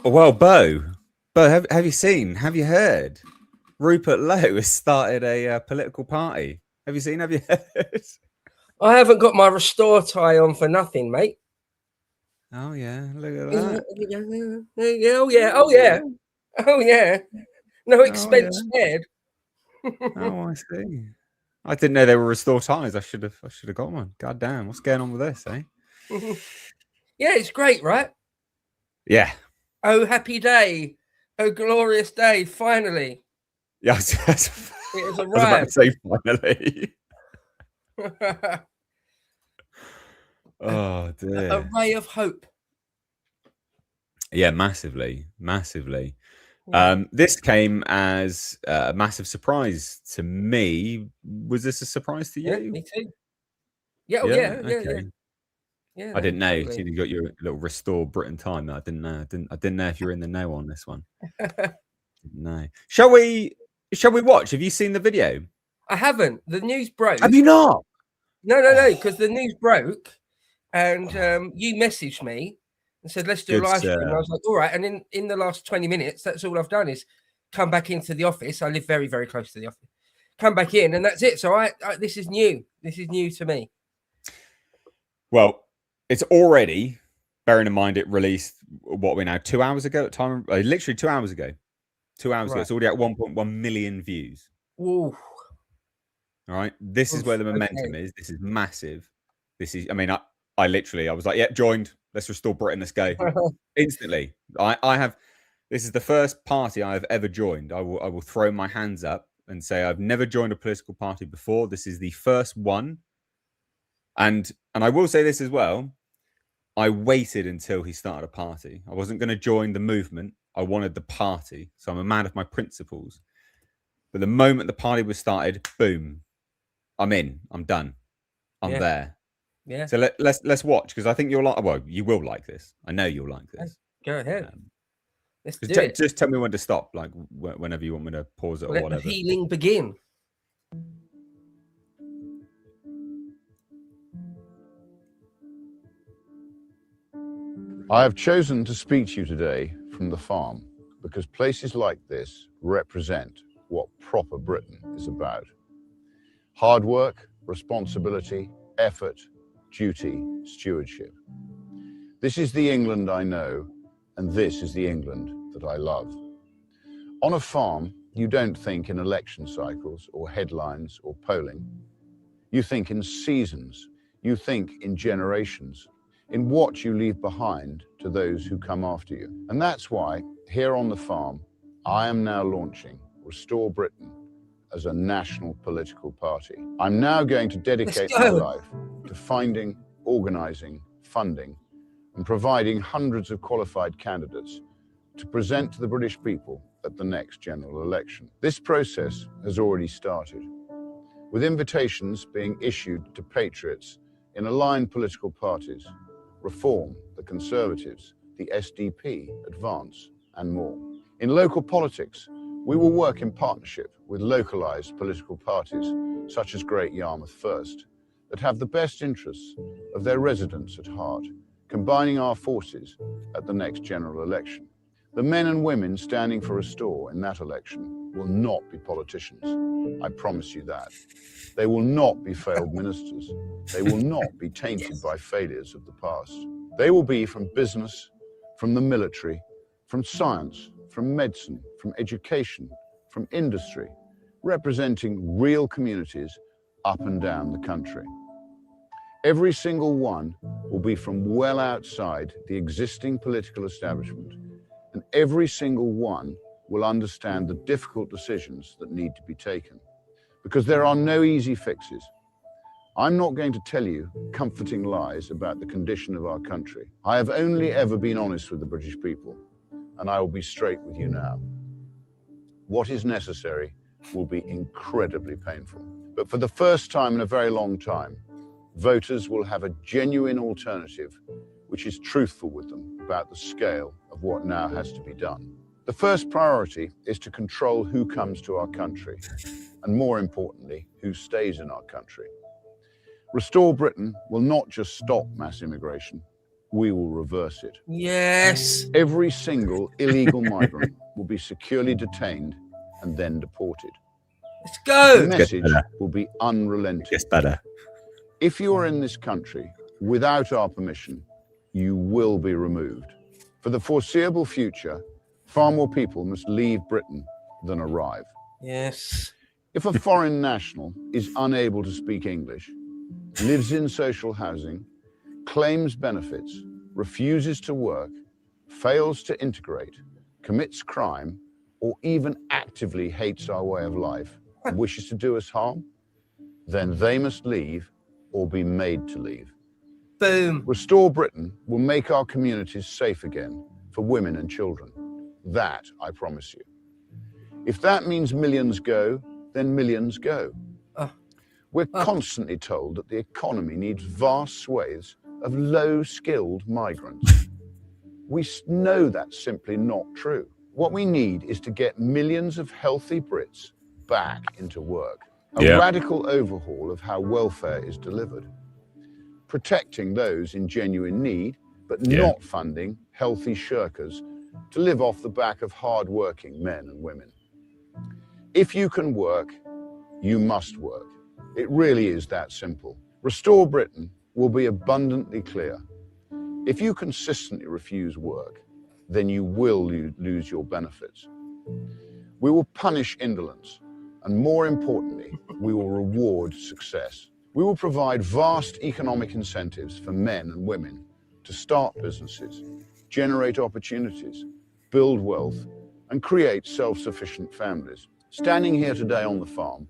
Well, Bo, have you seen? Have you heard? Rupert Lowe has started a political party. Have you seen? Have you heard? I haven't got my restore tie on for nothing, mate. Oh yeah, look at Yeah, that. oh yeah, oh yeah, oh yeah. No Oh yeah. expense spared. Oh, I see. I didn't know they were restore ties. I should have got one. God damn, what's going on with this, eh? Yeah, it's great, right? Yeah. Oh, happy day. Oh, glorious day. Finally, Yeah, it has I was about to arrived. say finally. Oh A dear. ray of hope. Yeah, massively, massively. Yeah, This came as a massive surprise to me. Was this a surprise to yeah, you? me too. Yeah, oh Yeah. yeah, yeah, yeah, Okay. yeah. I No, didn't know. So totally. you got your little restore Britain time. I didn't know. I didn't know if you were in the know on this one. No. Shall we? Shall we watch? Have you seen the video? I haven't. The news broke. Have you not? No, Oh, because the news broke, and oh, you messaged me and said let's do a good live stream. I sir. was like, all right. And in the last 20 minutes, that's all I've done is come back into the office. I live very, very close to the office. Come back in, and that's it. So I this is new. This is new to me. Well, it's already. Bearing in mind, it released what we now 2 hours ago at time. Literally 2 hours ago. 2 hours ago. Right. It's already at 1.1 million views. Ooh. All right. This is where Oof, the momentum okay. is. This is massive. This is. I mean, I literally. I was like, yeah, joined. Let's restore Britain. Let's go instantly. I have. This is the first party I have ever joined. I will throw my hands up and say I've never joined a political party before. This is the first one. And I will say this as well. I waited until he started a party. I wasn't going to join the movement. I wanted the party. So I'm a man of my principles. But the moment the party was started, boom, I'm in. I'm done. I'm Yeah. there. Yeah. So let's watch because I think you'll like. Well, you will like this. I know you'll like this. Go ahead. Um, Let's do it. just tell me when to stop, like whenever you want me to pause it or Let the whatever. healing begin. I have chosen to speak to you today from the farm because places like this represent what proper Britain is about. Hard work, responsibility, effort, duty, stewardship. This is the England I know, and this is the England that I love. On a farm, you don't think in election cycles or headlines or polling. You think in seasons. You think in generations, in what you leave behind to those who come after you. And that's why, here on the farm, I am now launching Restore Britain as a national political party. I'm now going to dedicate my life to finding, organising, funding, and providing hundreds of qualified candidates to present to the British people at the next general election. This process has already started, with invitations being issued to patriots in aligned political parties, Reform, the Conservatives, the SDP, Advance, and more. In local politics, we will work in partnership with localised political parties, such as Great Yarmouth First, that have the best interests of their residents at heart, combining our forces at the next general election. The men and women standing for Restore in that election will not be politicians. I promise you that. They will not be failed ministers. They will not be tainted by failures of the past. They will be from business, from the military, from science, from medicine, from education, from industry, representing real communities up and down the country. Every single one will be from well outside the existing political establishment, and every single one will understand the difficult decisions that need to be taken. Because there are no easy fixes. I'm not going to tell you comforting lies about the condition of our country. I have only ever been honest with the British people, and I will be straight with you now. What is necessary will be incredibly painful. But for the first time in a very long time, voters will have a genuine alternative which is truthful with them about the scale of what now has to be done. The first priority is to control who comes to our country, and more importantly, who stays in our country. Restore Britain will not just stop mass immigration, we will reverse it. Yes. Every single illegal migrant will be securely detained and then deported. Let's The go. message better. will be unrelenting. Gets better. If you are in this country without our permission, you will be removed. For the foreseeable future, far more people must leave Britain than arrive. Yes. If a foreign national is unable to speak English, lives in social housing, claims benefits, refuses to work, fails to integrate, commits crime, or even actively hates our way of life and wishes to do us harm, then they must leave or be made to leave. Boom. Restore Britain will make our communities safe again for women and children. That I promise you. If that means millions go, then millions go. We're constantly told that the economy needs vast swathes of low-skilled migrants. We know that's simply not true. What we need is to get millions of healthy Brits back into work. A radical overhaul of how welfare is delivered. Protecting those in genuine need, but not funding healthy shirkers to live off the back of hard-working men and women. If you can work, you must work. It really is that simple. Restore Britain will be abundantly clear. If you consistently refuse work, then you will lose your benefits. We will punish indolence, and more importantly, we will reward success. We will provide vast economic incentives for men and women to start businesses, generate opportunities, build wealth, and create self-sufficient families. Standing here today on the farm,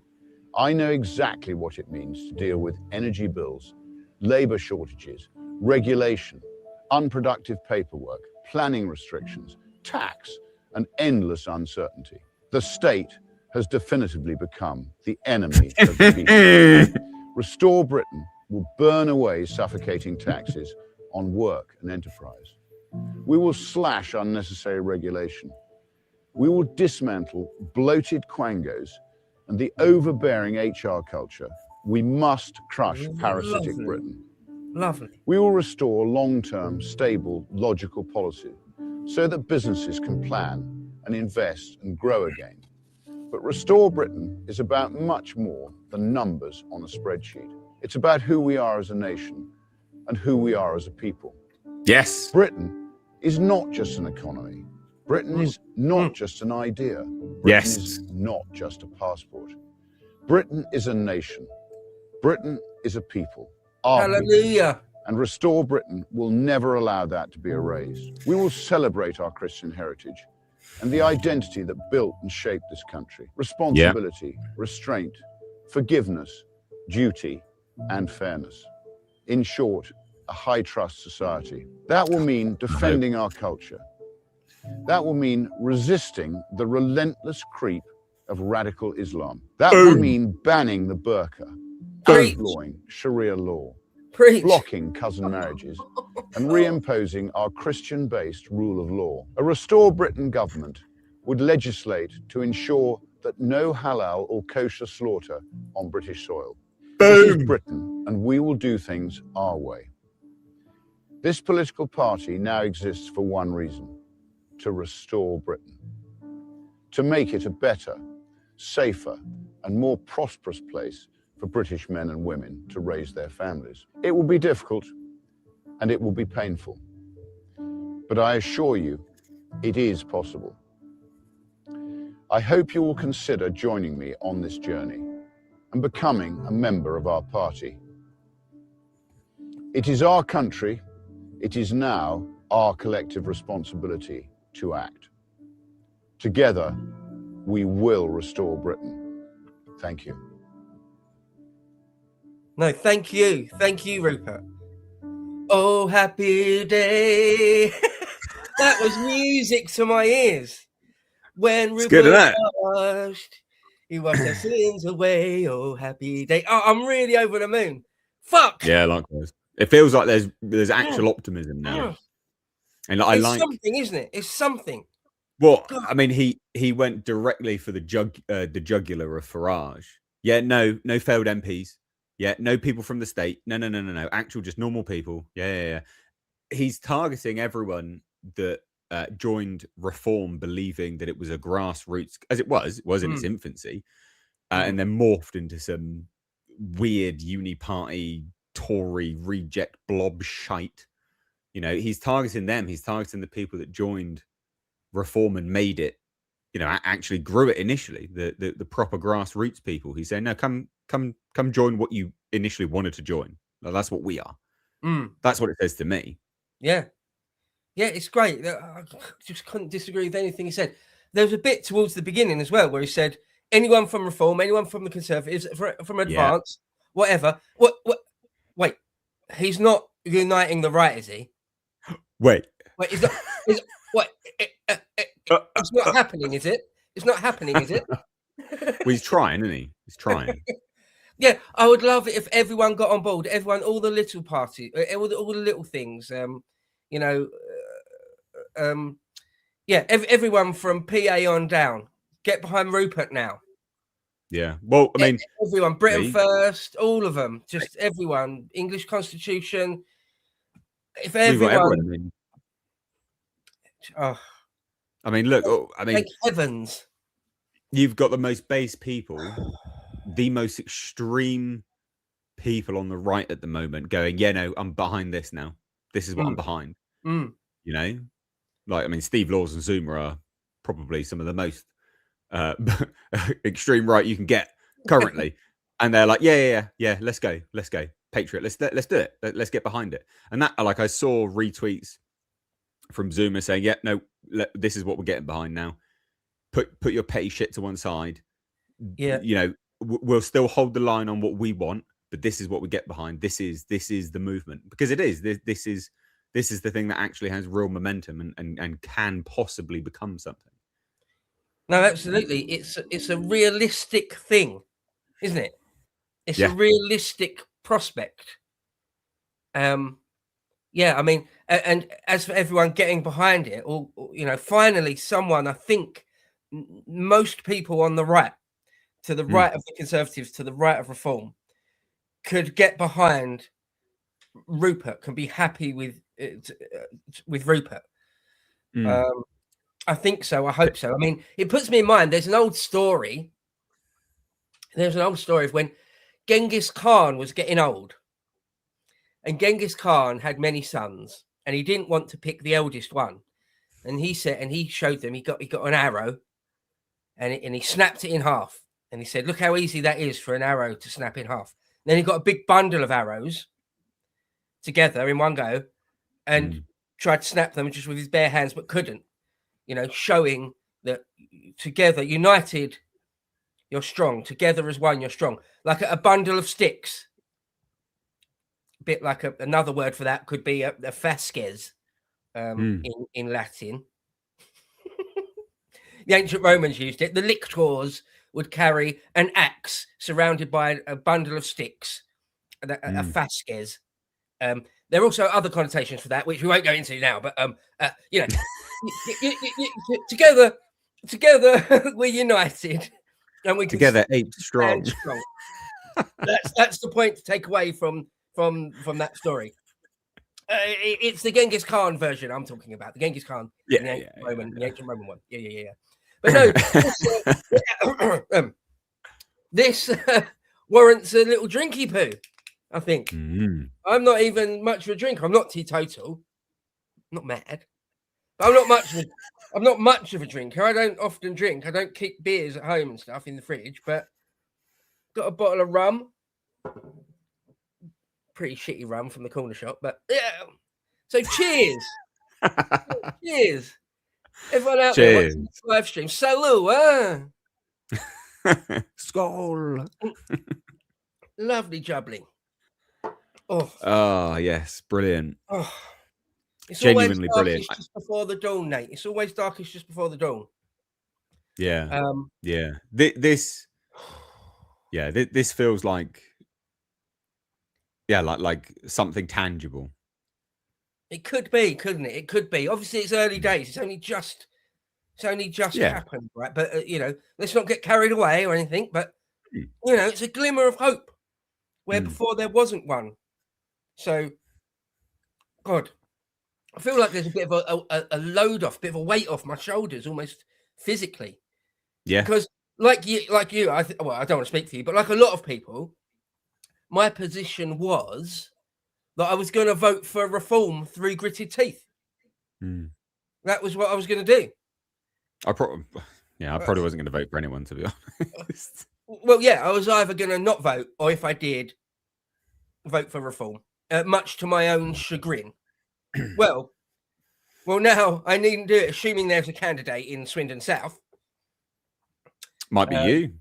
I know exactly what it means to deal with energy bills, labor shortages, regulation, unproductive paperwork, planning restrictions, tax, and endless uncertainty. The state has definitively become the enemy of the people. Restore Britain will burn away suffocating taxes on work and enterprise. We will slash unnecessary regulation. We will dismantle bloated quangos and the overbearing HR culture. We must crush parasitic Britain. Lovely. We will restore long-term, stable, logical policy so that businesses can plan and invest and grow again. But Restore Britain is about much more than numbers on a spreadsheet. It's about who we are as a nation and who we are as a people. Yes. Britain is not just an economy. Britain is not just an idea. Britain is not just a passport. Britain is a nation. Britain is a people. Hallelujah. People. And Restore Britain will never allow that to be erased. We will celebrate our Christian heritage and the identity that built and shaped this country. Responsibility, restraint, forgiveness, duty, and fairness. In short, a high-trust society. That will mean defending our culture. That will mean resisting the relentless creep of radical Islam. That will mean banning the burqa, outlawing Sharia law, blocking cousin marriages, and reimposing our Christian-based rule of law. A Restore Britain government would legislate to ensure that no halal or kosher slaughter on British soil. This is Britain, and we will do things our way. This political party now exists for one reason: to restore Britain, to make it a better, safer, and more prosperous place for British men and women to raise their families. It will be difficult and it will be painful, but I assure you, it is possible. I hope you will consider joining me on this journey and becoming a member of our party. It is our country. It is now our collective responsibility to act. Together, we will restore Britain. Thank you. No, thank you. Thank you, Rupert. Oh, happy day. That was music to my ears. When Rupert washed, he washed their sins away. Oh, happy day. Oh, I'm really over the moon. Fuck. Yeah, likewise. It feels like there's actual optimism now. And I like something, isn't it? It's something. Well, I mean, he went directly for the jugular of Farage. Yeah, no failed MPs. Yeah, no people from the state. No. Actual, just normal people. Yeah. he's targeting everyone that joined Reform, believing that it was a grassroots, as it was in its infancy, and then morphed into some weird uni-party Tory reject blob shite. You know, he's targeting them. He's targeting the people that joined Reform and made it. You know, actually grew it initially. The proper grassroots people. He's saying, no, come join what you initially wanted to join. Well, that's what we are. That's what it says to me. Yeah, it's great. I just couldn't disagree with anything he said. There was a bit towards the beginning as well where he said, anyone from Reform, anyone from the Conservatives, from Advance, whatever. What? Wait, he's not uniting the right, is he? Wait, is that? What? It's not happening, is it? It's not happening, is it? Well, he's trying, isn't he? He's trying. Yeah, I would love it if everyone got on board. Everyone, all the little parties, all the little things. You know, everyone from PA on down, get behind Rupert now. Yeah. Well, I mean, everyone, Britain First, all of them, just everyone. English Constitution. If everyone, I mean, look. I mean, thank heavens. You've got the most base people, the most extreme people on the right at the moment going, yeah, no, I'm behind this now. This is what I'm behind. You know, like, I mean, Steve Laws and Zuma are probably some of the most extreme right you can get currently. And they're like, yeah, let's go. Patriot, let's do it. Let's get behind it. And that, like, I saw retweets from Zuma saying, yeah, no, this is what we're getting behind now. Put your petty shit to one side. Yeah, you know, we'll still hold the line on what we want, but this is what we get behind. This is the movement, because it is. This is the thing that actually has real momentum and can possibly become something. No, absolutely. It's a realistic thing, isn't it? It's a realistic prospect. Yeah, I mean, and as for everyone getting behind it, or you know, finally someone, I think most people on the right, to the right of the Conservatives, to the right of Reform, could get behind Rupert, can be happy with Rupert. I think so. I hope so. I mean, it puts me in mind. There's an old story. Of when Genghis Khan was getting old, and Genghis Khan had many sons, and he didn't want to pick the eldest one. And he showed them. He got an arrow, and he snapped it in half. And he said, "Look how easy that is for an arrow to snap in half." And then he got a big bundle of arrows together in one go, and tried to snap them just with his bare hands, but couldn't. You know, showing that together, united, you're strong. Together as one, you're strong. Like a bundle of sticks. A bit like another word for that could be a fasces in Latin. The ancient Romans used it. The lictors would carry an axe surrounded by a bundle of sticks, a fasces. There are also other connotations for that, which we won't go into now. But you know, together we're united, and we can together ape strong. That's the point to take away from that story. It's the Genghis Khan version I'm talking about. The Genghis Khan, the ancient Roman one. Yeah. But no, this warrants a little drinky poo. I think I'm not even much of a drinker. I'm not teetotal. I'm not mad. I'm not much of a drinker. I don't often drink. I don't keep beers at home and stuff in the fridge. But got a bottle of rum. Pretty shitty rum from the corner shop. But yeah. So cheers. Cheers. Everyone out there watching this live stream. Salut. Skål. Lovely jubbly. Oh, yes, brilliant. Oh, it's genuinely always brilliant. Just before the dawn, Nate. It's always darkest just before the dawn. Yeah. This feels like like something tangible. It could be, couldn't it? It could be. Obviously, it's early days. It's only just happened, right? But you know, let's not get carried away or anything. But you know, it's a glimmer of hope where before there wasn't one. So, God, I feel like there's a bit of a load off, a bit of a weight off my shoulders, almost physically. Yeah. Because like you, I don't want to speak for you, but like a lot of people, my position was that I was going to vote for reform through gritted teeth. That was what I was going to do. I probably wasn't going to vote for anyone, to be honest. Well, yeah, I was either going to not vote, or if I did, vote for reform, much to my own chagrin. Well, now I needn't do it, assuming there's a candidate in Swindon South. Might be you.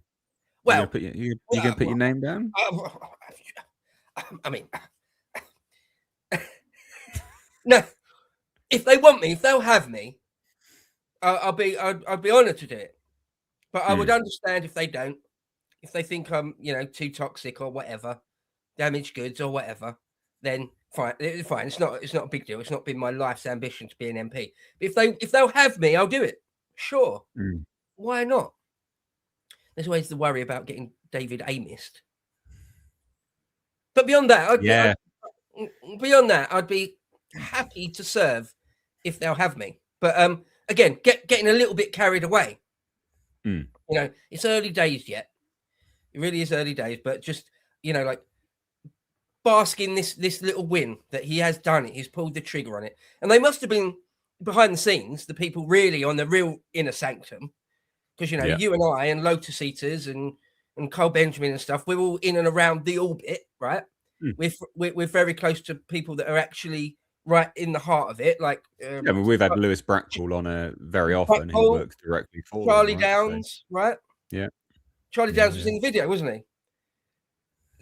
Well, you going to put your name down? I mean, no. If they want me, if they'll have me, I'd be honoured to do it. But I would understand if they don't. If they think I'm, too toxic or whatever, damaged goods or whatever, then fine. It's not a big deal. It's not been my life's ambition to be an MP. But if they'll have me, I'll do it. Sure. Why not? There's always the worry about getting David Amist. But beyond that, I'd be happy to serve if they'll have me. But again, getting a little bit carried away. It's early days yet. It really is early days, but just like bask in this little win that he has done it. He's pulled the trigger on it, and they must have been behind the scenes, the people really on the real inner sanctum, because you and I and Lotus Eaters and Carl Benjamin and stuff, we're all in and around the orbit, right? We're very close to people that are actually right in the heart of it. Like we've had Lewis Brackpool on very often. He works directly for Charlie Downs, right? Yeah. Charlie Downs was in the video, wasn't he?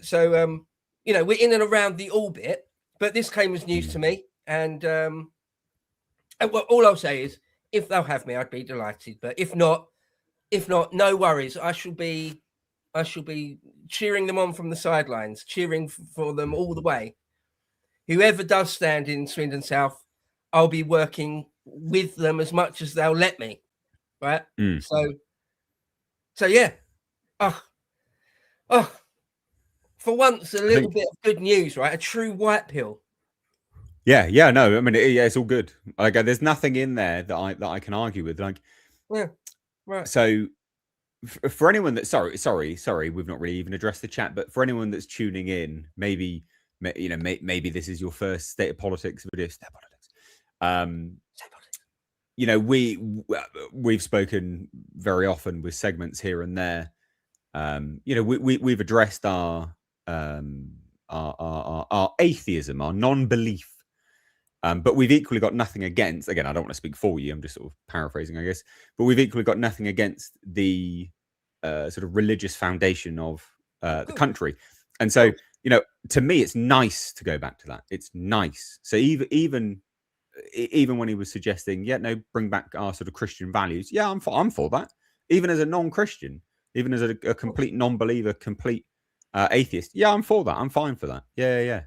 So, we're in and around the orbit, but this came as news to me. And all I'll say is, if they'll have me, I'd be delighted. But if not, no worries. I shall be cheering them on from the sidelines, cheering for them all the way. Whoever does stand in Swindon South, I'll be working with them as much as they'll let me. Right. So yeah. For once, a little bit of good news, right? A true white pill. Yeah, no, I mean, it's all good. Like, there's nothing in there that I can argue with. Like, yeah, right. So, for anyone that sorry, we've not really even addressed the chat, but for anyone that's tuning in, maybe this is your first State of Politics video. State of Politics. We've spoken very often with segments here and there. We've addressed our atheism, our non-belief, but we've equally got nothing against. Again, I don't want to speak for you. I'm just sort of paraphrasing, I guess. But we've equally got nothing against the sort of religious foundation of the country. And so, to me, it's nice to go back to that. It's nice. So even when he was suggesting, bring back our sort of Christian values. Yeah, I'm for that. Even as a non-Christian. Even as a complete non-believer, complete atheist, I'm for that. I'm fine for that. Yeah.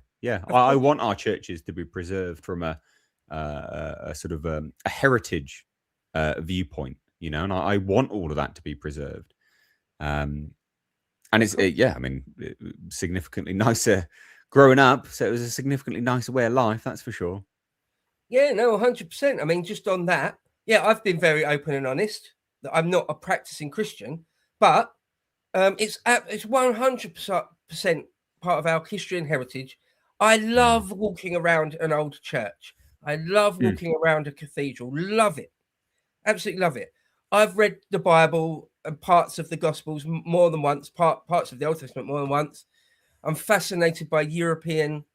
I want our churches to be preserved from a sort of a heritage viewpoint, and I want all of that to be preserved. And it's significantly nicer growing up. So it was a significantly nicer way of life, that's for sure. Yeah, no, 100%. I mean, just on that, I've been very open and honest that I'm not a practicing Christian. But it's 100% part of our history and heritage. I love walking around an old church. I love walking around a cathedral. Love it. Absolutely love it. I've read the Bible and parts of the Gospels more than once, parts of the Old Testament more than once. I'm fascinated by European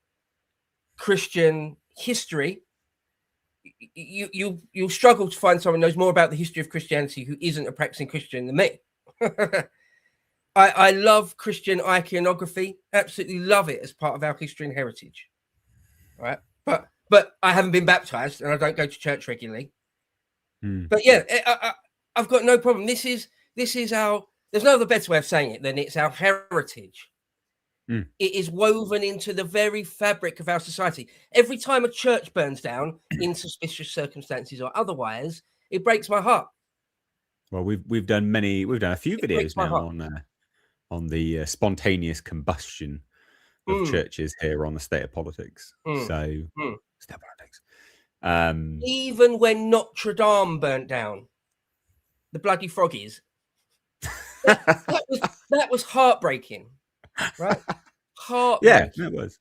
Christian history. You'll struggle to find someone who knows more about the history of Christianity who isn't a practicing Christian than me. I love Christian iconography. Absolutely love it as part of our history and heritage. Right, but I haven't been baptized and I don't go to church regularly. But I've got no problem. This is our. There's no other better way of saying it than it's our heritage. It is woven into the very fabric of our society. Every time a church burns down in suspicious circumstances or otherwise, it breaks my heart. Well, we've done a few videos now on the spontaneous combustion of churches here on the State of Politics. So State of Politics. Even when Notre Dame burnt down, the bloody froggies. That was heartbreaking, right? Heartbreaking. Yeah, it was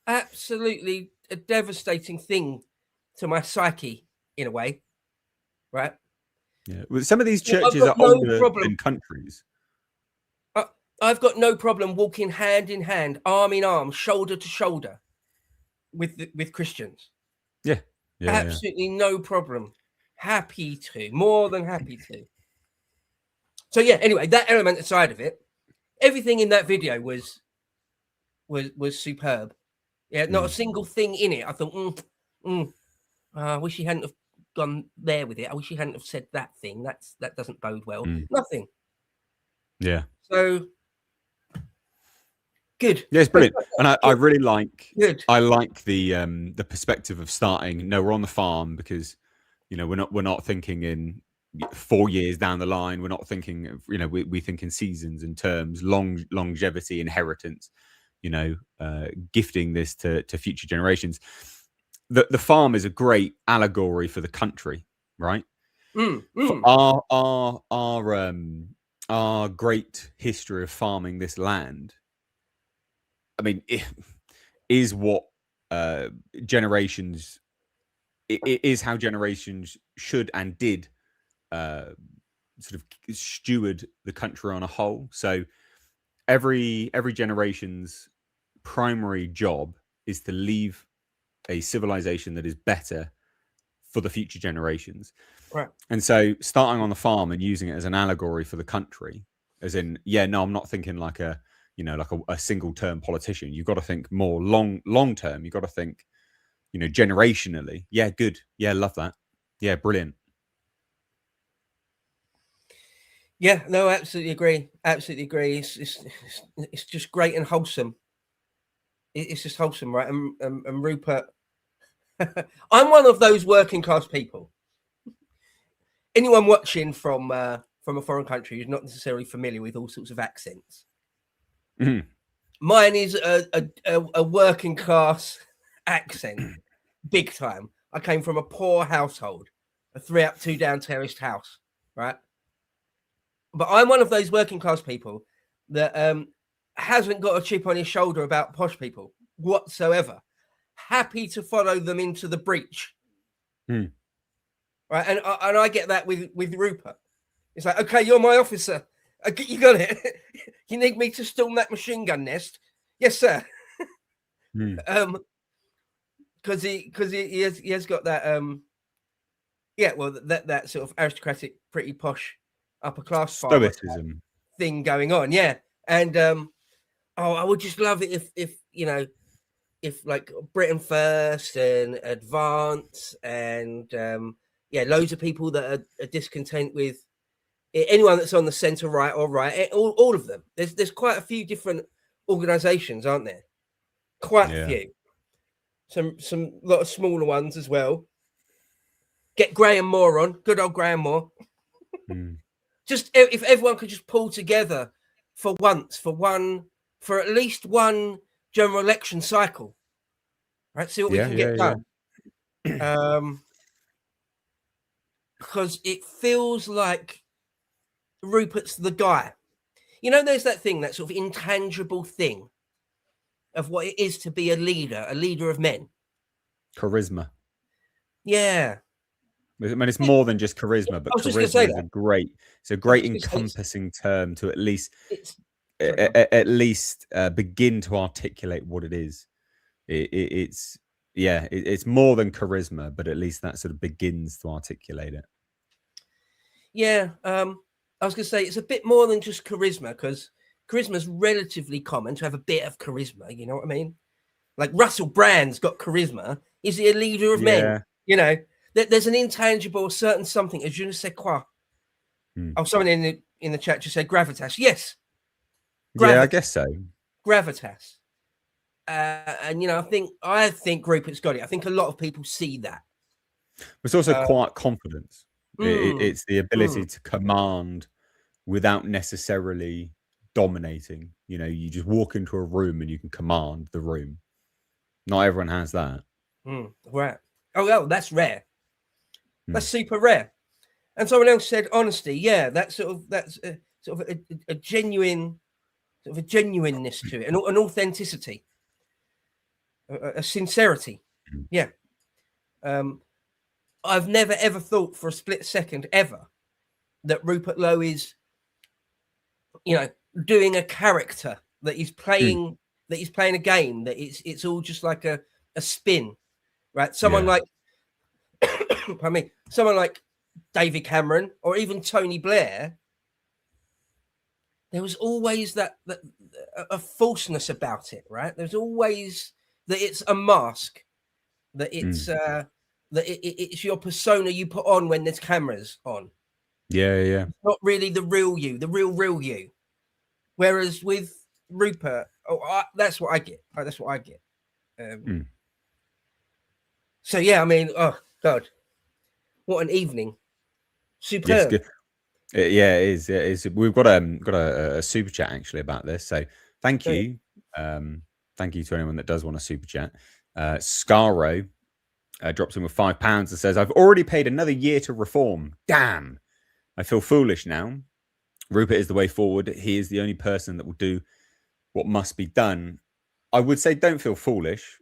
Absolutely a devastating thing to my psyche in a way, right? Yeah, well, some of these churches are older than countries. I've got no problem walking hand in hand, arm in arm, shoulder to shoulder with Christians. Yeah, absolutely no problem. Happy to, more than happy to. So yeah, anyway, that element aside of it, everything in that video was superb. Yeah, not a single thing in it. I thought, I wish he hadn't have gone there with it. I wish he hadn't have said that thing. That doesn't bode well. Nothing. Yeah. So good. Yeah, it's brilliant, and I really like. Good. I like the perspective of starting. No, we're on the farm because, you know, we're not thinking in 4 years down the line. We're not thinking of, you know, we think in seasons and terms, longevity, inheritance. You know, gifting this to future generations. The farm is a great allegory for the country, right? For our great history of farming this land. I mean, it is what generations. It is how generations should and did sort of steward the country on a whole. So every generation's primary job is to leave a civilization that is better for the future generations. Right. And so starting on the farm and using it as an allegory for the country, as in, yeah, no, I'm not thinking like a, you know, like a single term politician. You've got to think more long term. You've got to think, you know, generationally. Yeah, good. Yeah, love that. Yeah, brilliant. Yeah, no, absolutely agree. Absolutely agree. It's just great and wholesome. It's just wholesome, right? And Rupert, I'm one of those working class people. Anyone watching from a foreign country who's not necessarily familiar with all sorts of accents. Mine is a working class accent, big time. I came from a poor household, a 3 up, 2 down terraced house, right? But I'm one of those working class people that hasn't got a chip on his shoulder about posh people whatsoever. Happy to follow them into the breach, right? And I get that with Rupert. It's like, okay, you're my officer. You got it. You need me to storm that machine gun nest? Yes, sir. Because he has got that that sort of aristocratic, pretty posh, upper class stoicism thing going on. Yeah, and I would just love it if you know, if like Britain First and Advance and loads of people that are discontent with anyone that's on the centre right or right, all of them. There's quite a few different organisations, aren't there? Quite a few. Some lot of smaller ones as well. Get Graham Moore on, good old Graham Moore. Just if everyone could just pull together for once, for at least one general election cycle, right? See what we can get done. Because it feels like Rupert's the guy. You know, there's that thing, that sort of intangible thing of what it is to be a leader of men. Charisma. Yeah. I mean, it's more than just charisma, but charisma is a great encompassing term to at least begin to articulate what it is. It's more than charisma, but at least that sort of begins to articulate it. Yeah. I was going to say it's a bit more than just charisma, because charisma is relatively common to have a bit of charisma. You know what I mean? Like Russell Brand's got charisma. Is he a leader of men? You know, there's an intangible, certain something. Je ne sais quoi. Oh, someone in the chat just said gravitas. Yes. Gravitas. Yeah, I guess so. Gravitas. And you know, I think Rupert's got it. I think a lot of people see that. It's also quiet confidence. It's the ability to command without necessarily dominating. You know, you just walk into a room and you can command the room. Not everyone has that. Right. Oh, that's rare. That's super rare. And someone else said honesty. Yeah, that's a genuine, sort of a genuineness to it, an authenticity, a sincerity. Yeah. I've never ever thought for a split second ever that Rupert Lowe is, doing a character, that he's playing, that he's playing a game, that it's all just like a spin, right? Someone like, pardon me, someone like David Cameron or even Tony Blair, there was always that a falseness about it, right? There's always that it's a mask, that it's it's your persona you put on when there's cameras on. Yeah. It's not really the real you, the real you. Whereas with Rupert, that's what I get. That's what I get. So yeah, I mean, oh God, what an evening! Superb. Yes, yeah, it is. It is. We've got a super chat actually about this. So thank you, thank you to anyone that does want a super chat. Scaro drops in with £5 and says, "I've already paid another year to reform. Damn, I feel foolish now. Rupert is the way forward. He is the only person that will do what must be done." I would say don't feel foolish.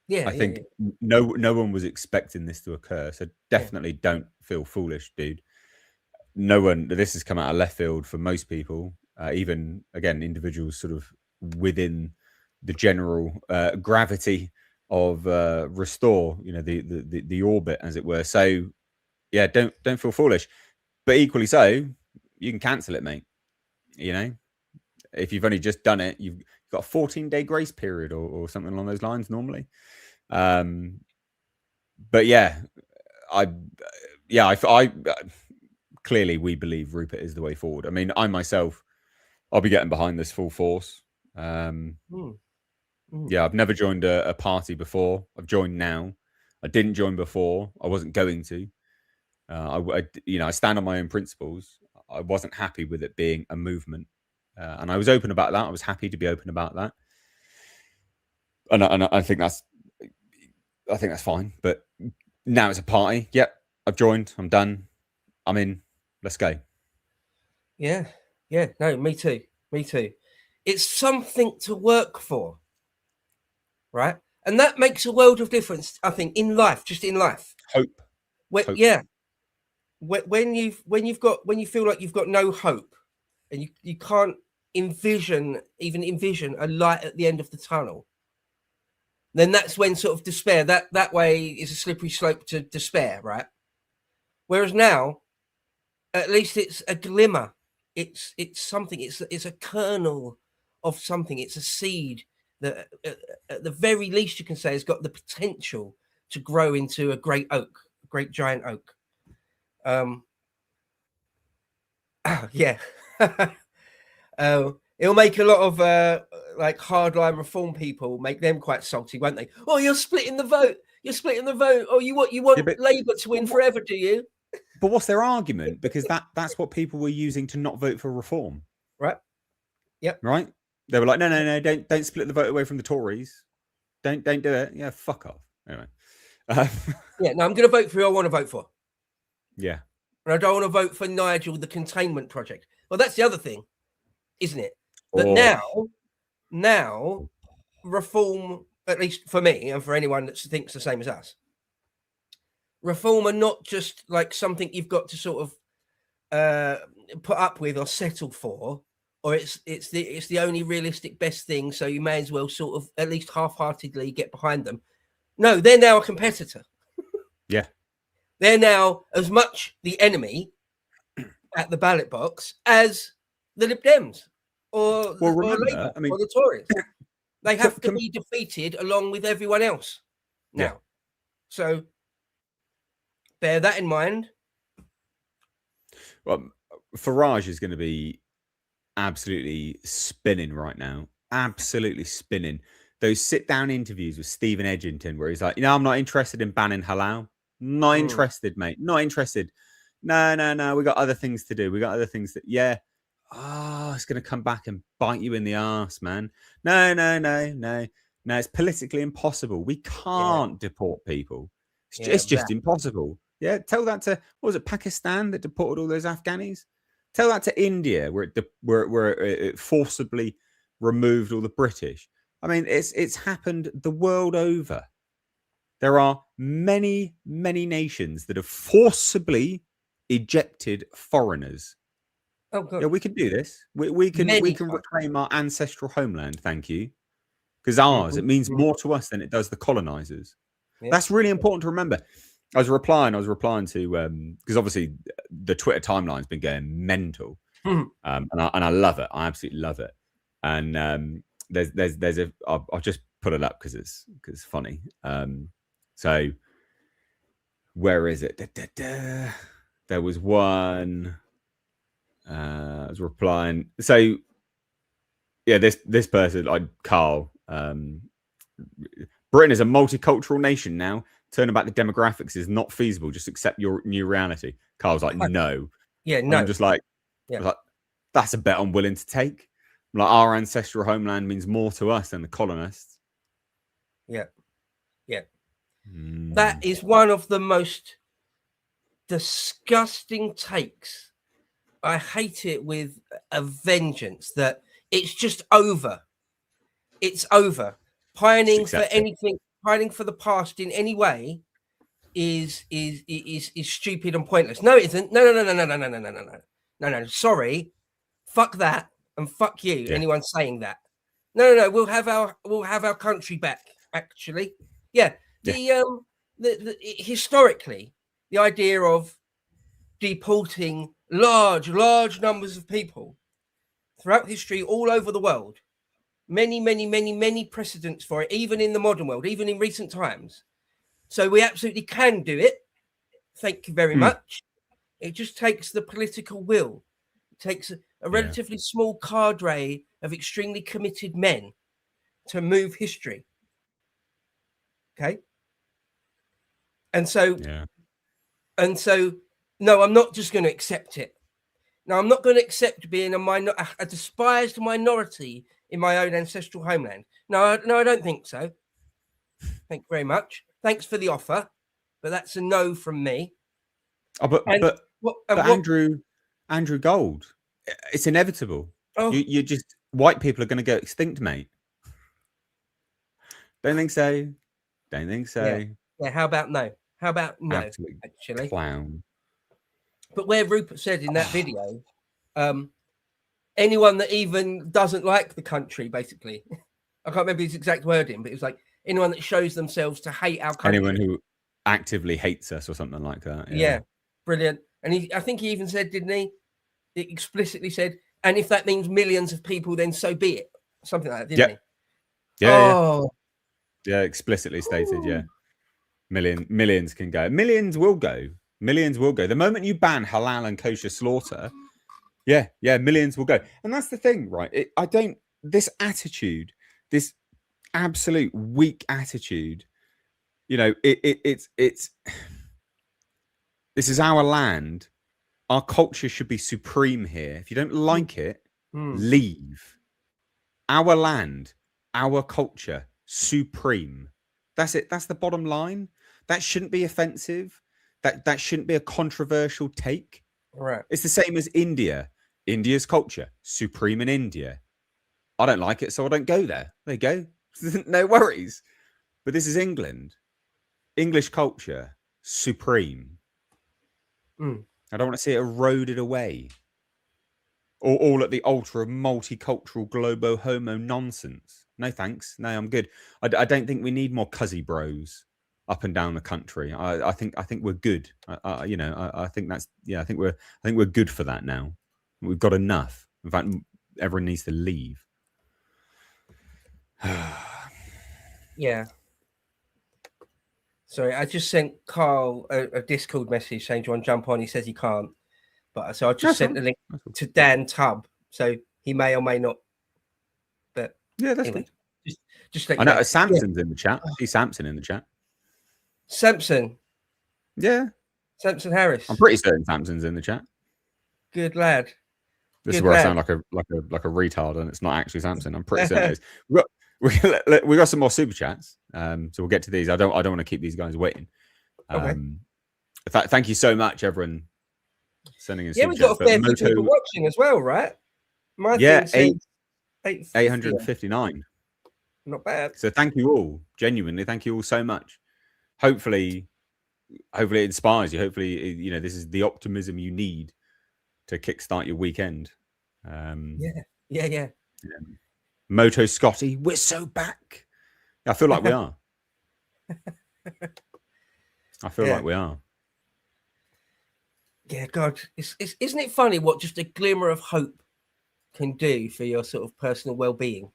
Yeah, I think no one was expecting this to occur, so definitely don't feel foolish, dude. No one. This has come out of left field for most people, even again individuals sort of within the general gravity of Restore, the orbit, as it were. So yeah, don't feel foolish, but equally so, you can cancel it, mate. If you've only just done it, you've got a 14-day grace period or something along those lines normally. But yeah, I clearly we believe Rupert is the way forward. I mean, I myself, I'll be getting behind this full force. Yeah, I've never joined a party before. I've joined now. I didn't join before. I wasn't going to. I stand on my own principles. I wasn't happy with it being a movement, and I was open about that. I was happy to be open about that, and I think that's fine. But now it's a party. Yep, I've joined. I'm done. I'm in. Let's go. Yeah. No, me too. It's something to work for, right? And that makes a world of difference, I think, in life, just in life. Hope. Yeah. When you feel like you've got no hope, and you can't envision a light at the end of the tunnel, then that's when sort of despair, that way is a slippery slope to despair, right? Whereas now, at least it's a glimmer. It's something. It's a kernel of something. It's a seed that, at the very least, you can say has got the potential to grow into a great oak, a great giant oak. Yeah. It'll make a lot of like hardline reform people, make them quite salty, won't they? Oh, you're splitting the vote. Oh, you want Labour to win forever, do you? But what's their argument? Because that's what people were using to not vote for reform. Right. Yep. Right? They were like, no, don't split the vote away from the Tories. Don't do it. Yeah, fuck off. Anyway. Yeah, no, I'm going to vote for who I want to vote for. Yeah. And I don't want to vote for Nigel, the containment project. Well, that's the other thing, isn't it? That now reform, at least for me and for anyone that thinks the same as us, reform are not just like something you've got to sort of put up with or settle for, or it's the only realistic best thing, so you may as well sort of at least half-heartedly get behind them. No, they're now a competitor. Yeah. They're now as much the enemy at the ballot box as the Lib Dems or Labour or the Tories. They have to be defeated along with everyone else now. Yeah. So bear that in mind. Well, Farage is going to be absolutely spinning right now. Absolutely spinning. Those sit-down interviews with Stephen Edgington where he's like, I'm not interested in banning halal. Not interested, mate. Not interested. No. We got other things to do. We got other things that, yeah. Oh, it's going to come back and bite you in the arse, man. No. It's politically impossible. We can't deport people. It's just impossible. Yeah, tell that to, what was it, Pakistan that deported all those Afghanis? Tell that to India, where it forcibly removed all the British. I mean, it's happened the world over. There are many, many nations that have forcibly ejected foreigners. Oh, God. Yeah, we can do this. We can reclaim our ancestral homeland. Thank you, because ours, it means more to us than it does the colonizers. Yeah. That's really important to remember. I was replying to because obviously the Twitter timeline's been going mental, and I love it. I absolutely love it. And there's a I'll just put it up because it's funny. So where is it? There was one. I was replying. So yeah, this person, like Carl. Britain is a multicultural nation now. Turning back the demographics is not feasible. Just accept your new reality. Carl's like, no. Yeah, no. And I'm just like, that's a bet I'm willing to take. Like, our ancestral homeland means more to us than the colonists. Yeah. Yeah. That is one of the most disgusting takes. I hate it with a vengeance, that it's just over. It's over. Pining for anything, pining for the past in any way is stupid and pointless. No, it isn't. No. Sorry. Fuck that and fuck you. Yeah. Anyone saying that. No. We'll have our country back, actually. Yeah. The historically, the idea of deporting large numbers of people throughout history all over the world, many precedents for it, even in the modern world, even in recent times. So we absolutely can do it. Thank you very much. It just takes the political will. It takes a relatively small cadre of extremely committed men to move history. Okay. And so no, I'm not just going to accept it. No, I'm not going to accept being a despised minority in my own ancestral homeland. No, I don't think so. Thank you very much. Thanks for the offer, but that's a no from me. Oh, but Andrew Gold, it's inevitable. Oh. You just, white people are going to go extinct, mate. Don't think so. Yeah. How about no? Absolute actually, clown. But where Rupert said in that video, anyone that even doesn't like the country, basically, I can't remember his exact wording, but it was like anyone that shows themselves to hate our country. Anyone who actively hates us or something like that. Yeah. Brilliant. And I think he even said, didn't he? He explicitly said, and if that means millions of people, then so be it. Something like that, didn't he? Yeah, explicitly stated, yeah. Millions can go. Millions will go. The moment you ban halal and kosher slaughter, millions will go. And that's the thing, right? This attitude, this absolute weak attitude, it's this is our land. Our culture should be supreme here. If you don't like it, leave. Our land, our culture, supreme. That's it. That's the bottom line. That shouldn't be offensive. That shouldn't be a controversial take. Right. It's the same as India. India's culture, supreme in India. I don't like it, so I don't go there. There you go. No worries. But this is England. English culture, supreme. I don't want to see it eroded away. Or all at the altar of multicultural globo homo nonsense. No thanks. No, I'm good. I don't think we need more cuzzy bros up and down the country. I think we're good. I think that's I think we're good for that now. We've got enough. In fact, everyone needs to leave. Yeah. Sorry, I just sent Carl a Discord message saying, do you want to jump on? He says he can't. But so I just sent the link to Dan Tubb. So he may or may not. But yeah, that's good. Just like I know Samson's in the chat. See Samson in the chat. Samson. Yeah. Samson Harris. I'm pretty certain Samson's in the chat. Good lad. This is where I sound like a retard, and it's not actually Samson. I'm pretty certain it is. We got some more super chats, so we'll get to these. I don't want to keep these guys waiting. Okay. Thank you so much, everyone, sending us. Yeah, we've got a fair few people watching as well, right? My thing says 859. Not bad. So thank you all. Genuinely, thank you all so much. Hopefully it inspires you. Hopefully, this is the optimism you need to kickstart your weekend. Yeah. Moto Scotty, we're so back. I feel like we are. Like we are. Yeah, God, isn't it funny what just a glimmer of hope can do for your sort of personal well-being?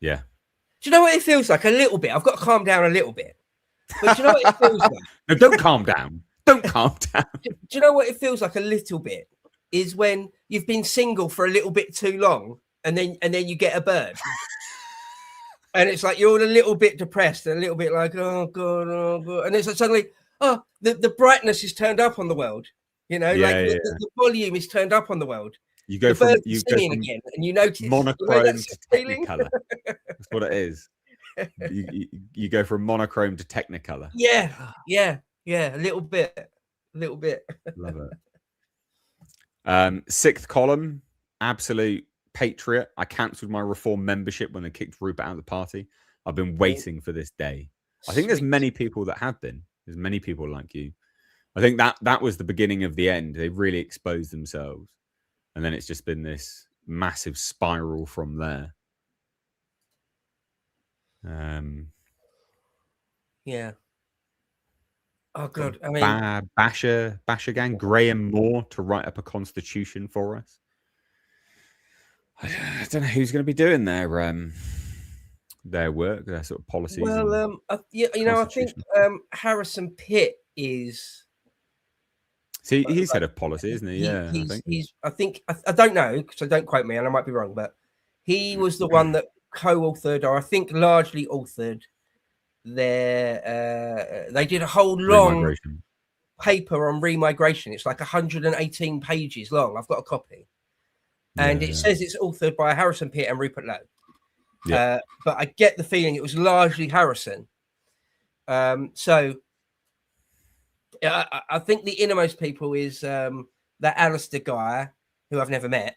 Yeah. Do you know what it feels like? A little bit. I've got to calm down a little bit. But do you know what it feels like? No, don't calm down. Don't calm down. Do you know what it feels like a little bit? Is when you've been single for a little bit too long, and then you get a bird. And it's like you're all a little bit depressed, and a little bit like, oh God. And it's like suddenly, the brightness is turned up on the world. The volume is turned up on the world. You go from again, and you notice monochrome to technicolor. That's what it is. You go from monochrome to technicolor. Yeah. A little bit. Love it. Sixth column, absolute patriot. I cancelled my Reform membership when they kicked Rupert out of the party. I've been waiting for this day. I think there's many people that have been. There's many people like you. I think that was the beginning of the end. They really exposed themselves. And then it's just been this massive spiral from there. Yeah. Oh God. I mean, Basher gang, Graham Moore to write up a constitution for us. I don't know who's going to be doing their work, their sort of policies. Well, I think Harrison Pitt is. See, he's head of policy, isn't he? Yeah, I don't know, so don't quote me, and I might be wrong, but he was the one that co-authored, or I think largely authored they did a whole long paper on remigration. It's like 118 pages long. I've got a copy. And it says it's authored by Harrison Pitt and Rupert Lowe. Yeah. But I get the feeling it was largely Harrison. So I think the innermost people is that Alistair guy, who I've never met,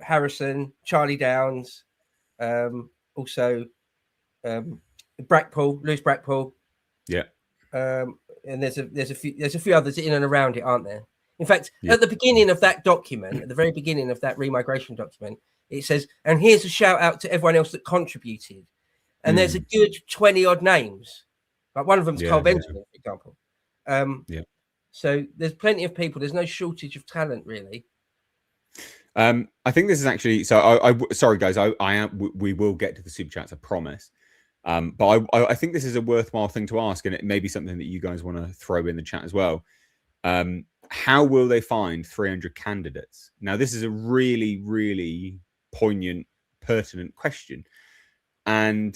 Harrison, Charlie Downs, also Lewis Brackpool. Yeah. And there's a few others in and around it, aren't there? In fact, at the beginning of that document, at the very beginning of that remigration document, it says, and here's a shout out to everyone else that contributed. And there's a good 20 odd names. Like one of them's Carl Benjamin, for example. So there's plenty of people. There's no shortage of talent, really. I think this is actually, so sorry guys, we will get to the super chats, I promise. But I think this is a worthwhile thing to ask, and it may be something that you guys want to throw in the chat as well. How will they find 300 candidates? Now, this is a really, really poignant, pertinent question. And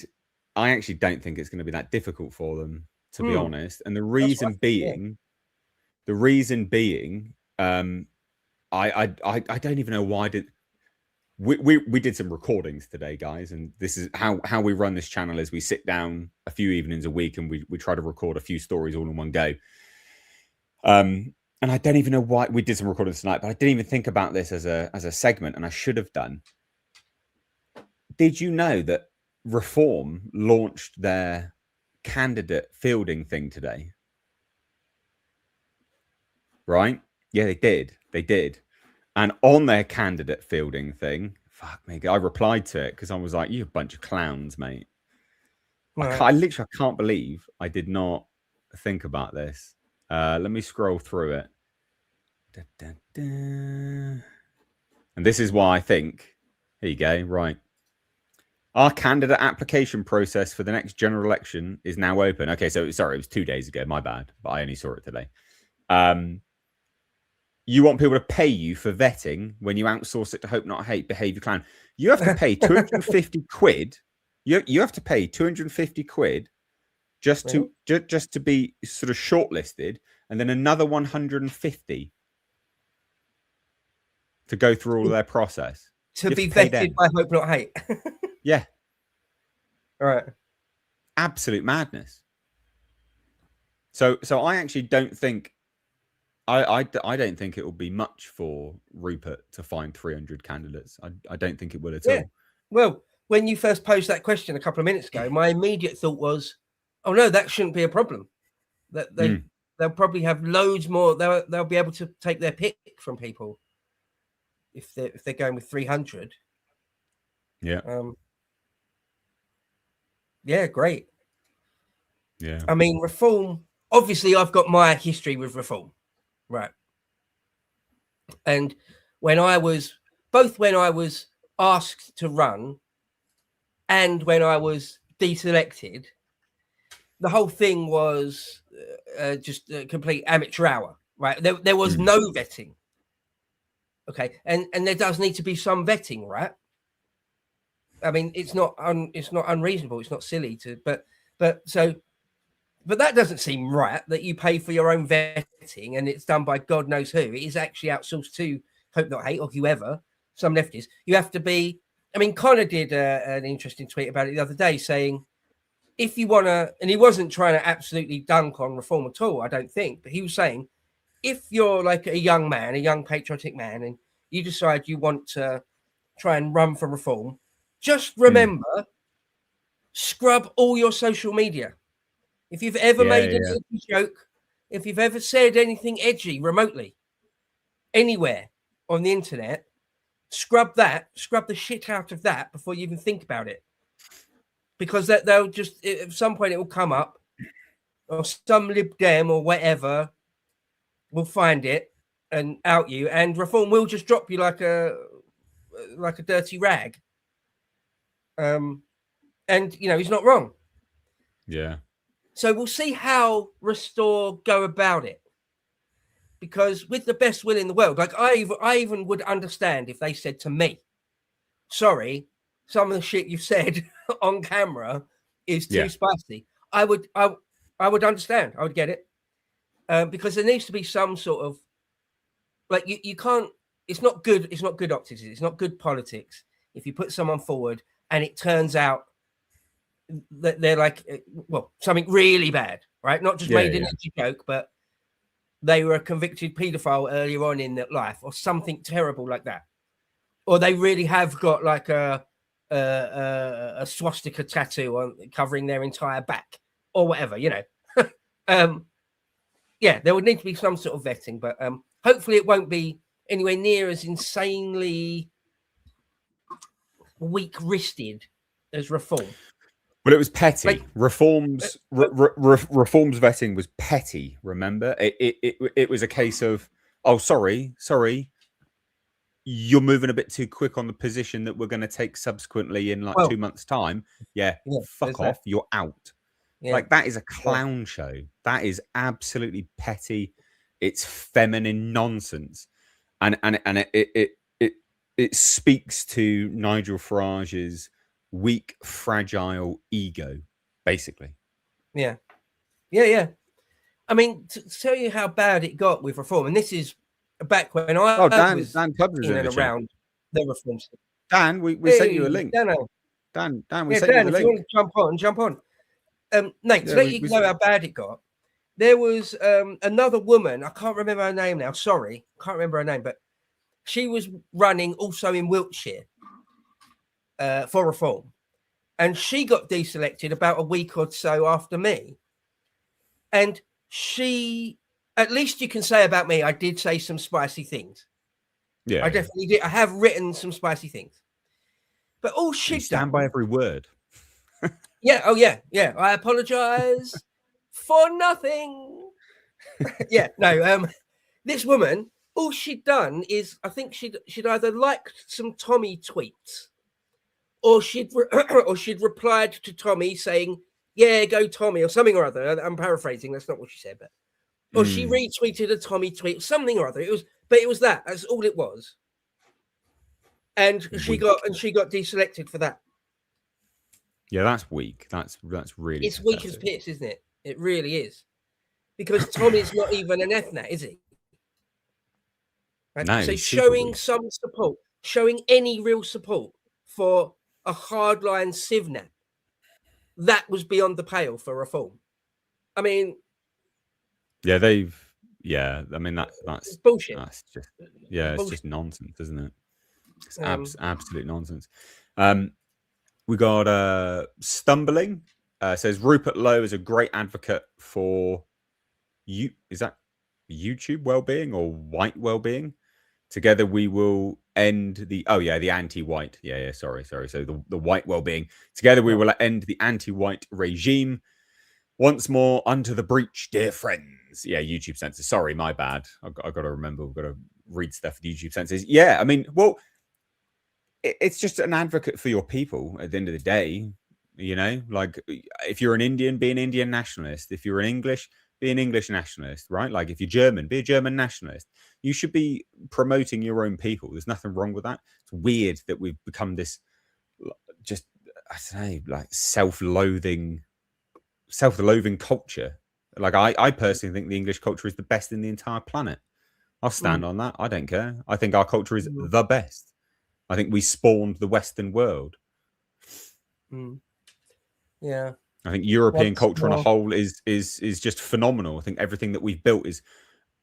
I actually don't think it's going to be that difficult for them, to be honest. And the reason being, I don't even know why we did some recordings today, guys, and this is how we run this channel. Is we sit down a few evenings a week and we try to record a few stories all in one go. And I don't even know why we did some recordings tonight, but I didn't even think about this as a segment, and I should have done. Did you know that Reform launched their candidate fielding thing today? Right? Yeah, they did. They did. And on their candidate fielding thing, fuck me, I replied to it because I was like, "You a bunch of clowns, mate." Right. I literally can't believe I did not think about this. Let me scroll through it. And this is why I think, here you go, right. Our candidate application process for the next general election is now open. Okay, so sorry, it was 2 days ago. My bad, but I only saw it today. You want people to pay you for vetting when you outsource it to Hope Not Hate Behaviour Clan. You have to pay 250 quid. You have to pay 250 quid just to be sort of shortlisted, and then another 150 to go through all of their process. To be vetted by Hope Not Hate. Yeah. All right. Absolute madness. So I actually don't think I don't think it will be much for Rupert to find 300 candidates. I don't think it will at all. Well, when you first posed that question a couple of minutes ago, my immediate thought was, "Oh no, that shouldn't be a problem. That they'll probably have loads more. They'll be able to take their pick from people if they're going with 300." Yeah. Yeah, great. Yeah. I mean, Reform. Obviously, I've got my history with Reform, right? And when I was asked to run and when I was deselected, the whole thing was just a complete amateur hour, right? There was no vetting. Okay, and there does need to be some vetting, right? I mean, it's not unreasonable, it's not silly to, but that doesn't seem right, that you pay for your own vetting and it's done by God knows who. It is actually outsourced to Hope Not Hate or whoever, some lefties. You have to be, I mean, Connor did an interesting tweet about it the other day saying, if you want to, and he wasn't trying to absolutely dunk on Reform at all, I don't think, but he was saying, if you're like a young man, a young patriotic man, and you decide you want to try and run for Reform, just remember, scrub all your social media. If you've ever made an edgy joke, if you've ever said anything edgy remotely, anywhere on the internet, scrub the shit out of that before you even think about it. Because they'll just, at some point it will come up, or some Lib Dem or whatever will find it and out you, and Reform will just drop you like a dirty rag. And, he's not wrong. Yeah. So we'll see how Restore go about it. Because with the best will in the world, like I even would understand if they said to me, sorry, some of the shit you've said on camera is too spicy. I would understand. I would get it. Because there needs to be some sort of, like, you can't, it's not good optics. It's not good politics if you put someone forward and it turns out that they're like, well, something really bad, right? Not just made an edgy joke, but they were a convicted paedophile earlier on in their life or something terrible like that. Or they really have got like a swastika tattoo on covering their entire back or whatever, there would need to be some sort of vetting, but hopefully it won't be anywhere near as insanely weak-wristed as Reform. Well, it was petty. Like, Reform's vetting was petty. Remember, it was a case of, oh, sorry, you're moving a bit too quick on the position that we're going to take subsequently in 2 months' time. Fuck off, you're out. Like, that is a clown show. That is absolutely petty. It's feminine nonsense, and it speaks to Nigel Farage's weak, fragile ego, basically. Yeah. I mean, to tell you how bad it got with Reform, and this is back when I was Dan Tubbs in and around the Reform. Dan, we sent you a link. Dan, we sent you a link. If you want to jump on. Nate, to let you know how bad it got, there was another woman, I can't remember her name now, sorry, can't remember her name, but she was running also in Wiltshire for Reform. And she got deselected about a week or so after me. And she, at least you can say about me, I did say some spicy things. Yeah. I definitely did. I have written some spicy things. But all she'd stand by every word. Yeah. Oh, yeah. Yeah. I apologize for nothing. This woman, all she'd done is, I think she'd either liked some Tommy tweets or she'd replied to Tommy saying, yeah, go Tommy, or something or other. I'm paraphrasing. That's not what she said, but or she retweeted a Tommy tweet, something or other. It was that. That's all it was. And she got deselected for that. Yeah, that's weak. That's really. It's weak as piss, isn't it? It really is, because Tommy's not even an ethnic, is he? Right? No. So showing some support, showing any real support for a hardline civnat, that was beyond the pale for Reform. I mean, Yeah, I mean that's bullshit. That's just it's just nonsense, isn't it? It's absolute nonsense. We got Stumbling. Says Rupert Lowe is a great advocate for you. Is that YouTube well-being or white well-being? Together we will end the the anti-white. Sorry. So the white well-being. Together we will end the anti-white regime. Once more under the breach, dear friends. Yeah, YouTube censors. Sorry, my bad. I've got to remember. We've got to read stuff for YouTube censors. Yeah, I mean, well, it's just an advocate for your people at the end of the day. You know, like if you're an Indian, be an Indian nationalist. If you're an English, be an English nationalist, right? Like if you're German, be a German nationalist. You should be promoting your own people. There's nothing wrong with that. It's weird that we've become this just, I don't know, like self-loathing culture. Like I personally think the English culture is the best in the entire planet. I'll stand on that. I don't care. I think our culture is the best. I think we spawned the Western world. Yeah. I think European culture on a whole is just phenomenal. I think everything that we've built is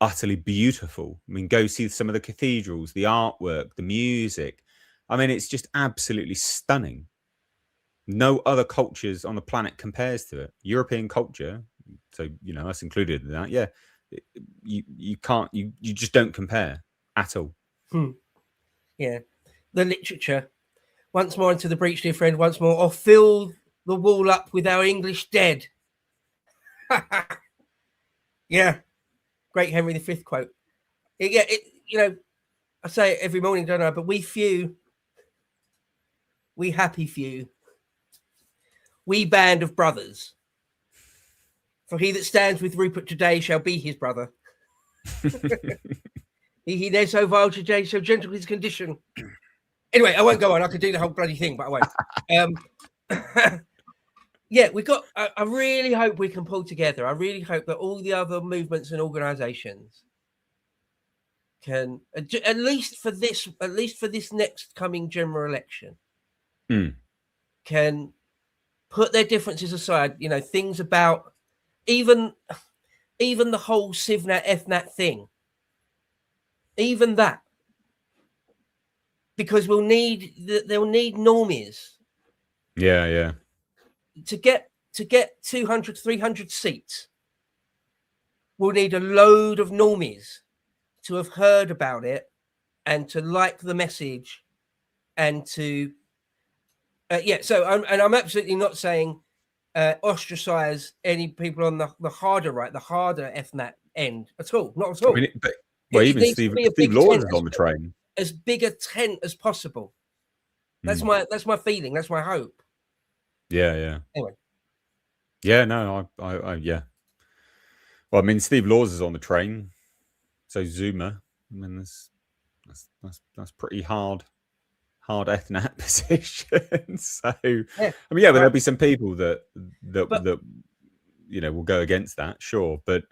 utterly beautiful. I mean, go see some of the cathedrals, the artwork, the music. I mean, it's just absolutely stunning. No other cultures on the planet compares to it. European culture, so us included in that. Yeah, you can't. You just don't compare at all. Yeah, the literature. Once more into the breach, dear friend. Once more, or fill the wall up with our English dead. Yeah, great Henry V quote. I say it every morning, don't I? But we happy few, we band of brothers. For he that stands with Rupert today shall be his brother. he there so vile today, so gentle his condition. Anyway, I won't go on. I could do the whole bloody thing, but I won't. Yeah, we got. I really hope we can pull together. I really hope that all the other movements and organisations can, at least for this next coming general election, can put their differences aside. Things about even the whole Civnat FNAT thing, even that, because they'll need normies. Yeah. To get 200, 300 seats, we'll need a load of normies to have heard about it and to like the message and to So I'm absolutely not saying ostracize any people on the harder right, the harder FNAT end at all. Not at all. I mean, even Steve Laws is on the train. As big a tent as possible. That's my feeling. That's my hope. Yeah. Anyway. Yeah, no, I yeah. Well, I mean, Steve Laws is on the train, so Zuma. I mean, that's pretty hard FNAT position. So, yeah. I mean, but there'll be some people that will go against that, sure. But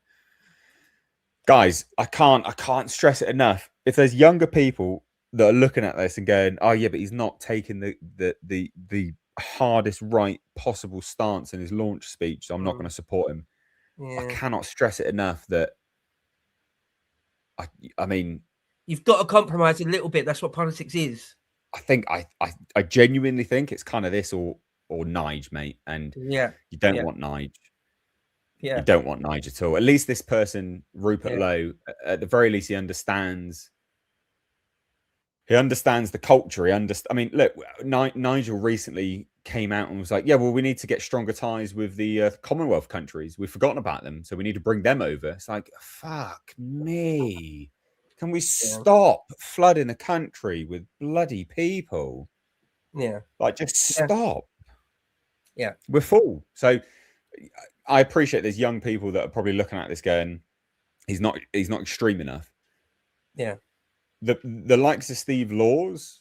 guys, I can't stress it enough. If there's younger people that are looking at this and going, "Oh yeah, but he's not taking the hardest right possible stance in his launch speech, so I'm not going to support him." Yeah. I cannot stress it enough that I mean, you've got to compromise a little bit. That's what politics is. I think I genuinely think it's kind of this or Nige, mate. And you don't want Nige. Yeah. You don't want Nige at all. At least this person, Rupert Lowe, at the very least, he understands the culture. I mean, look, Nigel recently came out and was like, yeah, well, we need to get stronger ties with the Commonwealth countries. We've forgotten about them, so we need to bring them over. It's like, fuck me. Can we stop flooding the country with bloody people? Yeah. Like, just stop. Yeah. We're full. So I appreciate there's young people that are probably looking at this going, he's not extreme enough. Yeah. The likes of Steve Laws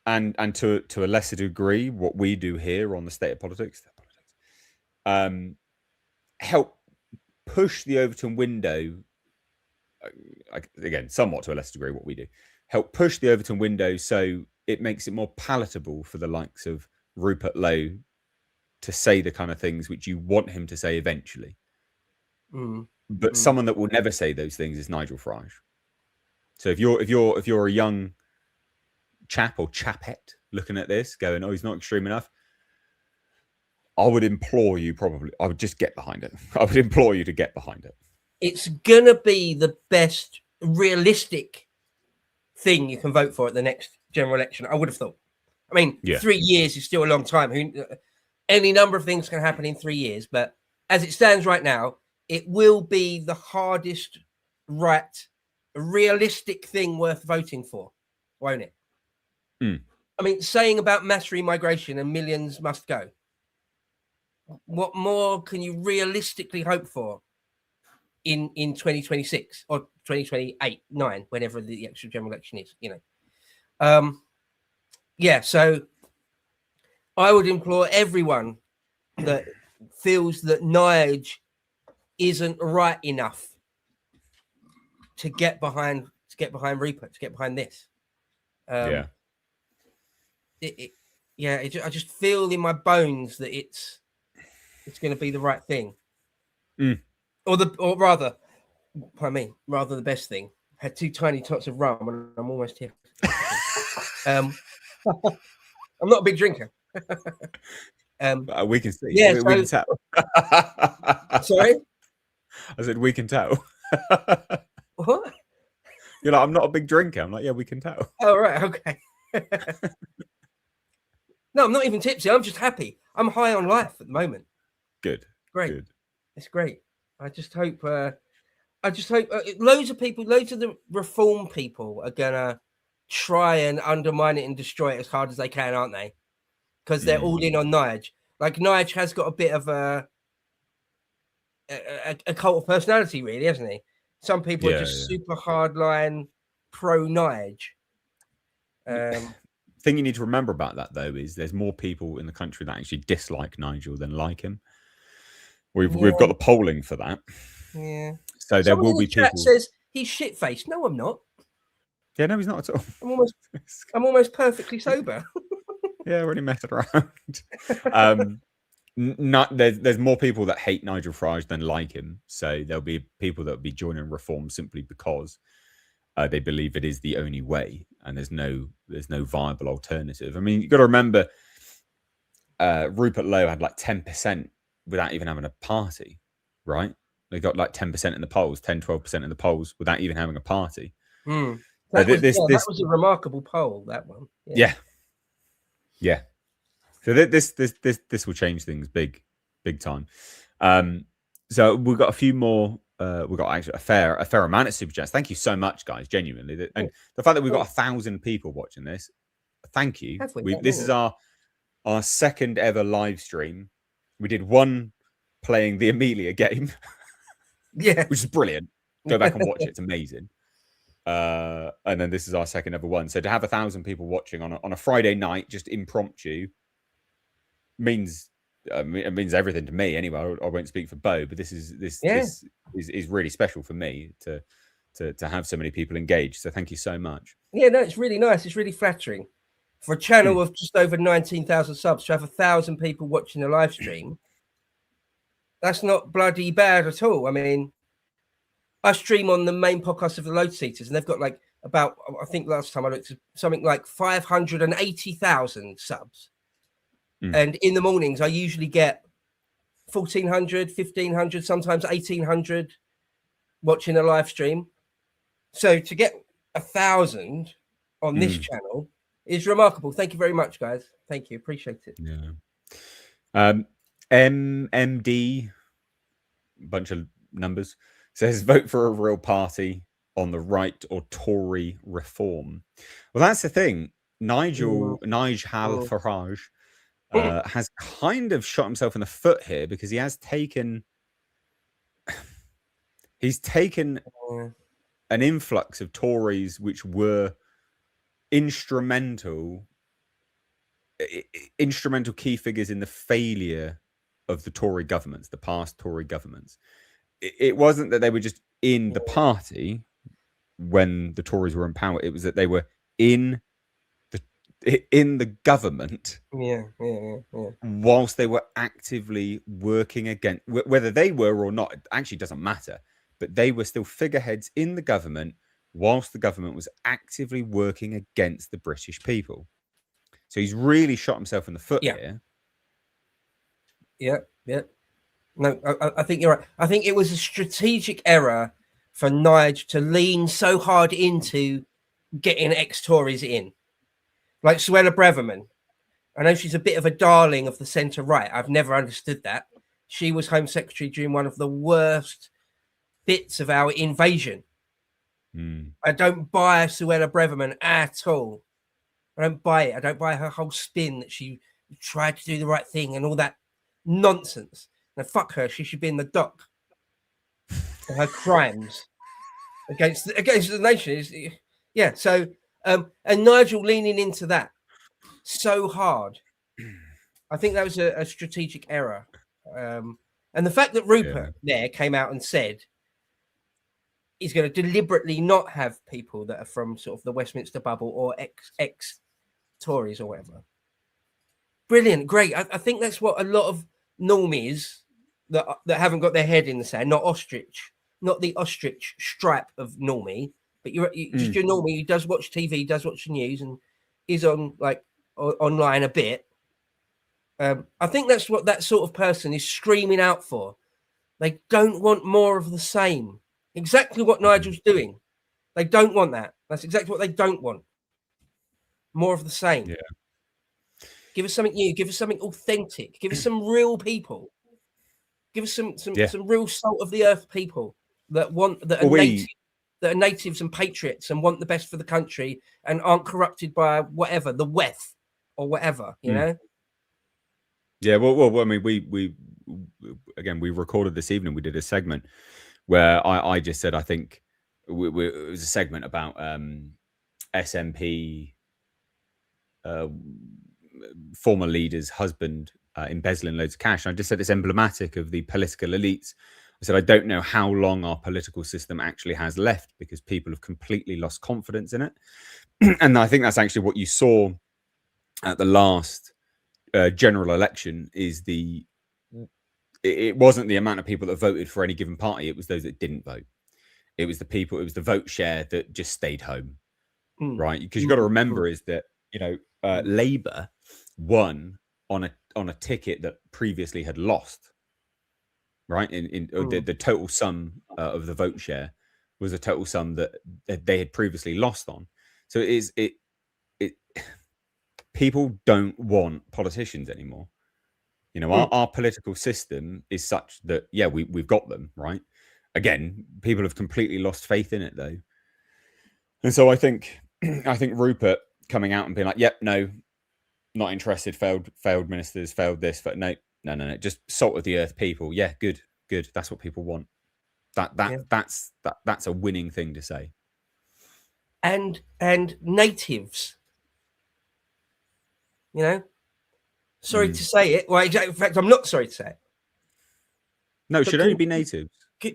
and to a lesser degree what we do here on the State of Politics, help push the Overton window. Again, somewhat to a lesser degree what we do, help push the Overton window so it makes it more palatable for the likes of Rupert Lowe to say the kind of things which you want him to say eventually. But someone that will never say those things is Nigel Farage. So if you're a young chap or chapette looking at this, going, "Oh, he's not extreme enough," I would implore you, I would just get behind it. I would implore you to get behind it. It's gonna be the best realistic thing you can vote for at the next general election. I would have thought. I mean, 3 years is still a long time. Any number of things can happen in 3 years, but as it stands right now, it will be the hardest, realistic thing worth voting for, won't it? I mean, saying about mass remigration and millions must go. What more can you realistically hope for in 2026 or 2028, 9, whenever the actual general election is? So I would implore everyone that feels that Nige isn't right enough to get behind Rupert, to get behind this. I just feel in my bones that it's going to be the right thing, or rather the best thing. I had 2 tiny tots of rum and I'm almost here. I'm not a big drinker. We can see. Yeah, we can tell. Sorry, I said we can tell. What? You're like, I'm not a big drinker. I'm like, yeah, we can tell. Oh, right, okay. No, I'm not even tipsy. I'm just happy. I'm high on life at the moment. Good. Great. Good. It's great. I just hope loads of the reform people are gonna try and undermine it and destroy it as hard as they can, aren't they? Because they're all in on Nige. Like, Nige has got a bit of a cult of personality, really, hasn't he? Some people are just super hardline pro Nige. Thing you need to remember about that, though, is there's more people in the country that actually dislike Nigel than like him. We've got the polling for that. Yeah. So there will be people. Says he's shit faced. No, I'm not. Yeah, no, he's not at all. I'm almost perfectly sober. Yeah, we're only messing around. There's more people that hate Nigel Farage than like him. So there'll be people that will be joining Reform simply because they believe it is the only way, and there's no viable alternative. I mean, you've got to remember, Rupert Lowe had like 10% without even having a party, right? They got like 10% in the polls, 10-12% in the polls without even having a party. That was a remarkable poll, that one. Yeah. So this will change things big time. So we've got a few more. We've got actually a fair amount of super chats. Thank you so much, guys. Genuinely, and the fact that we've got 1,000 people watching this, thank you. This is our second ever live stream. We did one playing the Amelia game, which is brilliant. Go back and watch it; it's amazing. And then this is our second ever one. So to have 1,000 people watching on a Friday night, just impromptu, means it means everything to me. Anyway, I won't speak for Bo, but this is really special for me to have so many people engaged. So thank you so much. Yeah, no, it's really nice. It's really flattering for a channel of just over 19,000 subs to have 1,000 people watching the live stream. That's not bloody bad at all. I mean, I stream on the main podcast of the Load Seaters, and they've got like I think last time I looked, something like 580,000 subs. And in the mornings, I usually get 1,400, 1,500, sometimes 1,800 watching a live stream. So to get 1,000 on this channel is remarkable. Thank you very much, guys. Thank you. Appreciate it. Yeah. MMD, bunch of numbers, says vote for a real party on the right or Tory reform. Well, that's the thing. Nigel Farage has kind of shot himself in the foot here, because he's taken an influx of Tories which were instrumental key figures in the failure of the Tory governments, the past Tory governments. It wasn't that they were just in the party when the Tories were in power. It was that they were in the government, whilst they were actively working against, whether they were or not, it actually doesn't matter. but they were still figureheads in the government whilst the government was actively working against the British people. So he's really shot himself in the foot here. Yeah. No, I think you're right. I think it was a strategic error for Nige to lean so hard into getting ex-Tories in. Like Suella Braverman. I know she's a bit of a darling of the centre-right. I've never understood that. She was Home Secretary during one of the worst bits of our invasion. I don't buy Suella Braverman at all. I don't buy it. I don't buy her whole spin that she tried to do the right thing and all that nonsense. Now, fuck her. She should be in the dock for her crimes against the nation. Yeah. So, and Nigel leaning into that so hard, I think that was a strategic error. And the fact that Rupert there came out and said he's going to deliberately not have people that are from sort of the Westminster bubble or ex Tories or whatever. Brilliant, great. I think that's what a lot of normies that haven't got their head in the sand, not the ostrich stripe of normie, but you're just your normie who does watch TV, does watch the news, and is on like online a bit. I think that's what that sort of person is screaming out for. They don't want more of the same. Exactly what Nigel's doing. They don't want that. That's exactly what they don't want. More of the same. Yeah. Give us something new. Give us something authentic. Give us some real people. Give us some real salt of the earth people that are natives and patriots and want the best for the country and aren't corrupted by whatever the WEF or whatever. You know. Yeah. Well. I mean, we recorded this evening. We did a segment where I just said I think it was a segment about SNP. Former leader's husband embezzling loads of cash. And I just said it's emblematic of the political elites. I said I don't know how long our political system actually has left because people have completely lost confidence in it. And I think that's actually what you saw at the last general election. It wasn't the amount of people that voted for any given party. It was those that didn't vote. It was the vote share that just stayed home, right? Because you've got to remember is that Labour won on a ticket that previously had lost, right? The total sum of the vote share was a total sum that they had previously lost on. So people don't want politicians anymore. Our political system is such that we've got them right. Again, people have completely lost faith in it though, and so I think Rupert coming out and being like, "Yep, no, not interested. Failed ministers, failed this, but no, just salt of the earth people. Yeah, good. That's what people want. That's a winning thing to say." And natives, sorry to say it. Well, in fact, I'm not sorry to say it. No, it should only be natives. Can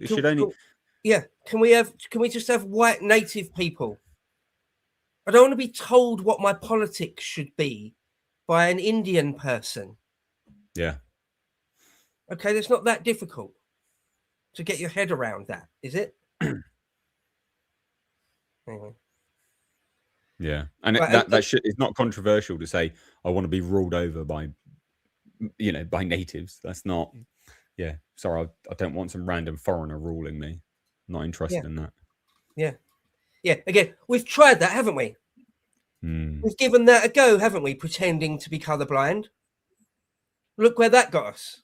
we just have white native people? I don't want to be told what my politics should be by an Indian person. Yeah. Okay, it's not that difficult to get your head around that, is it? Anyway. Yeah, and it's not controversial to say I want to be ruled over by natives. That's not. Yeah, sorry, I don't want some random foreigner ruling me. I'm not interested in that. Yeah. Again, we've tried that, haven't we? We've given that a go, haven't we? Pretending to be colorblind. Look where that got us.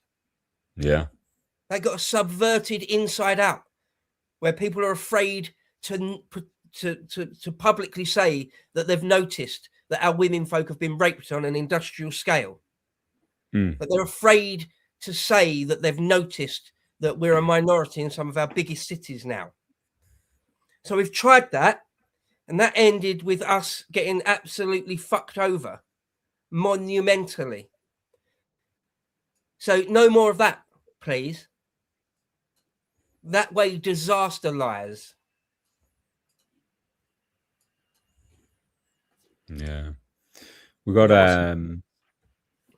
Yeah, that got us subverted inside out, where people are afraid to publicly say that they've noticed that our women folk have been raped on an industrial scale. But they're afraid to say that they've noticed that we're a minority in some of our biggest cities now. So we've tried that, and that ended with us getting absolutely fucked over monumentally. So no more of that, please. That way disaster lies. Yeah. We got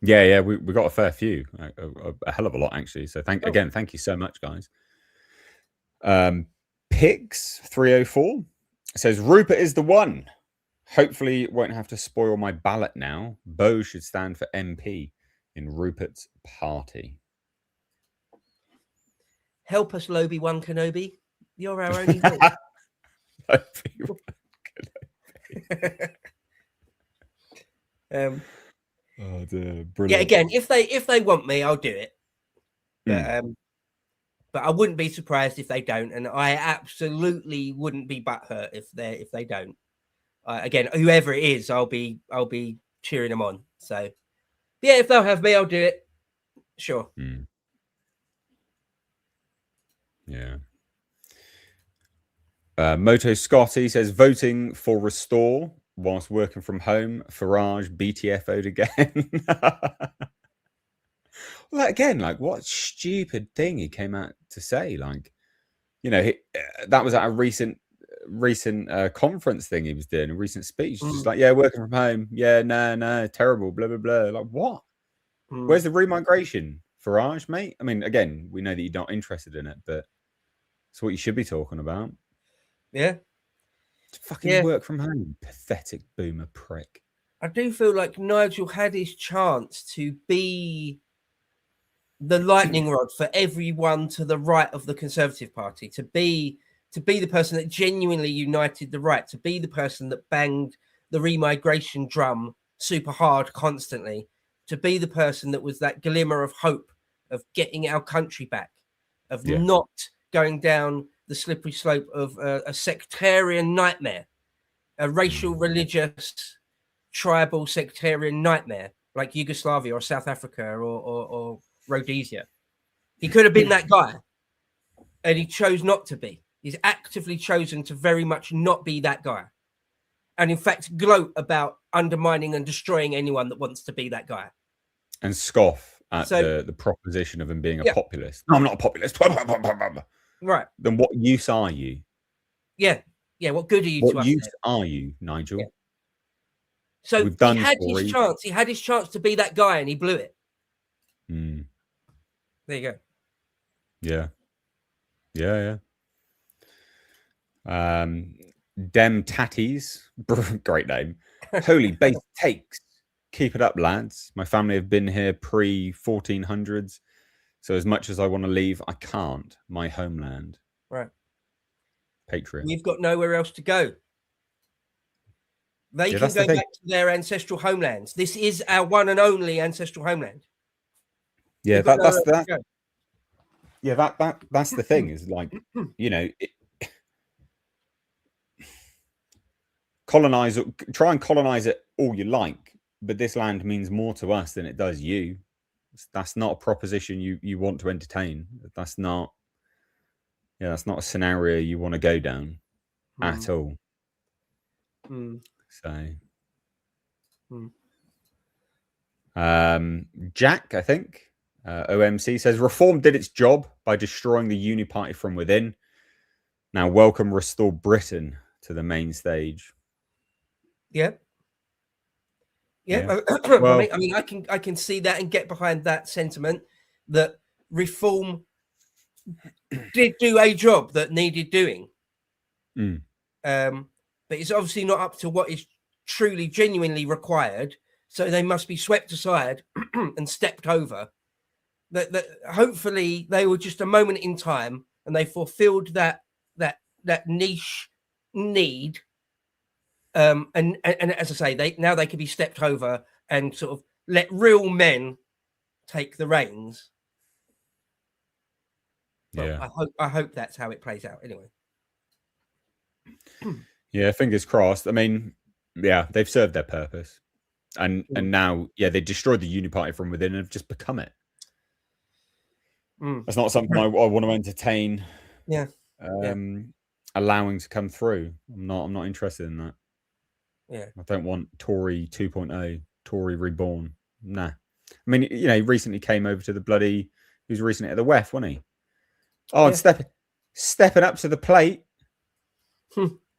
we got a fair few, a hell of a lot actually. So thank you so much, guys. Pix 304 says Rupert is the one. Hopefully, won't have to spoil my ballot now. Bo should stand for MP in Rupert's party. Help us, Obi-Wan Kenobi. You're our only hope. Oh dear, brilliant. Yeah, again, if they want me, I'll do it. But I wouldn't be surprised if they don't, and I absolutely wouldn't be butthurt if they don't. Again, whoever it is, I'll be cheering them on. So, yeah, if they'll have me, I'll do it. Sure. Yeah. Moto Scotty says voting for Restore whilst working from home. Farage BTFO'd again. Well, again, like what stupid thing he came out to say. Like, you know, that was at a recent conference thing he was doing, a recent speech. Just like, yeah, working from home. Yeah, no, terrible, blah, blah, blah. Like, what? Where's the remigration, Farage, mate? I mean, again, we know that you're not interested in it, but it's what you should be talking about. Yeah. Fucking work from home. Pathetic boomer prick. I do feel like Nigel had his chance to be the lightning rod for everyone to the right of the Conservative Party, to be the person that genuinely united the right, to be the person that banged the remigration drum super hard constantly, to be the person that was that glimmer of hope of getting our country back, of not going down the slippery slope of a sectarian nightmare, a racial, religious, tribal sectarian nightmare like Yugoslavia or South Africa or Rhodesia. He could have been that guy, and he chose not to be. He's actively chosen to very much not be that guy, and in fact gloat about undermining and destroying anyone that wants to be that guy, and scoff at the proposition of him being a populist. No, I'm not a populist. Right. Then what use are you? Yeah. What good are you to us? What use are you, Nigel? Yeah. So he had his chance. He had his chance to be that guy, and he blew it. There you go. Yeah. Dem Tatties, great name. Holy base takes. Keep it up, lads. My family have been here pre-1400s, so as much as I want to leave, I can't. My homeland. Right. Patriot. We've got nowhere else to go. They can go back to their ancestral homelands. This is our one and only ancestral homeland. Yeah, that's that. Yeah, that's the thing. Is like, you know, try and colonize it all you like, but this land means more to us than it does you. That's not a proposition you want to entertain. That's not a scenario you want to go down at all. So Jack, I think OMC says Reform did its job by destroying the Uni Party from within. Now welcome Restore Britain to the main stage. Yeah. Well, I mean, I can see that and get behind that sentiment that Reform did do a job that needed doing. But it's obviously not up to what is truly, genuinely required. So they must be swept aside and stepped over. That hopefully they were just a moment in time, and they fulfilled that niche need. And as I say, they can be stepped over and sort of let real men take the reins. Well, I hope that's how it plays out. Anyway. Yeah, fingers crossed. I mean, yeah, they've served their purpose, and now, they destroyed the Uni Party from within and have just become it. That's not something I want to entertain. Yeah. Allowing to come through. I'm not interested in that. Yeah. I don't want Tory 2.0, Tory reborn. Nah. I mean, you know, he recently came over to the bloody. He was recently at the WEF, wasn't he? Oh, and stepping up to the plate.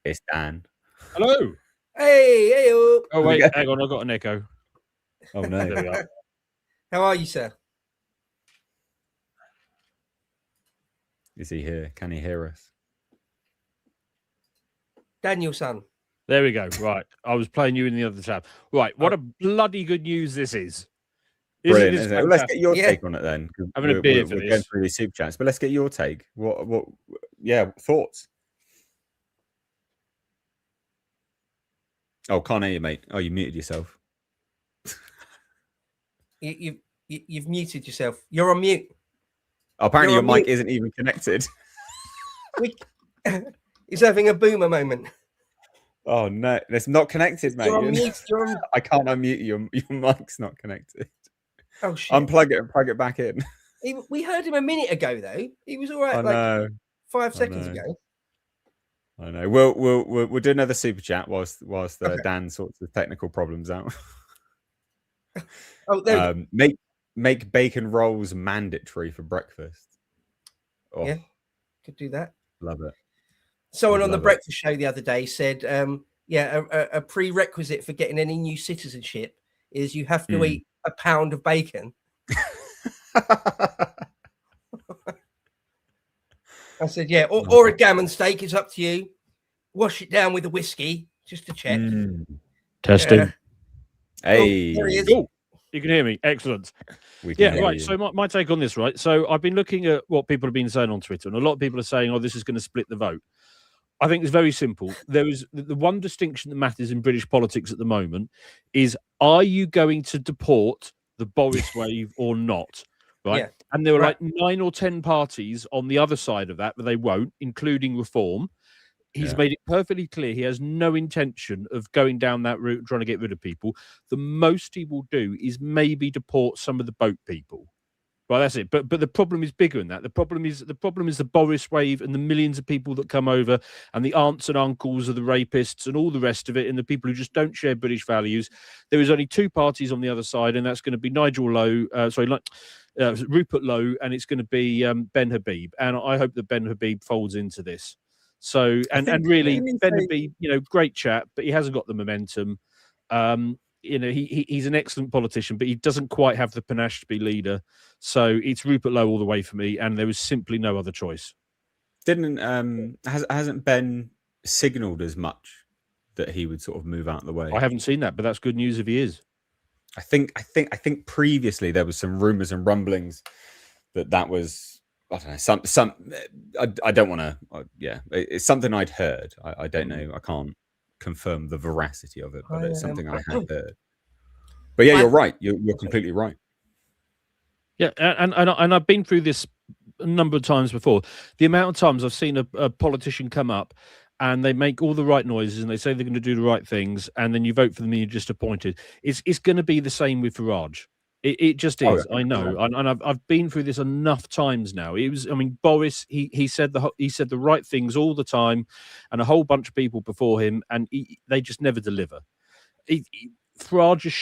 It's Dan. Hello. Hey. Oh wait, hang on, I got an echo. Oh no. There we are. How are you, sir? Is he here? Can he hear us? Danielson. There we go. Right. I was playing you in the other tab. Right. What a bloody good news this is. Brilliant, isn't it? Well, let's get your Yeah. take on it then. Having a beer for we're this. going through these super chats, but let's get your take. What? Yeah, thoughts? Oh, can't hear you, mate. Oh, you muted yourself. You've muted yourself. You're on mute. Oh, apparently You're your on mic mute. isn't even connected. He's having a boomer moment. Oh no, it's not connected, mate. You're on mute. You're on... I can't unmute you. Your mic's not connected. Oh shit! Unplug it and plug it back in. We heard him a minute ago, though. He was all right. I like know. 5 seconds ago. I know. We'll do another super chat whilst Okay. Dan sorts the technical problems out. Oh, there. Make bacon rolls mandatory for breakfast. Oh, Yeah, could do that. love it. Someone on the breakfast show the other day said, a prerequisite for getting any new citizenship is you have to eat a pound of bacon. I said, yeah, or a gammon steak, is up to you. Wash it down with a whiskey just to check. Testing. Hey, there he is. Oh, you can hear me. Excellent. Yeah, right. So my take on this, right? So I've been looking at what people have been saying on Twitter, and a lot of people are saying, "Oh, this is going to split the vote." I think it's very simple. There is the one distinction that matters in British politics at the moment is: are you going to deport the Boris wave or not? Right. Yeah. And there were like 9 or 10 parties on the other side of that, but they won't, including Reform. He's made it perfectly clear he has no intention of going down that route, trying to get rid of people. The most he will do is maybe deport some of the boat people. Right, that's it. But the problem is bigger than that. The problem is the Boris wave and the millions of people that come over and the aunts and uncles of the rapists and all the rest of it and the people who just don't share British values. There is only 2 parties on the other side, and that's going to be Rupert Lowe, and it's going to be Ben Habib. And I hope that Ben Habib folds into this. So and really Ben Habib, great chap, but he hasn't got the momentum. He's an excellent politician, but he doesn't quite have the panache to be leader. So it's Rupert Lowe all the way for me, and there was simply no other choice. Hasn't Ben signalled as much that he would sort of move out of the way? I haven't seen that, but that's good news if he is. I think previously there was some rumours and rumblings that was, I don't know, I don't want to. It's something I'd heard. I don't know. I can't confirm the veracity of it, but it's something I had heard. But yeah, you're right. You're completely right. Yeah, and I've been through this a number of times before. The amount of times I've seen a politician come up and they make all the right noises and they say they're going to do the right things, and then you vote for them and you're just appointed. It's going to be the same with Farage. It just is. I know, and I've been through this enough times now. Boris. He said the right things all the time, and a whole bunch of people before him, and they just never deliver. Farage has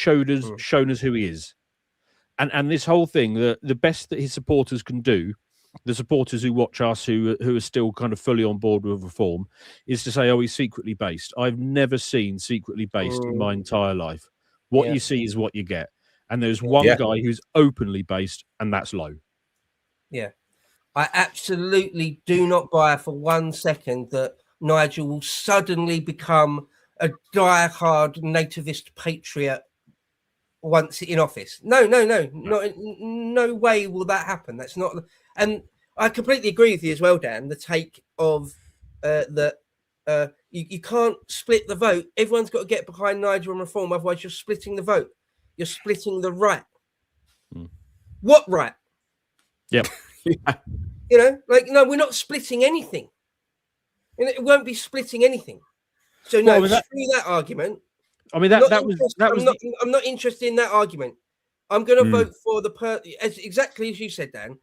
shown us who he is, and this whole thing, the best that his supporters can do, the supporters who watch us, who are still kind of fully on board with Reform, is to say, "Oh, he's secretly based." I've never seen secretly based in my entire life. What you see is what you get. And there's one guy who's openly based, and that's Lowe. Yeah. I absolutely do not buy for 1 second that Nigel will suddenly become a diehard nativist patriot once in office. No. No way will that happen. That's not. And I completely agree with you as well, Dan. The take of that you can't split the vote. Everyone's got to get behind Nigel and Reform, otherwise you're splitting the vote. You're splitting the right. What right? Yep. No, we're not splitting anything. It won't be splitting anything. So screw that argument. I'm not interested in that argument. I'm going to vote for exactly as you said, Dan.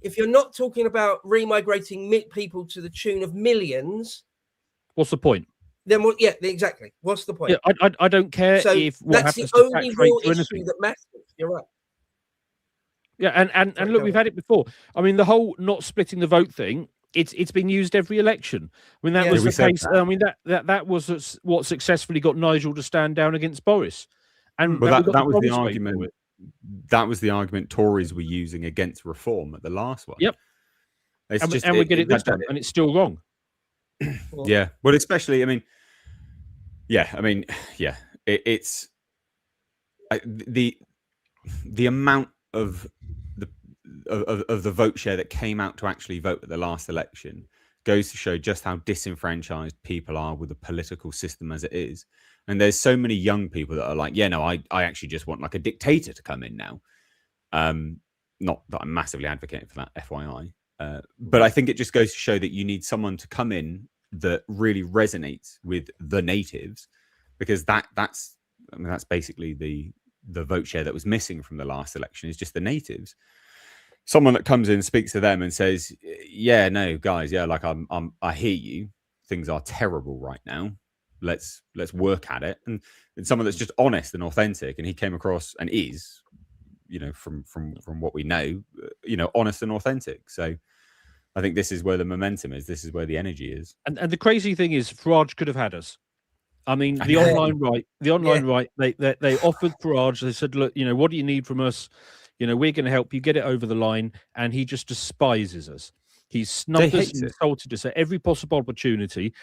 If you're not talking about remigrating people to the tune of millions, what's the point? Then exactly. What's the point? Yeah, I don't care if what that's happens the only real issue that matters. You're right. Yeah, and look, we've had it before. I mean, the whole not splitting the vote thing, it's been used every election. I mean, that was the case. I mean, that was what successfully got Nigel to stand down against Boris. And that was the argument. That was the argument Tories were using against Reform at the last one. Yep. It's and, just, and we get it this time, and it's still wrong. Yeah. Well, especially, I mean, it's the amount of the vote share that came out to actually vote at the last election goes to show just how disenfranchised people are with the political system as it is. And there's so many young people that are like, yeah, no, I actually just want like a dictator to come in now. Not that I'm massively advocating for that, FYI. But I think it just goes to show that you need someone to come in that really resonates with the natives, because that's basically the vote share that was missing from the last election, is just the natives. Someone that comes in, speaks to them and says, yeah, no, guys, yeah, like I hear you. Things are terrible right now. Let's work at it. And someone that's just honest and authentic. And he came across and is, from what we know, honest and authentic. So I think this is where the momentum is. This is where the energy is. And the crazy thing is, Farage could have had us. I mean, the online right, they offered Farage. They said, look, what do you need from us? We're going to help you get it over the line. And he just despises us. He's snubbed us and insulted us at every possible opportunity.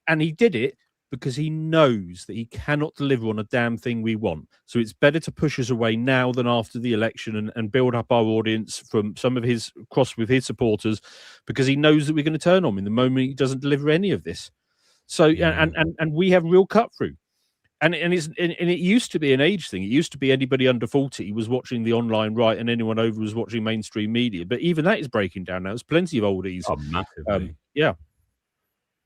And he did it because he knows that he cannot deliver on a damn thing we want. So it's better to push us away now than after the election and build up our audience from some of his cross with his supporters, because he knows that we're going to turn on him the moment he doesn't deliver any of this. So and we have real cut through. And it used to be an age thing. It used to be anybody under 40 was watching the online right, and anyone over was watching mainstream media. But even that is breaking down now. There's plenty of oldies. Oh, massively.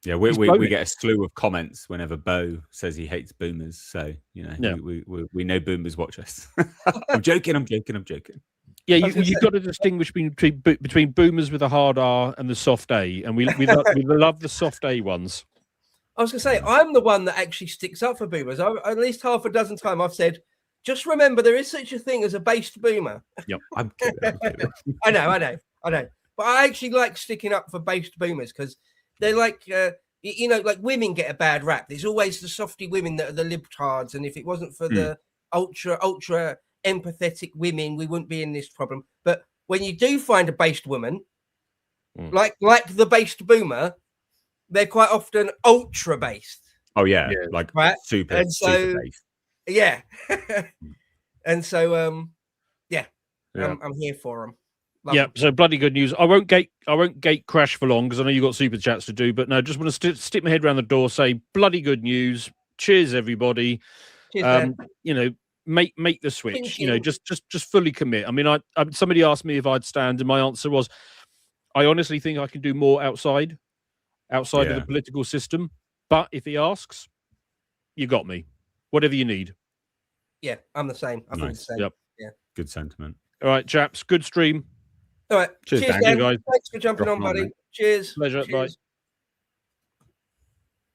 Yeah, we get a slew of comments whenever Bo says he hates boomers. So we know boomers watch us. I'm joking. Yeah, you've got to distinguish between boomers with a hard R and the soft A, and we love the soft A ones. I was going to say, I'm the one that actually sticks up for boomers. At least half a dozen times I've said, just remember there is such a thing as a based boomer. Yep, I'm kidding. I know. But I actually like sticking up for based boomers, because they're like, like women get a bad rap. There's always the softy women that are the libtards. And if it wasn't for the ultra empathetic women, we wouldn't be in this problem. But when you do find a based woman, like the based boomer, they're quite often ultra based. Oh yeah, like right? super based. Yeah, and so I'm here for them. Yeah, so bloody good news. I won't gate crash for long because I know you've got super chats to do, but no, just want to stick my head around the door, say bloody good news. Cheers, everybody. Cheers, make the switch. Just fully commit. I mean, somebody asked me if I'd stand, and my answer was, I honestly think I can do more outside of the political system. But if he asks, you got me. Whatever you need. Yeah, I'm the same. I think the same. Yep. Yeah. Good sentiment. All right, chaps. Good stream. All right. Cheers, Dan. guys. Thanks for jumping on, buddy. Cheers. Pleasure. Cheers.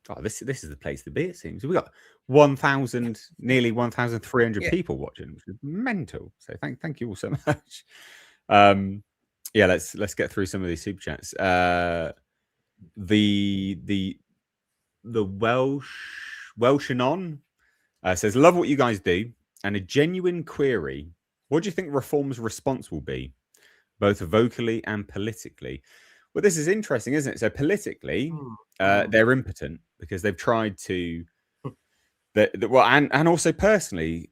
Bye. Oh, this is the place to be, it seems. We've got nearly 1,300 people watching, which is mental. So thank you all so much. Let's get through some of these super chats. The Welshanon says, love what you guys do, and a genuine query. What do you think reform's response will be, both vocally and politically? Well, this is interesting, isn't it? So politically, they're impotent because they've tried to, and also personally,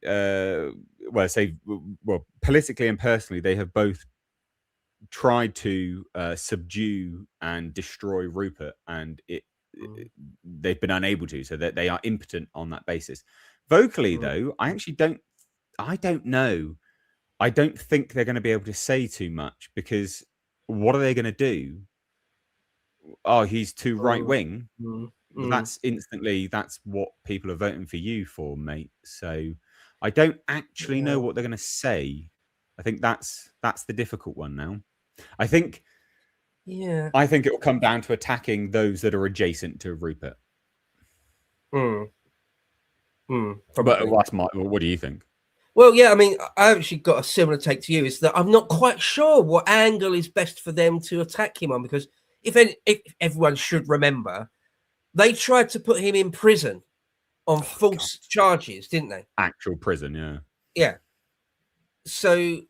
politically and personally, they have both tried to subdue and destroy Rupert, and they've been unable to, so that they are impotent on that basis. Vocally, though, I don't know. I don't think they're going to be able to say too much, because what are they going to do? Oh, he's too right wing. That's what people are voting for you for, mate. So I don't actually know what they're going to say. I think that's the difficult one now. I think it will come down to attacking those that are adjacent to Rupert. But what do you think? Well, yeah, I mean, I actually got a similar take to you. Is that I'm not quite sure what angle is best for them to attack him on, because if everyone should remember, they tried to put him in prison on false charges, didn't they? Actual prison, yeah. Yeah. So,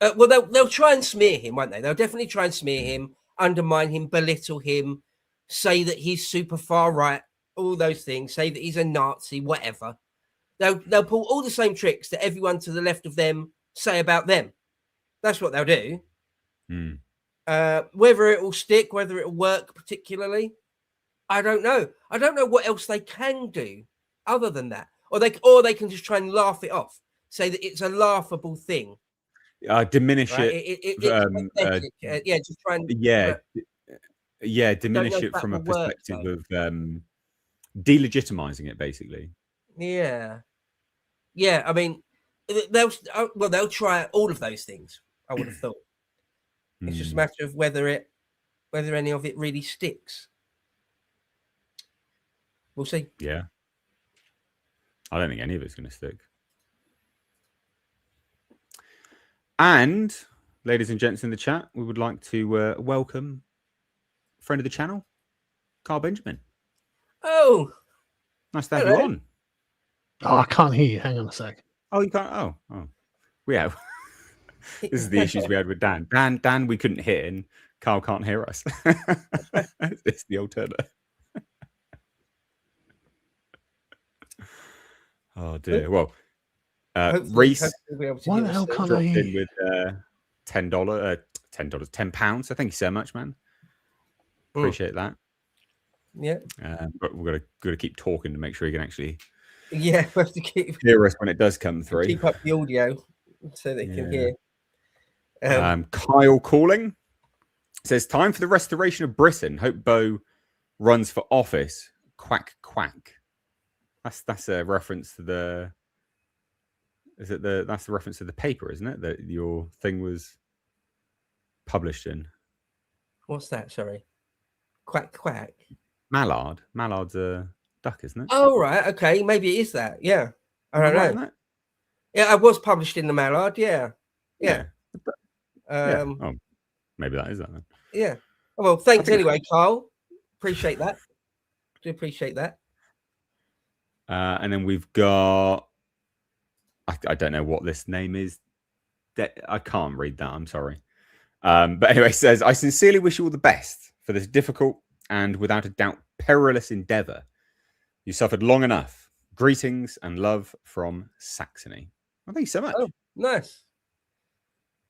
they'll try and smear him, won't they? They'll definitely try and smear him. undermine him, belittle him, say that he's super far right, all those things, say that he's a Nazi, whatever. They'll pull all the same tricks that everyone to the left of them say about them. That's what they'll do. Whether it will stick, whether it will work particularly, I don't know. I don't know what else they can do other than that. Or they can just try and laugh it off, say that it's a laughable thing. Diminish right? it. It's pathetic. Yeah, just try and diminish it from a perspective of delegitimizing it, basically. Yeah. I mean, they'll try all of those things. I would have thought. It's just a matter of whether any of it really sticks. We'll see. Yeah. I don't think any of it's going to stick. And, ladies and gents in the chat, we would like to welcome a friend of the channel, Carl Benjamin. Oh. Nice to have you on. Oh, I can't hear you. Hang on a sec. Oh, you can't? Oh. Yeah. This is the issues we had with Dan. Dan, we couldn't hit, and Carl can't hear us. It's the alternative. Oh dear. Well, Reese, why the hell can't I hear you? With £10. So thank you so much, man. Appreciate that. Yeah. But we've got to keep talking to make sure you can actually. Yeah, we have to keep hear us when it does come through. Keep up the audio so they can hear. Kyle calling says, "Time for the restoration of Britain. Hope Bo runs for office. Quack quack." That's a reference to the. That's the reference to the paper, isn't it? That your thing was published in. What's that? Sorry. Quack quack. Mallard. Mallard's a duck, isn't it? Oh right, okay. Maybe it is that. Yeah. I don't know. Yeah, I was published in the Mallard. Yeah. Oh, maybe that is that then. Yeah. Well, thanks anyway, Carl. Appreciate that. Do appreciate that. And then we've got. I don't know what this name is. I can't read that. I'm sorry. But anyway, it says, "I sincerely wish you all the best for this difficult and without a doubt perilous endeavour. You suffered long enough. Greetings and love from Saxony." Well, thank you so much. Oh, nice.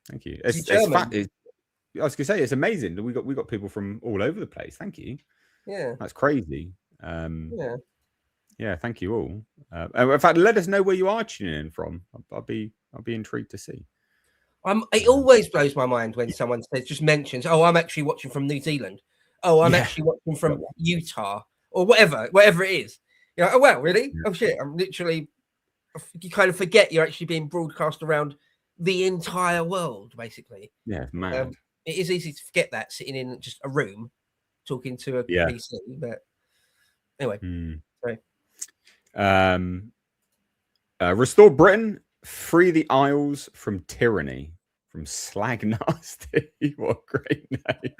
Thank you. I was going to say, it's amazing. We got people from all over the place. Thank you. Yeah, that's crazy. Yeah, thank you all. In fact, let us know where you are tuning in from. I'll be intrigued to see. It always blows my mind when someone just mentions, "Oh, I'm actually watching from New Zealand. Oh, I'm actually watching from Utah or whatever it is." You're like, "Oh wow, really? Yeah. Oh shit!" I'm literally. You kind of forget you're actually being broadcast around the entire world, basically. Yeah, mad. It is easy to forget that sitting in just a room talking to a PC, but anyway. Sorry. Restore Britain, free the Isles from tyranny, from Slag Nasty. What a great name.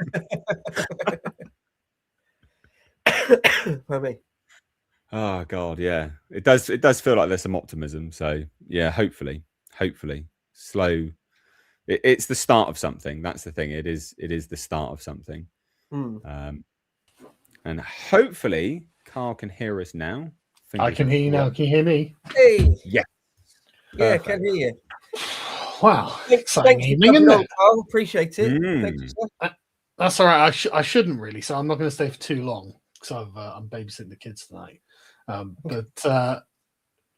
For me. Oh God, yeah. It does feel like there's some optimism. So yeah, hopefully. Slow. It's the start of something. That's the thing. It is the start of something. And hopefully Carl can hear us now. I can hear you now. Can you hear me? Hey. Yeah. Yeah, I can hear you. Wow. Thank you, Carl. Appreciate it. Thank you, sir. That's all right. I shouldn't really, so I'm not going to stay for too long because I'm babysitting the kids tonight. But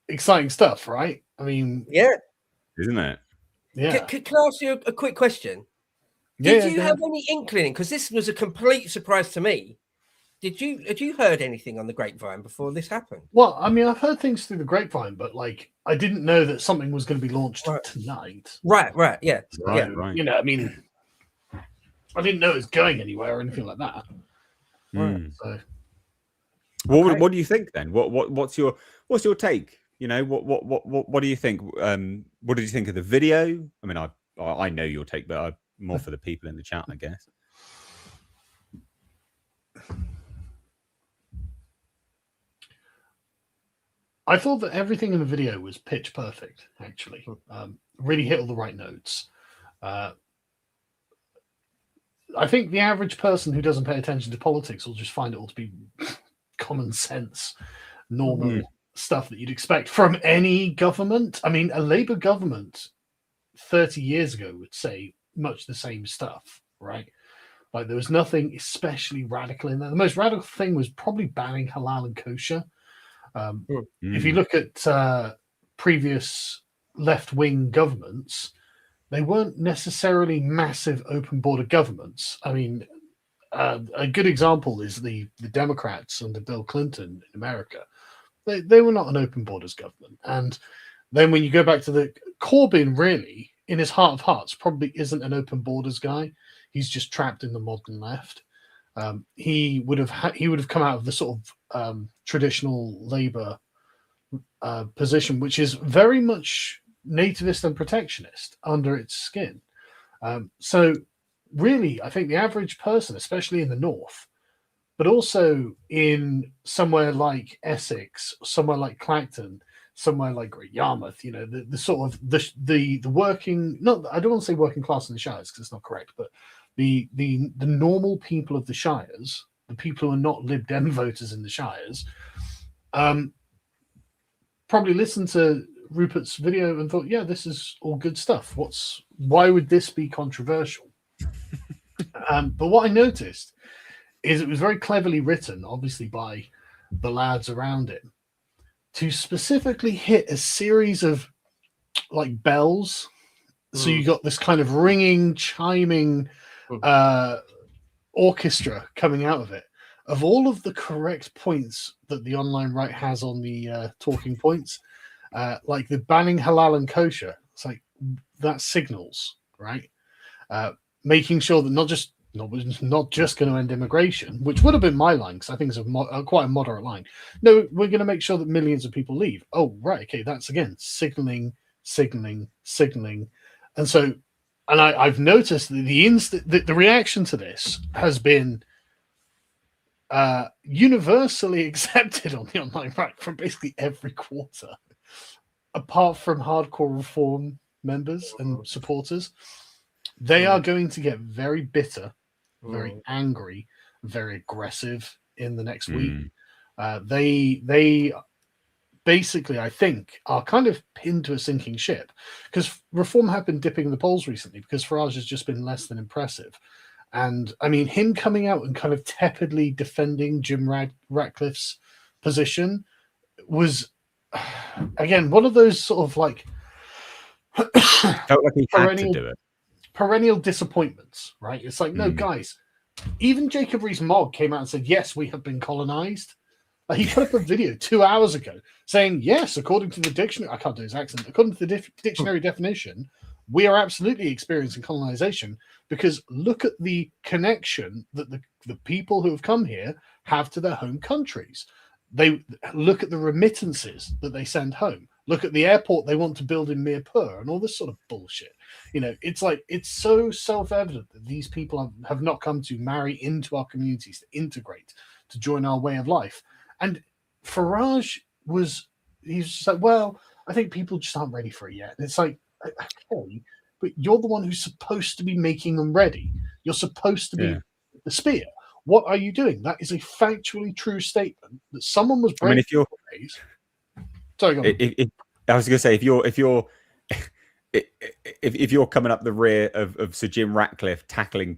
exciting stuff, right? I mean, yeah, isn't it? Yeah. Can I ask you a quick question? Did you have any inkling? Because this was a complete surprise to me. Had you heard anything on the grapevine before this happened? Well, I mean, I've heard things through the grapevine, but I didn't know that something was going to be launched tonight. Right, yeah. Right. You know, I mean, I didn't know it was going anywhere or anything like that. Right. So, what do you think then? What's your take? You know, what do you think? What did you think of the video? I mean, I know your take, but more for the people in the chat, I guess. I thought that everything in the video was pitch perfect, actually. Really hit all the right notes. I think the average person who doesn't pay attention to politics will just find it all to be common sense, normal stuff that you'd expect from any government. I mean, a Labour government 30 years ago would say much the same stuff, right? Like there was nothing especially radical in there. The most radical thing was probably banning halal and kosher. If you look at previous left-wing governments, they weren't necessarily massive open border governments. I mean, a good example is the Democrats under Bill Clinton in America. They were not an open borders government. And then when you go back to the Corbyn, really, in his heart of hearts, probably isn't an open borders guy. He's just trapped in the modern left. He would have come out of the sort of traditional Labour position, which is very much nativist and protectionist under its skin. So really, I think the average person, especially in the north, but also in somewhere like Essex, somewhere like Clacton, somewhere like Great Yarmouth, you know, the sort of the working, not, I don't want to say working class in the Shires because it's not correct, but the normal people of the Shires, the people who are not Lib Dem voters in the Shires, probably listened to Rupert's video and thought, yeah, this is all good stuff. Why would this be controversial? But what I noticed is it was very cleverly written, obviously by the lads around it, to specifically hit a series of like bells. So you got this kind of ringing, chiming orchestra coming out of it, of all of the correct points that the online right has on the talking points, like the banning halal and kosher. It's like that signals, right? Making sure that not just going to end immigration, which would have been my line, because I think it's quite a moderate line. No, we're going to make sure that millions of people leave. Oh, right, okay, that's again signaling, and so, and I've noticed that the reaction to this has been universally accepted on the online right from basically every quarter, apart from hardcore reform members and supporters. They are going to get very bitter, very angry, very aggressive in the next week. They basically, I think, are kind of pinned to a sinking ship, because reform have been dipping in the polls recently because Farage has just been less than impressive. And I mean, him coming out and kind of tepidly defending Jim Ratcliffe's position was, again, one of those sort of like felt like he had to do it. Perennial disappointments, right? It's like, no, guys, even Jacob Rees-Mogg came out and said, yes, we have been colonized. He put up a video 2 hours ago saying, yes, according to the dictionary, I can't do his accent, according to the dictionary definition, we are absolutely experiencing colonization, because look at the connection that the people who have come here have to their home countries. They look at the remittances that they send home. Look at the airport they want to build in Mirpur and all this sort of bullshit. You know, it's like, it's so self-evident that these people have not come to marry into our communities, to integrate, to join our way of life. And Farage he's just like, well, I think people just aren't ready for it yet. And it's like, okay, but you're the one who's supposed to be making them ready. You're supposed to be the spear. What are you doing? That is a factually true statement that someone was brave. I mean, if you're, sorry, go on. I was going to say, if you're coming up the rear of Sir Jim Ratcliffe tackling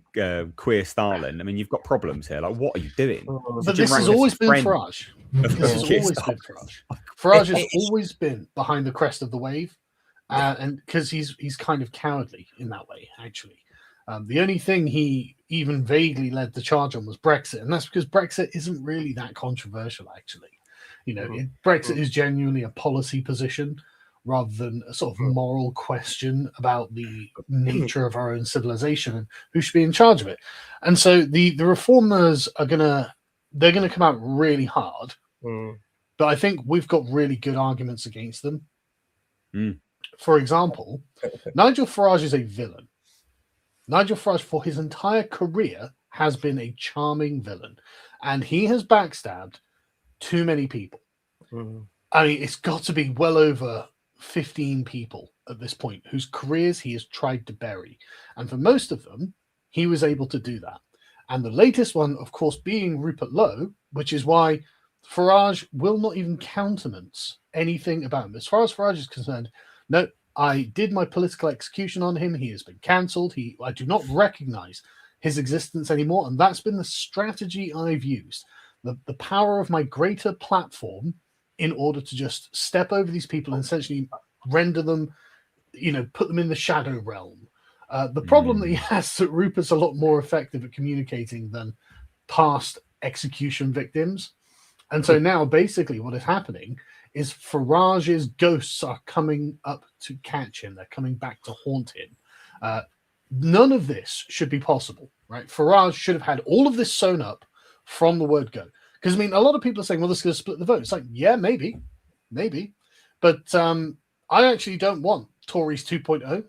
queer Stalin, I mean, you've got problems here. Like, what are you doing? But this has always been Farage. This has always been Farage. Farage has always been behind the crest of the wave, and because he's kind of cowardly in that way, actually. The only thing he even vaguely led the charge on was Brexit, and that's because Brexit isn't really that controversial, actually. You know, Brexit is genuinely a policy position rather than a sort of moral question about the nature of our own civilization and who should be in charge of it. And so the reformers are gonna come out really hard, but I think we've got really good arguments against them. For example, Nigel Farage is a villain. Nigel Farage, for his entire career, has been a charming villain, and he has backstabbed too many people. I mean, it's got to be well over 15 people at this point whose careers he has tried to bury, and for most of them, he was able to do that. And the latest one, of course, being Rupert Lowe, which is why Farage will not even countenance anything about him. As far as Farage is concerned, no, I did my political execution on him. He has been cancelled. I do not recognize his existence anymore. And that's been the strategy I've used. The power of my greater platform in order to just step over these people and essentially render them, put them in the shadow realm. The problem that he has is that Rupert's a lot more effective at communicating than past execution victims. And so now basically what is happening is Farage's ghosts are coming up to catch him. They're coming back to haunt him. None of this should be possible, right? Farage should have had all of this sewn up from the word go. Because, a lot of people are saying, well, this is going to split the vote. It's like, yeah, maybe. But I actually don't want Tories 2.0.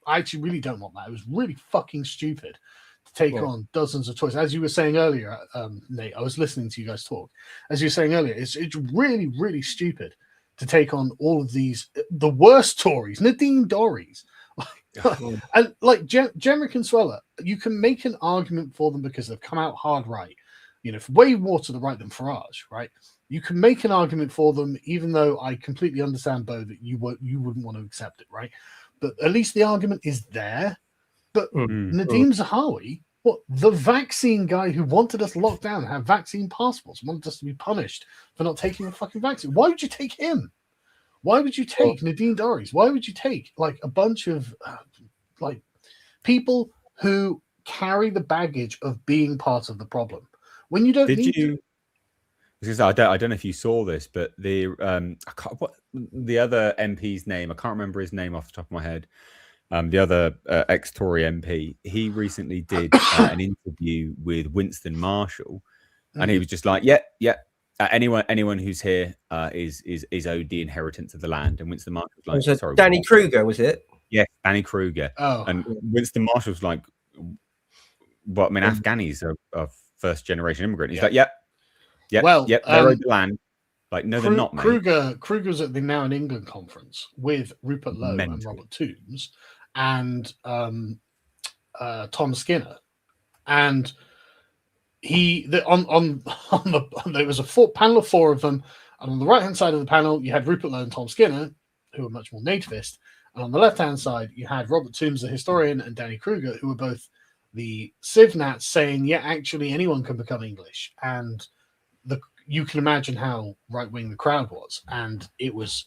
I actually really don't want that. It was really fucking stupid to take on dozens of Tories. As you were saying earlier, Nate, I was listening to you guys talk. As you were saying earlier, it's really, really stupid to take on all of these, the worst Tories, Nadine Dorries. And like Gemma Consuela, you can make an argument for them because they've come out hard right. Way more to the right than Farage, right? You can make an argument for them, even though I completely understand, Bo, that you wouldn't want to accept it, right? But at least the argument is there. But Nadeem Zahawi, the vaccine guy who wanted us locked down, have vaccine passports, wanted us to be punished for not taking the fucking vaccine. Why would you take him? Why would you take Nadine Dorries? Why would you take a bunch of people who carry the baggage of being part of the problem when you don't need to? I don't know if you saw this, but the other MP's name, I can't remember his name off the top of my head. The other ex-Tory MP, he recently did an interview with Winston Marshall, and he was just like, "Yeah, anyone who's here is owed the inheritance of the land." And Winston Marshall was like, "Sorry, Danny Kruger, was it?" Yeah, Danny Kruger. Oh. And Winston Marshall's like, "Well, Afghanis are first generation immigrant." He's like, "Yep, they're owed the land." Like, no, they're not, mate. Kruger's at the Now in England conference with Rupert Lowe and Robert Toombs and Tom Skinner, and there was a panel of four of them, and on the right hand side of the panel you had Rupert Lowe and Tom Skinner, who were much more nativist, and on the left hand side you had Robert Toombs, the historian, and Danny Kruger, who were both the civnats, saying, yeah, actually anyone can become English. And you can imagine how right wing the crowd was, and it was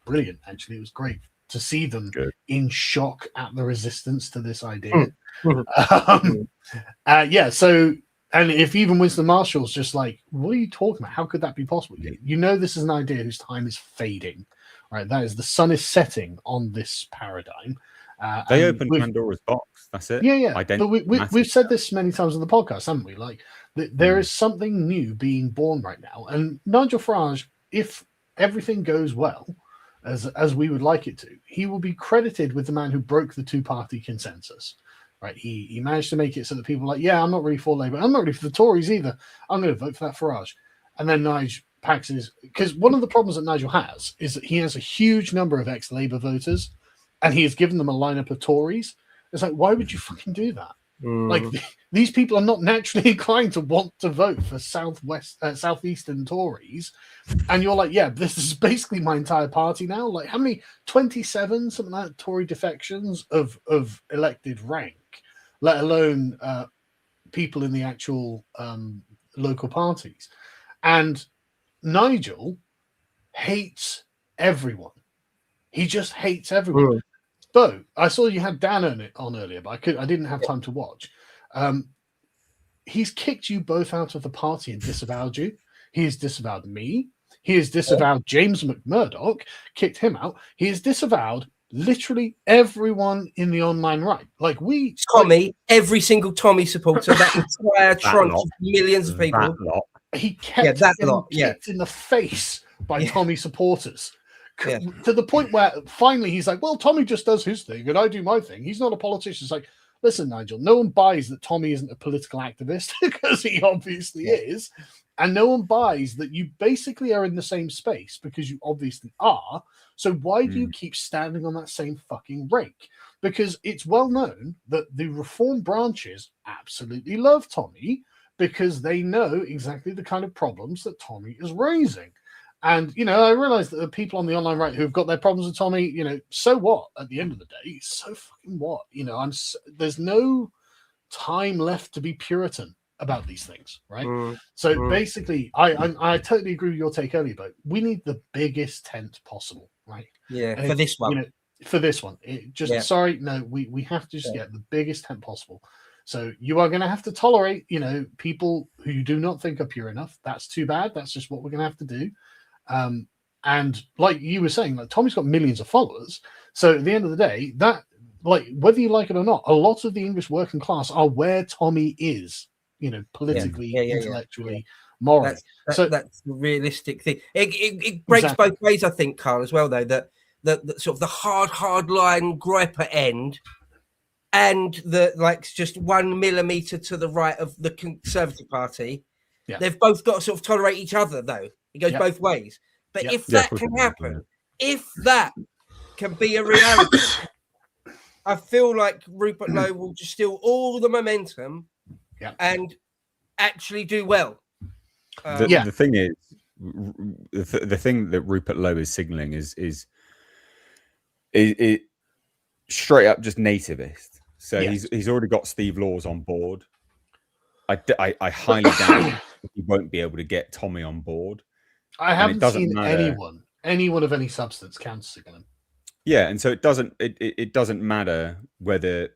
brilliant. Actually, it was great to see them in shock at the resistance to this idea. So, and if even Winston Marshall's just like, what are you talking about? How could that be possible? This is an idea whose time is fading, right? That is, the sun is setting on this paradigm. They opened Pandora's box. That's it. Yeah. But we've said this many times on the podcast, haven't we? Like, there is something new being born right now. And Nigel Farage, if everything goes well, as we would like it to, he will be credited with the man who broke the two-party consensus. Right? He managed to make it so that people are like, yeah, I'm not really for Labour. I'm not really for the Tories either. I'm going to vote for that Farage. And then Nigel packs his... Because one of the problems that Nigel has is that he has a huge number of ex-Labour voters, and he has given them a lineup of Tories. It's like, why would you fucking do that? Like, these people are not naturally inclined to want to vote for southeastern Tories, and you're like, yeah, this is basically my entire party now. Like, how many? 27, something like that, Tory defections of elected rank, let alone people in the actual local parties. And Nigel hates everyone. He just hates everyone. Bo, I saw you had Dan on earlier, but I didn't have time to watch. He's kicked you both out of the party and disavowed you. He has disavowed me. He has disavowed James McMurdoch, kicked him out. He has disavowed literally everyone in the online right. Like, Tommy, every single Tommy supporter, that entire trunk of millions of people. He kept kicked in the face by Tommy supporters. Yeah. To the point where finally he's like, well, Tommy just does his thing and I do my thing. He's not a politician. It's like, listen, Nigel, no one buys that Tommy isn't a political activist because he obviously is. And no one buys that you basically are in the same space because you obviously are. So why do you keep standing on that same fucking rake? because it's well known that the reform branches absolutely love Tommy because they know exactly the kind of problems that Tommy is raising. And, I realize that the people on the online right who've got their problems with Tommy, so what? At the end of the day, so fucking what? There's no time left to be Puritan about these things, right? So basically, I totally agree with your take earlier, but we need the biggest tent possible, right? Yeah, And for this one. For this one, sorry, no, we have to just get the biggest tent possible. So you are going to have to tolerate, people who you do not think are pure enough. That's too bad. That's just what we're going to have to do. And like you were saying, like Tommy's got millions of followers. So at the end of the day, that, like, whether you like it or not, a lot of the English working class are where Tommy is, politically, intellectually, morally. That's the realistic thing. It breaks both ways, I think, Carl, as well, though, that sort of the hard line griper end and the, like, just 1 millimeter to the right of the Conservative Party. Yeah. They've both got to sort of tolerate each other, though. It goes both ways. But if that can happen, if that can be a reality, I feel like Rupert Lowe will just steal all the momentum and actually do well. The thing is, the thing that Rupert Lowe is signalling is straight up just nativist. So he's already got Steve Laws on board. I highly doubt he won't be able to get Tommy on board. I haven't seen anyone of any substance cancelling him. Yeah, and so it doesn't matter whether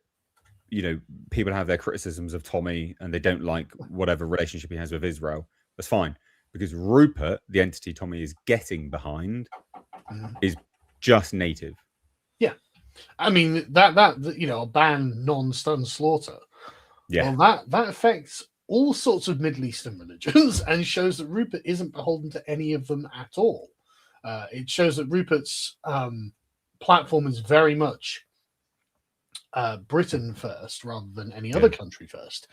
people have their criticisms of Tommy and they don't like whatever relationship he has with Israel. That's fine, because Rupert, the entity Tommy is getting behind, is just native. Yeah, I mean that ban non-stun slaughter. Yeah, well, that affects all sorts of Middle Eastern religions and shows that Rupert isn't beholden to any of them at all. It shows that Rupert's platform is very much Britain first rather than any other country first,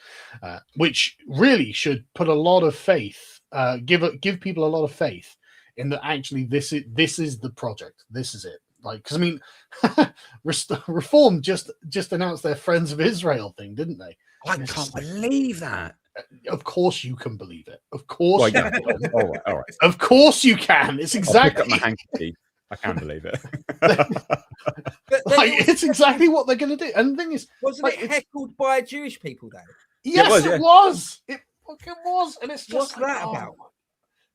which really should put a lot of faith, give people a lot of faith in that actually this is the project. This is it. Like, because I mean, Reform just announced their Friends of Israel thing, didn't they? I can't believe that. Of course you can believe it. Of course you can. All right. Of course you can. It's exactly. I'll pick up my handkerchief. I can believe it. It's exactly what they're going to do. And the thing is, wasn't it heckled by Jewish people, though? Yes, it was. It fucking was. And it's just what's that about?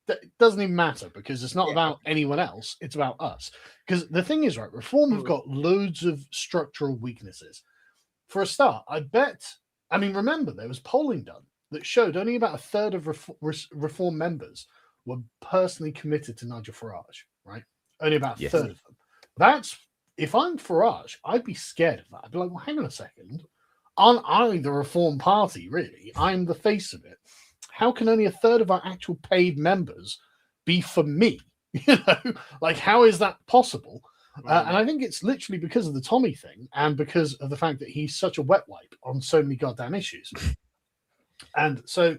It doesn't even matter because it's not about anyone else. It's about us. Because the thing is, right, Reform have got loads of structural weaknesses. For a start, remember, there was polling done that showed only about a third of Reform members were personally committed to Nigel Farage, right? Only about a third of them. That's, if I'm Farage, I'd be scared of that. I'd be like, well, hang on a second. Aren't I the Reform Party, really? I'm the face of it. How can only a third of our actual paid members be for me? Like, how is that possible? And I think it's literally because of the Tommy thing and because of the fact that he's such a wet wipe on so many goddamn issues. And so,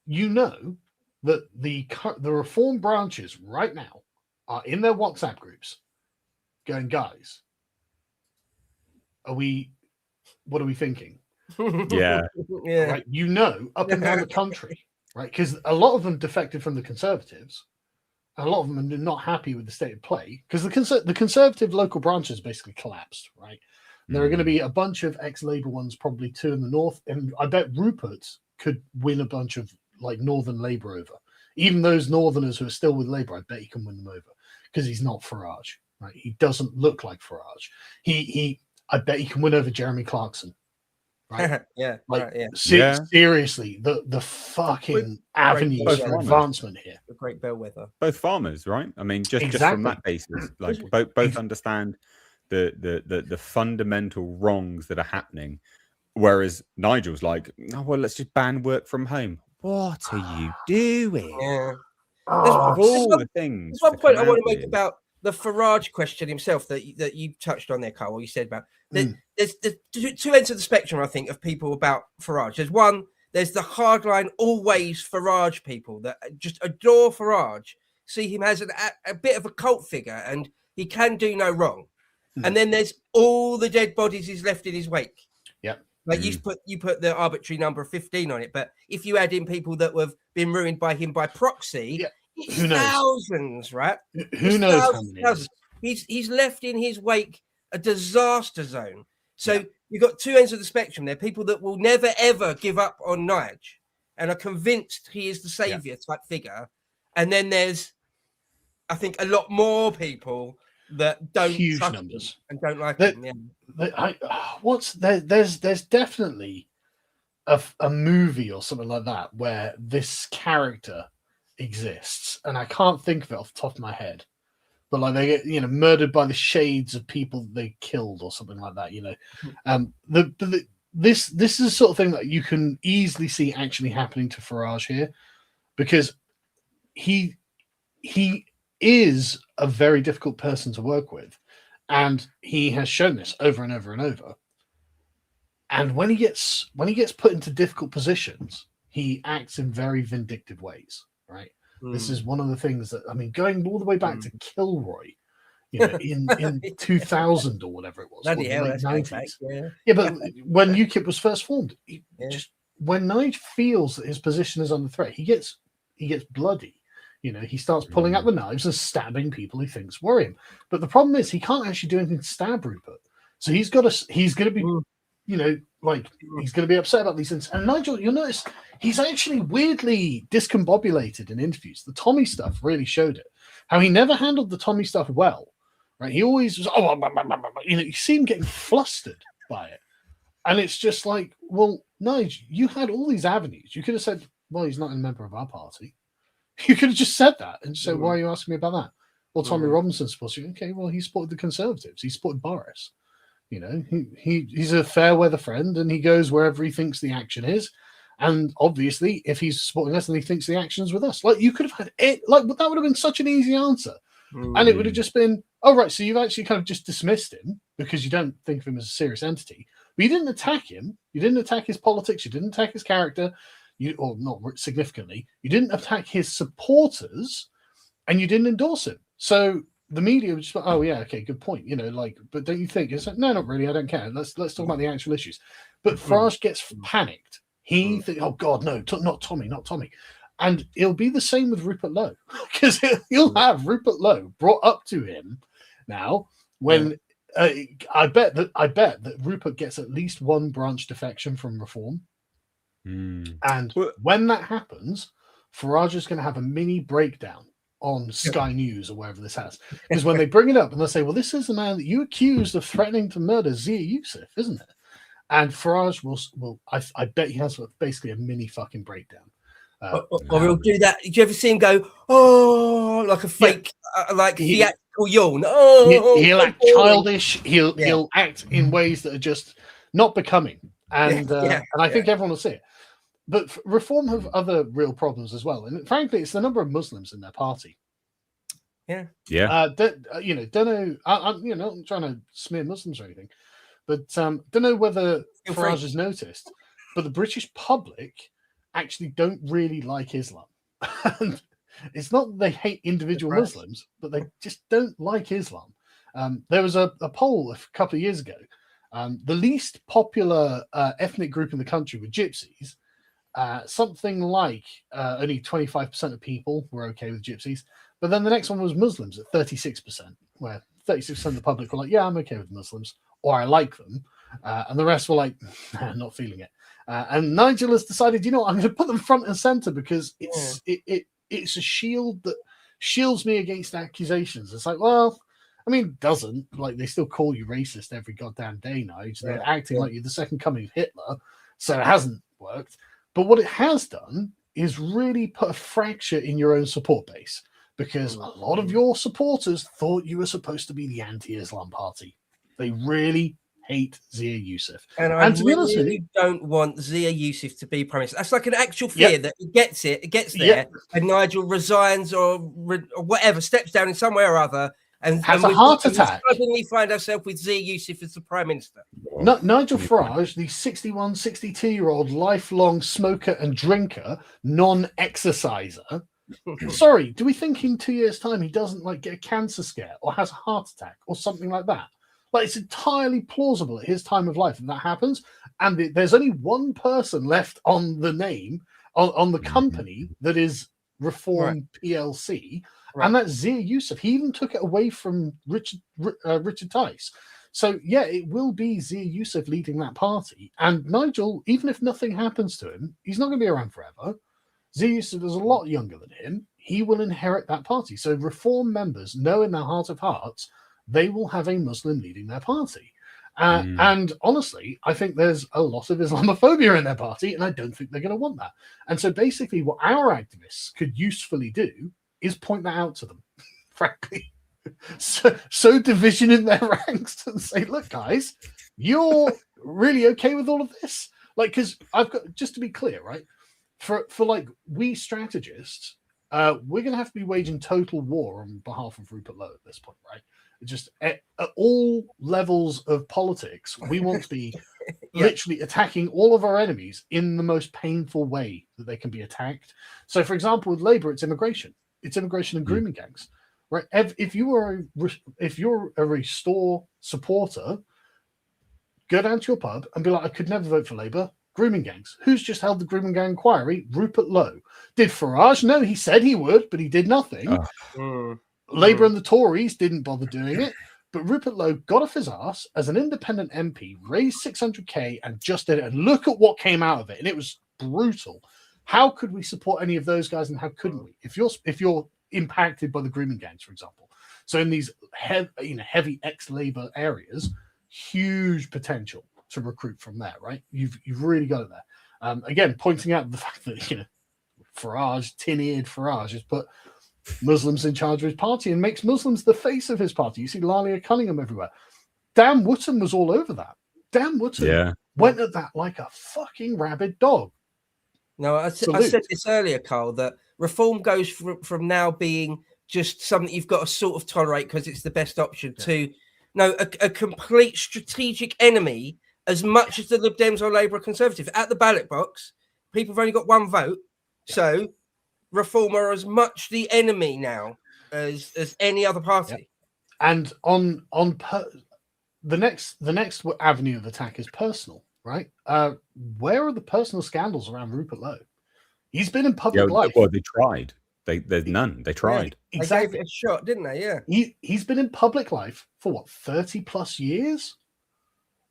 that the Reform branches right now are in their WhatsApp groups going, guys, what are we thinking? Yeah. Right, up and down the country, right? Because a lot of them defected from the Conservatives. A lot of them are not happy with the state of play because the Conservative local branches basically collapsed, right? There are going to be a bunch of ex-Labour ones, probably 2 in the north, and I bet Rupert could win a bunch of like Northern Labour over. Even those Northerners who are still with Labour, I bet he can win them over because he's not Farage, right? He doesn't look like Farage. I bet he can win over Jeremy Clarkson. Right? Seriously, the fucking avenues for advancement here. A great bellwether. Both farmers, right? I mean, just from that basis, like both understand the fundamental wrongs that are happening. Whereas Nigel's like, oh well, let's just ban work from home. What are you doing? Yeah. Things. There's one point I want to make about the Farage question himself that you touched on there, Carl. What you said about there's two ends of the spectrum, I think, of people about Farage. There's the hardline, always Farage people that just adore Farage, see him as a bit of a cult figure, and he can do no wrong. And then there's all the dead bodies he's left in his wake. Yep. Like you put the arbitrary number of 15 on it, but if you add in people that have been ruined by him by proxy, it's who knows? Thousands, right? Who knows how many? He's left in his wake a disaster zone. So you've got two ends of the spectrum there. People that will never ever give up on Nige and are convinced he is the savior type figure, and then there's, I think, a lot more people that don't huge trust numbers and don't like him. There's definitely a movie or something like that where this character exists, and I can't think of it off the top of my head, but like they get murdered by the shades of people they killed or something like that. This is the sort of thing that you can easily see actually happening to Farage here, because he is a very difficult person to work with, and he has shown this over and over and over. And when he gets put into difficult positions, he acts in very vindictive ways, right? This is one of the things that, I mean, going all the way back to Kilroy, in 2000 or whatever it was, Bloody hell, late 90s. Yeah, but when UKIP was first formed, when Nige feels that his position is under threat, he gets bloody. He starts pulling out the knives and stabbing people he thinks worry him. But the problem is he can't actually do anything to stab Rupert. So he's going to be, he's going to be upset about these things. And Nigel, you'll notice he's actually weirdly discombobulated in interviews. The Tommy stuff really showed it. How he never handled the Tommy stuff well, right? He always was, you see him getting flustered by it. And it's just like, well, Nigel, you had all these avenues. You could have said, well, he's not a member of our party. You could have just said that and just said, why are you asking me about that? Well, Tommy Robinson supposed to. Okay, well, he supported the Conservatives. He supported Boris. He's a fair weather friend, and he goes wherever he thinks the action is. And obviously, if he's supporting us, then he thinks the action's with us. Like, you could have had it. Like, that would have been such an easy answer, and it would have just been, oh right, so you've actually kind of just dismissed him because you don't think of him as a serious entity. But you didn't attack him. You didn't attack his politics. You didn't attack his character. Or not significantly, you didn't attack his supporters, and you didn't endorse him. So the media was just like, oh yeah, okay, good point. But don't you think? It's like, no, not really. I don't care. Let's talk about the actual issues. But Farage gets panicked. He thinks, oh God, no, not Tommy. And it'll be the same with Rupert Lowe, because he'll have Rupert Lowe brought up to him now when I bet that Rupert gets at least one branch defection from Reform. And when that happens, Farage is going to have a mini breakdown on Sky News or wherever this has. Because when they bring it up and they say, well, this is the man that you accused of threatening to murder Zia Yusuf, isn't it? And Farage will I bet he has basically a mini fucking breakdown. Or he'll do that. Did you ever see him go, oh, like a fake, theatrical yawn? Oh, he'll act childish. He'll act in ways that are just not becoming. And I think everyone will see it. But Reform have other real problems as well, and frankly, it's the number of Muslims in their party. Yeah. Don't know. I'm not trying to smear Muslims or anything, but don't know whether Farage has noticed, but the British public actually don't really like Islam. And it's not that they hate individual Muslims, but they just don't like Islam. There was a poll a couple of years ago. The least popular ethnic group in the country were Gypsies. Something like only 25% of people were okay with Gypsies. But then the next one was Muslims at 36%, where 36% of the public were like, yeah, I'm okay with Muslims, or I like them. And the rest were like, nah, not feeling it. And Nigel has decided, I'm going to put them front and center because it's a shield that shields me against accusations. It's like, well, I mean, it doesn't. Like, they still call you racist every goddamn day, Nige. They're acting like you're the second coming of Hitler, so it hasn't worked. But what it has done is really put a fracture in your own support base, because a lot of your supporters thought you were supposed to be the anti-Islam party. They really hate Zia Yusuf. And to be honest with you, don't want Zia Yusuf to be Prime Minister. That's like an actual fear that it gets there, and Nigel resigns or whatever, steps down in some way or other, and has a heart attack. Suddenly find ourselves with Zia Yusuf as the Prime Minister. Nigel Farage, the 61, 62-year-old lifelong smoker and drinker, non-exerciser. Sorry, do we think in 2 years' time he doesn't get a cancer scare or has a heart attack or something like that? Like, it's entirely plausible at his time of life that happens. And there's only one person left on the name, on the company that is Reform PLC, and that's Zia Yusuf. He even took it away from Richard Tice. So, yeah, it will be Zia Yusuf leading that party. And Nigel, even if nothing happens to him, he's not going to be around forever. Zia Yusuf is a lot younger than him. He will inherit that party. So Reform members know in their heart of hearts they will have a Muslim leading their party. And honestly, I think there's a lot of Islamophobia in their party, and I don't think they're going to want that. And so basically what our activists could usefully do is point that out to them, frankly. So division in their ranks and say, look, guys, you're really okay with all of this? Like, because I've got, just to be clear, right? For like, we strategists, we're going to have to be waging total war on behalf of Rupert Lowe at this point, right? Just at all levels of politics, we want to be literally attacking all of our enemies in the most painful way that they can be attacked. So, for example, with Labour, it's immigration. It's immigration and grooming gangs, right? If you're a Restore supporter, go down to your pub and be like, I could never vote for Labour. Grooming gangs. Who's just held the grooming gang inquiry? Rupert Lowe. Did Farage? No, he said he would, but he did nothing. Labour and the Tories didn't bother doing it, but Rupert Lowe got off his ass as an independent MP, raised 600k, and just did it. And look at what came out of it, and it was brutal. How could we support any of those guys, and how couldn't we? If you're impacted by the grooming gangs, for example, so in these heavy ex-Labour areas, huge potential to recruit from there, right? You've really got it there. Again, pointing out the fact that Farage, tin-eared Farage, has put Muslims in charge of his party and makes Muslims the face of his party. You see Lalia Cunningham everywhere. Dan Wootton was all over that. Dan Wootton went at that like a fucking rabid dog. No, I said this earlier, Carl, that reform goes from now being just something you've got to sort of tolerate because it's the best option to a complete strategic enemy. As much as the Lib Dems or Labour or Conservative at the ballot box, people have only got one vote, so Reform are as much the enemy now as any other party. And on the next avenue of attack is personal, right? Where are the personal scandals around Rupert Lowe? He's been in public life. Well, they tried. There's none. They tried. Yeah, exactly. They gave it a shot, didn't they? Yeah. He's been in public life for what, 30 plus years?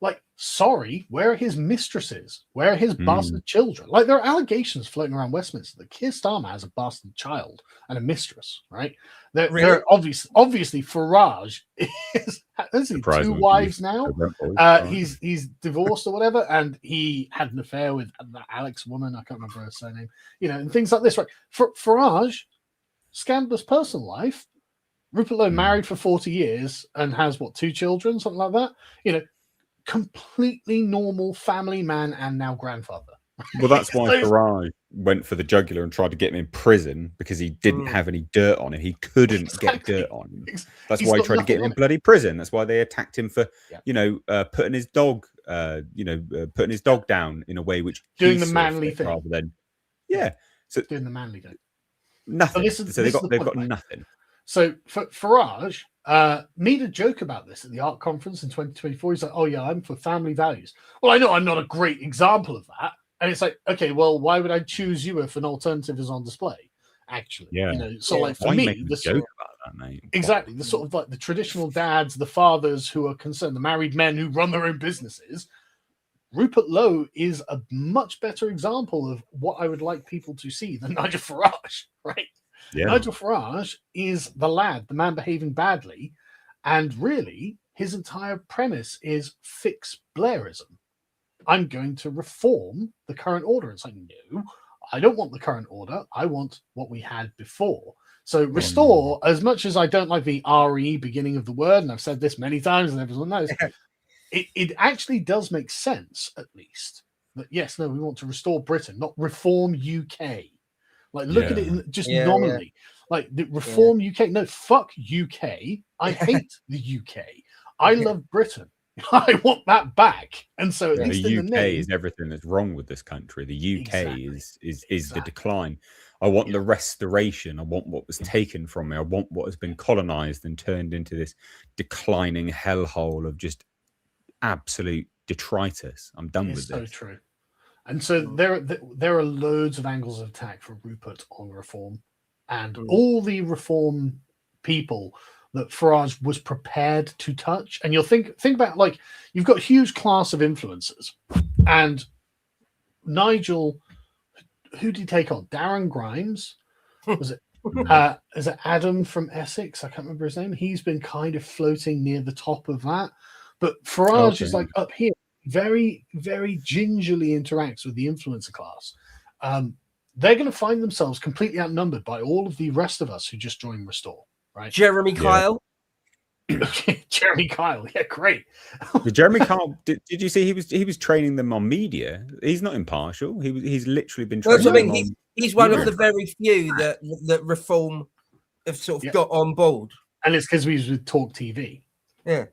Like, sorry, where are his mistresses? Where are his bastard children? Like, there are allegations floating around Westminster that Keir Starmer has a bastard child and a mistress, right? They're obviously Farage is 2 wives now. He's divorced or whatever, and he had an affair with that Alex woman. I can't remember her surname. And things like this, right? Farage, scandalous personal life. Rupert Lowe married for 40 years and has 2 children, something like that. Completely normal family man and now grandfather. Well, that's why Farage went for the jugular and tried to get him in prison because he didn't have any dirt on him. He couldn't get dirt on him. That's why he tried to get him in bloody prison. That's why they attacked him for, putting his dog, putting his dog down in a way which doing the manly thing rather than, so doing the manly thing. Nothing. So they've got nothing. So for Farage, made a joke about this at the art conference in 2024. He's like, "Oh yeah, I'm for family values." Well, I know I'm not a great example of that, and it's like, okay, well, why would I choose you if an alternative is on display? Actually, like for me, the joke about that, mate. Exactly, the sort of like the traditional dads, the fathers who are concerned, the married men who run their own businesses. Rupert Lowe is a much better example of what I would like people to see than Nigel Farage, right? Yeah. Nigel Farage is the lad, the man behaving badly, and really his entire premise is fix Blairism. I'm going to reform the current order. It's like, no, I don't want the current order. I want what we had before. So restore, as much as I don't like the RE beginning of the word, and I've said this many times and everyone knows, it actually does make sense, at least, that yes, no, we want to restore Britain, not reform UK. Like, look at it nominally. Like, the reform UK. No, fuck UK. I hate the UK. I love Britain. I want that back. And so at least the in UK the name, is everything that's wrong with this country. The UK is the decline. I want the restoration. I want what was taken from me. I want what has been colonized and turned into this declining hellhole of just absolute detritus. I'm done with this. So true. And so there are loads of angles of attack for Rupert on reform, and all the reform people that Farage was prepared to touch. And you'll think about, like, you've got a huge class of influencers, and Nigel, who did he take on? Darren Grimes? Was it? Is it Adam from Essex? I can't remember his name. He's been kind of floating near the top of that, but Farage is like up here. Very, very gingerly interacts with the influencer class. They're going to find themselves completely outnumbered by all of the rest of us who just joined Restore, right? Jeremy Kyle. Jeremy Kyle, yeah, great. Jeremy Kyle, did you see he was training them on media? He's not impartial. He's literally been training them on... He's one of the very few that Reform have sort of got on board. And it's because we was with Talk TV. Yeah.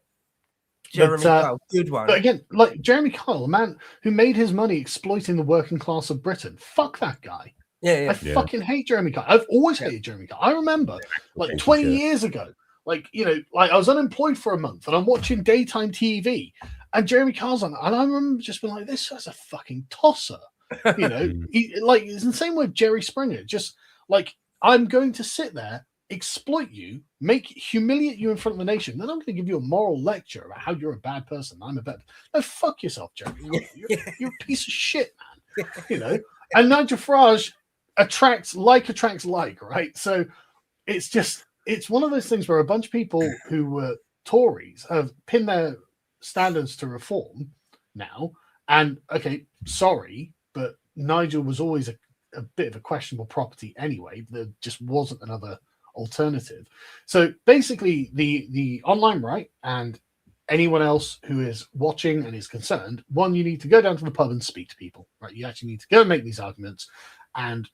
Jeremy Kyle, good one. But again, like Jeremy Kyle, a man who made his money exploiting the working class of Britain. Fuck that guy. I fucking hate Jeremy Kyle. I've always hated Jeremy Kyle. I remember, like 20 years ago, like, you know, like I was unemployed for a month and I'm watching daytime TV and Jeremy Kyle's on, and I remember just being like, this guy's a fucking tosser. You know, it's the same with Jerry Springer. Just like, I'm going to sit there, exploit you, humiliate you in front of the nation, then I'm going to give you a moral lecture about how you're a bad person. I'm a bad. No, fuck yourself, Jeremy. You're a piece of shit, man. You know. And Nigel Farage attracts like, right? So it's one of those things where a bunch of people who were Tories have pinned their standards to reform now. And okay, sorry, but Nigel was always a bit of a questionable property anyway. There just wasn't another alternative. So basically the online right and anyone else who is watching and is concerned, one, you need to go down to the pub and speak to people, right? You actually need to go and make these arguments, and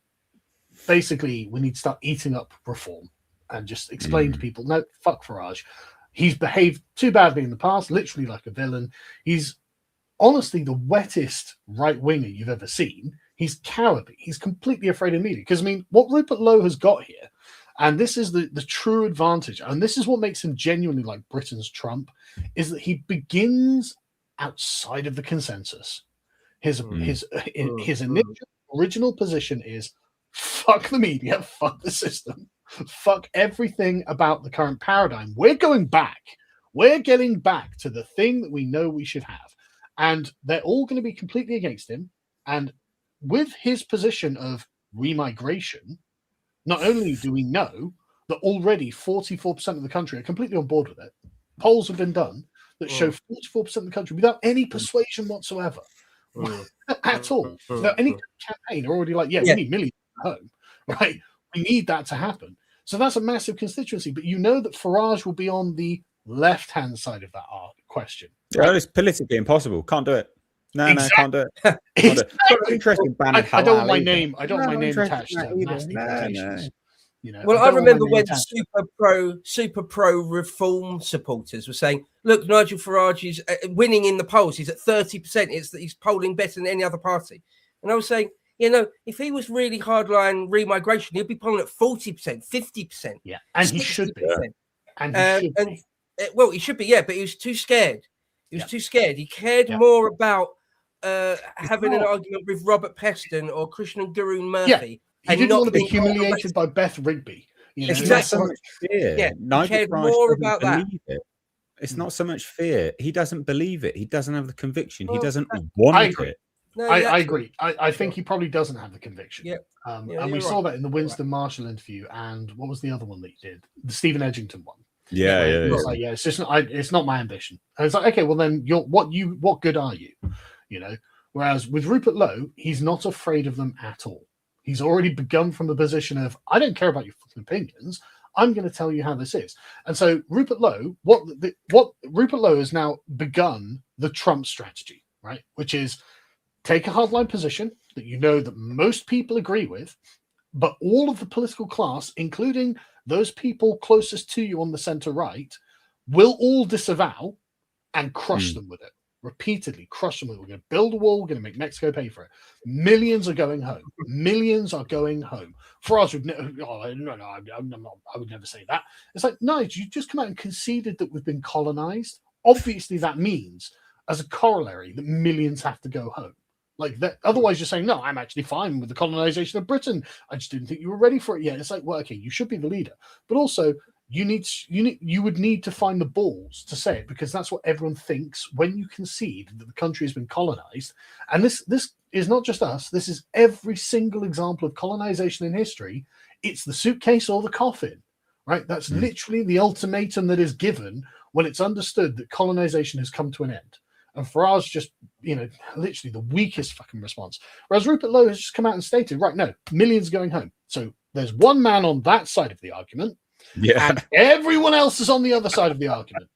basically we need to start eating up reform and just explain to people, no, fuck Farage. He's behaved too badly in the past, literally like a villain. He's honestly the wettest right winger you've ever seen. He's cowardly. He's completely afraid of media. Because I mean, what Rupert Lowe has got here, and this is the true advantage, and this is what makes him genuinely like Britain's Trump, is that he begins outside of the consensus. His initial original position is fuck the media, fuck the system, fuck everything about the current paradigm. We're going back. We're getting back to the thing that we know we should have. And they're all going to be completely against him. And with his position of remigration, not only do we know that already 44% of the country are completely on board with it, polls have been done that show 44% of the country without any persuasion whatsoever at all. Without any campaign, are already like, we need millions at home, right? We need that to happen. So that's a massive constituency. But you know that Farage will be on the left-hand side of that question. Right? Yeah, it's politically impossible. Can't do it. No, can't do it. Exactly. Interesting. I don't want my name. I don't want my name attached to nasty quotations. You know, well, I remember when super pro reform supporters were saying, "Look, Nigel Farage is winning in the polls. He's at 30%. He's polling better than any other party." And I was saying, you know, if he was really hardline remigration, he'd be polling at 40%, 50%. Yeah, and he should be. Well, he should be. Yeah, but he was too scared. He was too scared. He cared more about having an argument with Robert Peston or Krishnan Gurun Murphy. He didn't want to be humiliated by Beth Rigby. You know? Exactly. So much fear. Yeah, he cared more about that. It's not so much fear. He doesn't believe it. He doesn't have the conviction. He doesn't want it. No, I agree. I think he probably doesn't have the conviction. Yeah. And we saw that in the Winston Marshall interview. And what was the other one that he did? The Stephen Edgington one. Yeah. Like, it's just it's not my ambition. And it's like, okay, well then what good are you? You know. Whereas with Rupert Lowe, he's not afraid of them at all. He's already begun from the position of, I don't care about your fucking opinions. I'm going to tell you how this is. And so Rupert Lowe, what Rupert Lowe has now begun the Trump strategy, right? Which is take a hardline position that you know that most people agree with, but all of the political class, including those people closest to you on the center right, will all disavow and crush them with it. repeatedly crush them. We're going to build a wall. We're going to make Mexico pay for it. Millions are going home. Millions are going home. Farage would I would never say that. It's like, no, you just come out and conceded that we've been colonized. Obviously, that means, as a corollary, that millions have to go home. Like that. Otherwise, you're saying, no, I'm actually fine with the colonization of Britain. I just didn't think you were ready for it yet. It's like, well, okay, you should be the leader, but also you would need to find the balls to say it, because that's what everyone thinks when you concede that the country has been colonized. And this is not just us. This is every single example of colonization in history. It's the suitcase or the coffin, right? That's literally the ultimatum that is given when it's understood that colonization has come to an end. And Farage just, literally the weakest fucking response. Whereas Rupert Lowe has just come out and stated, right, no, millions going home. So there's one man on that side of the argument, and everyone else is on the other side of the argument.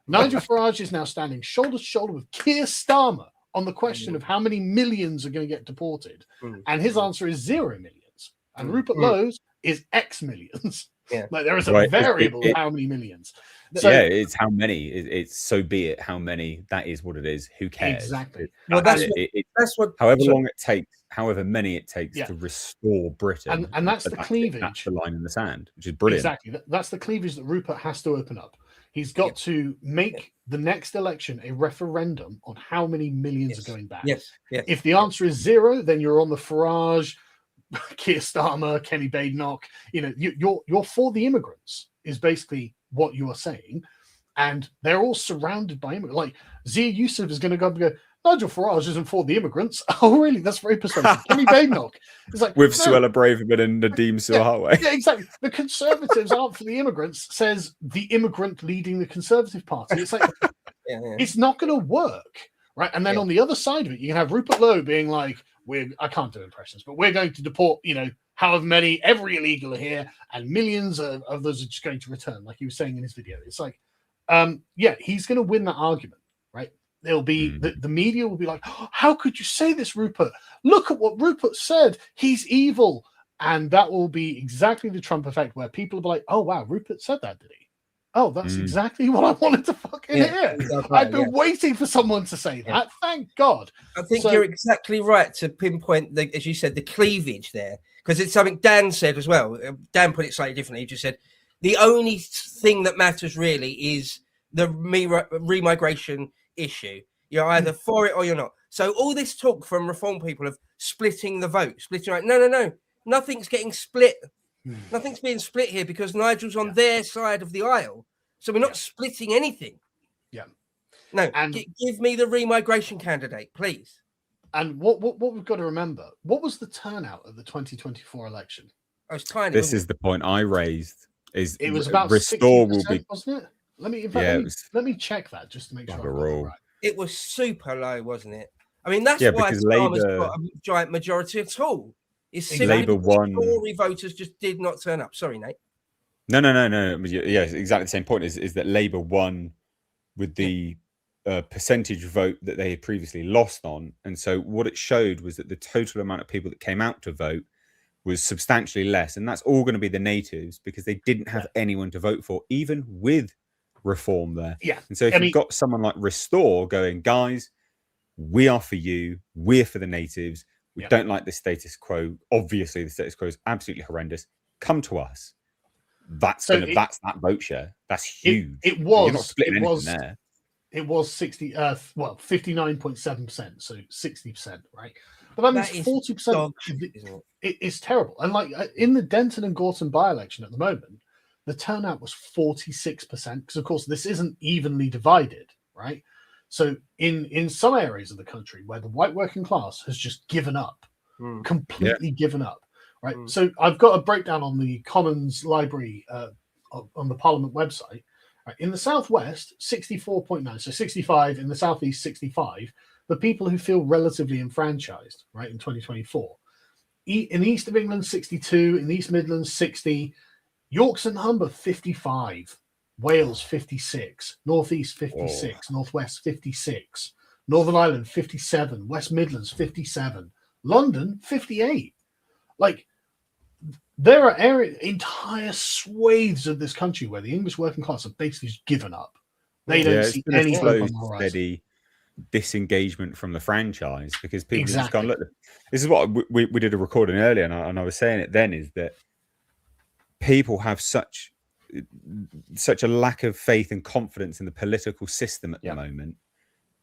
Nigel Farage is now standing shoulder to shoulder with Keir Starmer on the question of how many millions are going to get deported. And his answer is 0 millions. And Rupert Lowe's is X millions. Yeah. Like there is a variable of how many millions. So, it's how many. It's so be it how many. That is what it is. Who cares? Exactly. Well, that's what. However long it takes, however many it takes to restore Britain, and that's the cleavage. That's the line in the sand, which is brilliant. Exactly. That's the cleavage that Rupert has to open up. He's got to make the next election a referendum on how many millions are going back. Yes. If the answer is 0, then you're on the Farage, Keir Starmer, Kenny Badenoch. You're for the immigrants is basically what you are saying, and they're all surrounded by immigrants. Like Zia Yusuf is going to go up and go, Nigel Farage isn't for the immigrants. Oh, really? That's very persuasive. Kenny Badenoch is like, with Suella Braverman and Nadeem Suharway. Yeah, exactly. The Conservatives aren't for the immigrants, says the immigrant leading the Conservative Party. It's like, it's not going to work, right? And then on the other side of it, you can have Rupert Lowe being like, I can't do impressions, but we're going to deport, however many, every illegal are here, and millions of those are just going to return, like he was saying in his video. It's like, he's going to win that argument, right? There'll be the media will be like, oh, how could you say this, Rupert? Look at what Rupert said. He's evil. And that will be exactly the Trump effect, where people will be like, oh, wow, Rupert said that, did he? Oh, that's exactly what I wanted to fucking hear. Exactly, I've been waiting for someone to say that. Thank God. I think you're exactly right to pinpoint, as you said, the cleavage there, because it's something Dan said as well. Dan put it slightly differently. He just said, the only thing that matters really is the remigration issue. You're either for it or you're not. So all this talk from reform people of splitting the vote, no. Nothing's getting split. Nothing's being split here because Nigel's on their side of the aisle. So we're not splitting anything. Yeah. No, and give me the remigration candidate, please. And what we've got to remember, what was the turnout of the 2024 election? I was tiny. This is the point I raised. It was about restore will be, wasn't it? Let me check that just to make sure. Right. It was super low, wasn't it? I mean, that's why Starmer's got a giant majority at all. It's simply Labour won. Tory voters just did not turn up. Sorry, Nate. No. Yeah, it's exactly the same point. Is that Labour won with the percentage vote that they had previously lost on, and so what it showed was that the total amount of people that came out to vote was substantially less, and that's all going to be the natives because they didn't have anyone to vote for, even with reform there. Yeah, and so if you've got someone like Restore going, guys, we are for you, we're for the natives. We don't like the status quo. Obviously, the status quo is absolutely horrendous. Come to us. That's that vote share. That's huge. It was. You're not splitting anything there. It was 59.7%, so 60%, right? But that means 40%. It's terrible. And like in the Denton and Gorton by-election at the moment, the turnout was 46%, because of course this isn't evenly divided, right? So in some areas of the country where the white working class has just given up, completely given up, right? So I've got a breakdown on the Commons Library on the Parliament website. Right? In the Southwest, 64.9, so 65. In the Southeast, 65. The people who feel relatively enfranchised, right, in 2024. In the East of England, 62. In the East Midlands, 60. Yorkshire and Humber, 55. Wales 56, Northeast 56, Northwest 56, Northern Ireland 57, West Midlands 57, London 58. Like there are entire swathes of this country where the English working class have basically just given up. They don't see anything on the horizon. disengagement from the franchise, because people have just gone, look, this is what we did a recording earlier, and I was saying it then, is that people have such a lack of faith and confidence in the political system at the moment.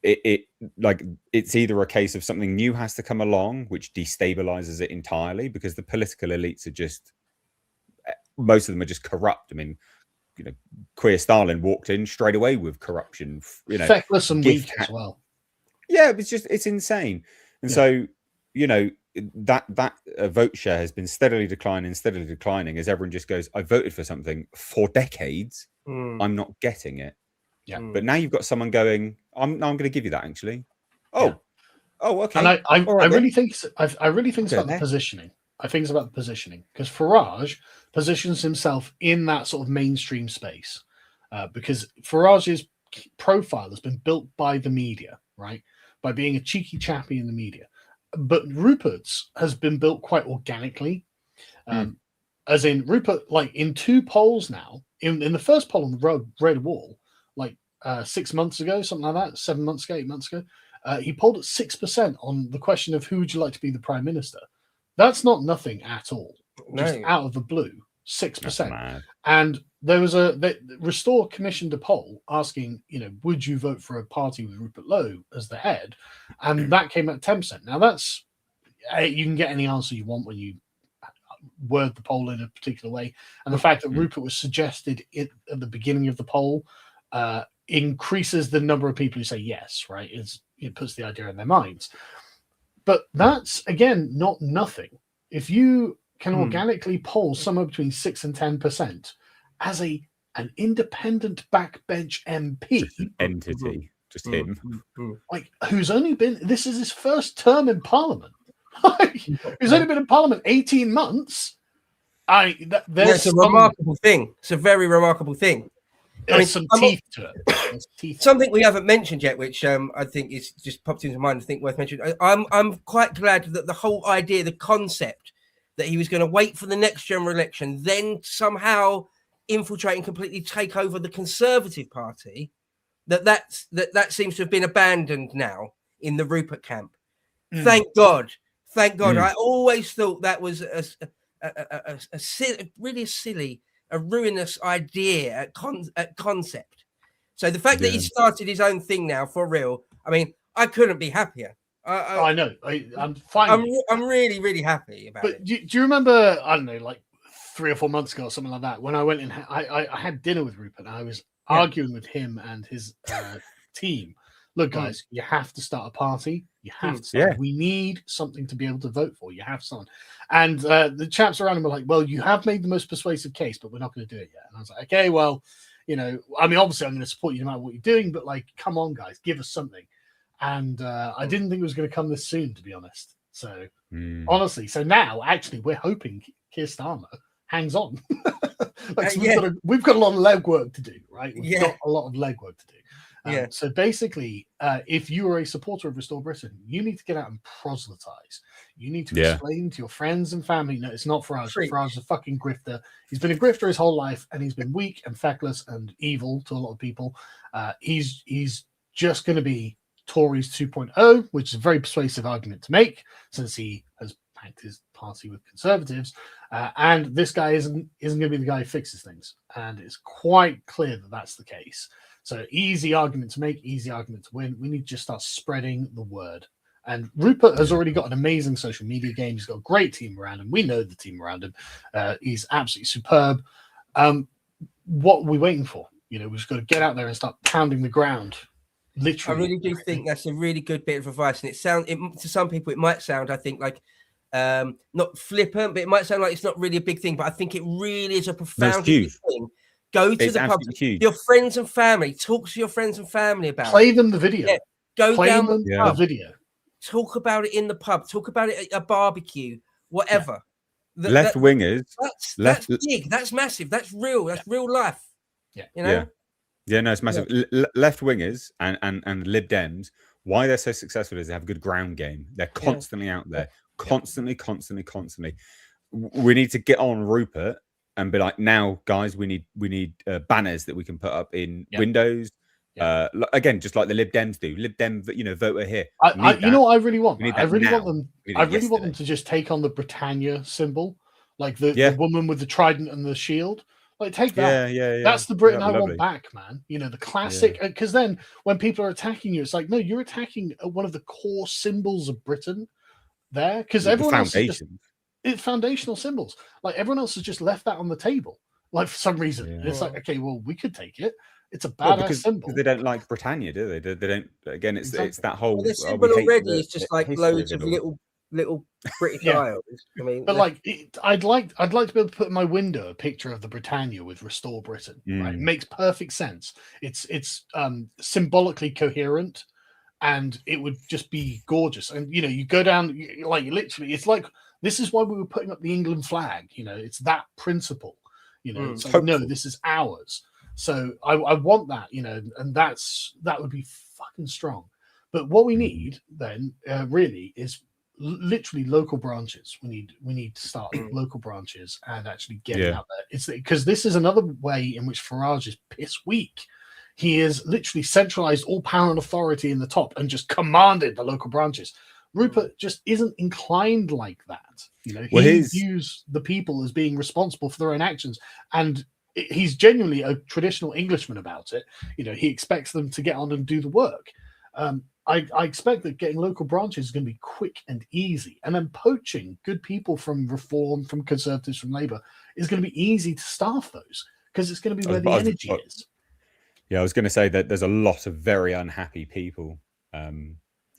It's either a case of something new has to come along which destabilizes it entirely, because the political elites are just, most of them are just corrupt. I mean, Queer Stalin walked in straight away with corruption, feckless and weak as well. Yeah, it's insane. And so, that vote share has been steadily declining as everyone just goes, I voted for something for decades. I'm not getting it. Yeah. But now you've got someone going, I'm going to give you that, actually. Oh, okay. And I really think it's about the positioning. I think it's about the positioning, because Farage positions himself in that sort of mainstream space, because Farage's profile has been built by the media, right? By being a cheeky chappy in the media. But Rupert's has been built quite organically. As in Rupert, like in 2 polls now, in the first poll on the Red Wall, like 6 months ago, something like that, 7 months ago, 8 months ago, he polled at 6% on the question of who would you like to be the Prime Minister. That's not nothing at all. Just out of the blue, 6%. And there was Restore commissioned a poll asking, would you vote for a party with Rupert Lowe as the head? And that came at 10%. Now that's, you can get any answer you want when you word the poll in a particular way. And the fact that Rupert was suggested at the beginning of the poll increases the number of people who say yes, right? It puts the idea in their minds. But that's, again, not nothing. If you can organically poll somewhere between 6 and 10% as an independent backbench MP, just an entity, just him, like who's only been, this is his first term in Parliament. He's only been in Parliament 18 months. It's a remarkable thing. It's a very remarkable thing. There's some teeth to it. Something we haven't mentioned yet, which I think is just popped into mind, I think worth mentioning. I'm quite glad that the whole idea, the concept that he was going to wait for the next general election, then somehow infiltrate and completely take over the Conservative Party, that seems to have been abandoned now in the Rupert camp. Thank God. I always thought that was really silly, a ruinous idea at concept. So the fact that he started his own thing now, for real, I mean, I couldn't be happier. I know. I'm fine. I'm really, really happy about it. But do you remember, I don't know, like 3 or 4 months ago or something like that, when I went and I had dinner with Rupert, and I was arguing with him and his team. Look, guys, you have to start a party. You have to start. We need something to be able to vote for. You have someone. And the chaps around him were like, well, you have made the most persuasive case, but we're not going to do it yet. And I was like, okay, well, I mean, obviously I'm going to support you no matter what you're doing, but like, come on, guys, give us something. And I didn't think it was going to come this soon, to be honest. So honestly, so now actually we're hoping Keir Starmer hangs on. We've got a lot of legwork to do, right? We've got a lot of legwork to do. So basically, if you are a supporter of Restore Britain, you need to get out and proselytize. You need to explain to your friends and family, no, it's not Farage. Farage is a fucking grifter. He's been a grifter his whole life, and he's been weak and feckless and evil to a lot of people. He's just going to be Tories 2.0, which is a very persuasive argument to make, since he has packed his party with Conservatives. And this guy isn't going to be the guy who fixes things. And it's quite clear that that's the case. So easy argument to make, easy argument to win. We need to just start spreading the word. And Rupert has already got an amazing social media game. He's got a great team around him. We know the team around him. He's absolutely superb. What are we waiting for? We've just got to get out there and start pounding the ground. Literally. I really do think that's a really good bit of advice. And to some people, it might sound, I think, like not flippant, but it might sound like it's not really a big thing. But I think it really is a profound thing. Go to the pub, your friends and family. Talk to your friends and family about Play them the video. Yeah. Go Play down them the video. Talk about it in the pub. Talk about it at a barbecue. Whatever. Left wingers. That's big. That's massive. That's real. That's real life. Yeah. Yeah, no, it's massive. Left wingers and Lib Dems, why they're so successful is they have a good ground game. They're constantly out there, constantly. We need to get on Rupert and be like, now, guys, we need banners that we can put up in windows, Again, just like the Lib Dems do. Lib Dem, voter here. You know what I really want? I really now. want them to just take on the Britannia symbol, like the woman with the trident and the shield. Like, take that. Yeah. That's the Britain I want back, man. The classic. Because then when people are attacking you, it's like, no, you're attacking one of the core symbols of Britain there. Because everyone else is it's foundational symbols. Like, everyone else has just left that on the table, like, for some reason. And it's like, okay, well, we could take it. It's a badass symbol. Because they don't like Britannia, do they? They don't. Again, it's that whole. The symbol already is just like loads of little British Isles. I mean, but like, I'd like to be able to put in my window a picture of the Britannia with "Restore Britain." Right, it makes perfect sense. It's symbolically coherent, and it would just be gorgeous. And you go down, like, literally, it's like, this is why we were putting up the England flag. It's that principle. It's like, no, this is ours. So I want that, and that would be fucking strong. But what we need then really is literally local branches. We need to start local branches and actually get it out there. It's because this is another way in which Farage is piss weak. He is literally centralized all power and authority in the top and just commanded the local branches. Rupert just isn't inclined like that. He views the people as being responsible for their own actions, and he's genuinely a traditional Englishman about it. He expects them to get on and do the work. I expect that getting local branches is going to be quick and easy, and then poaching good people from Reform, from Conservatives, from Labour is going to be easy to staff those, because it's going to be where the energy is. Yeah, I was going to say that there's a lot of very unhappy people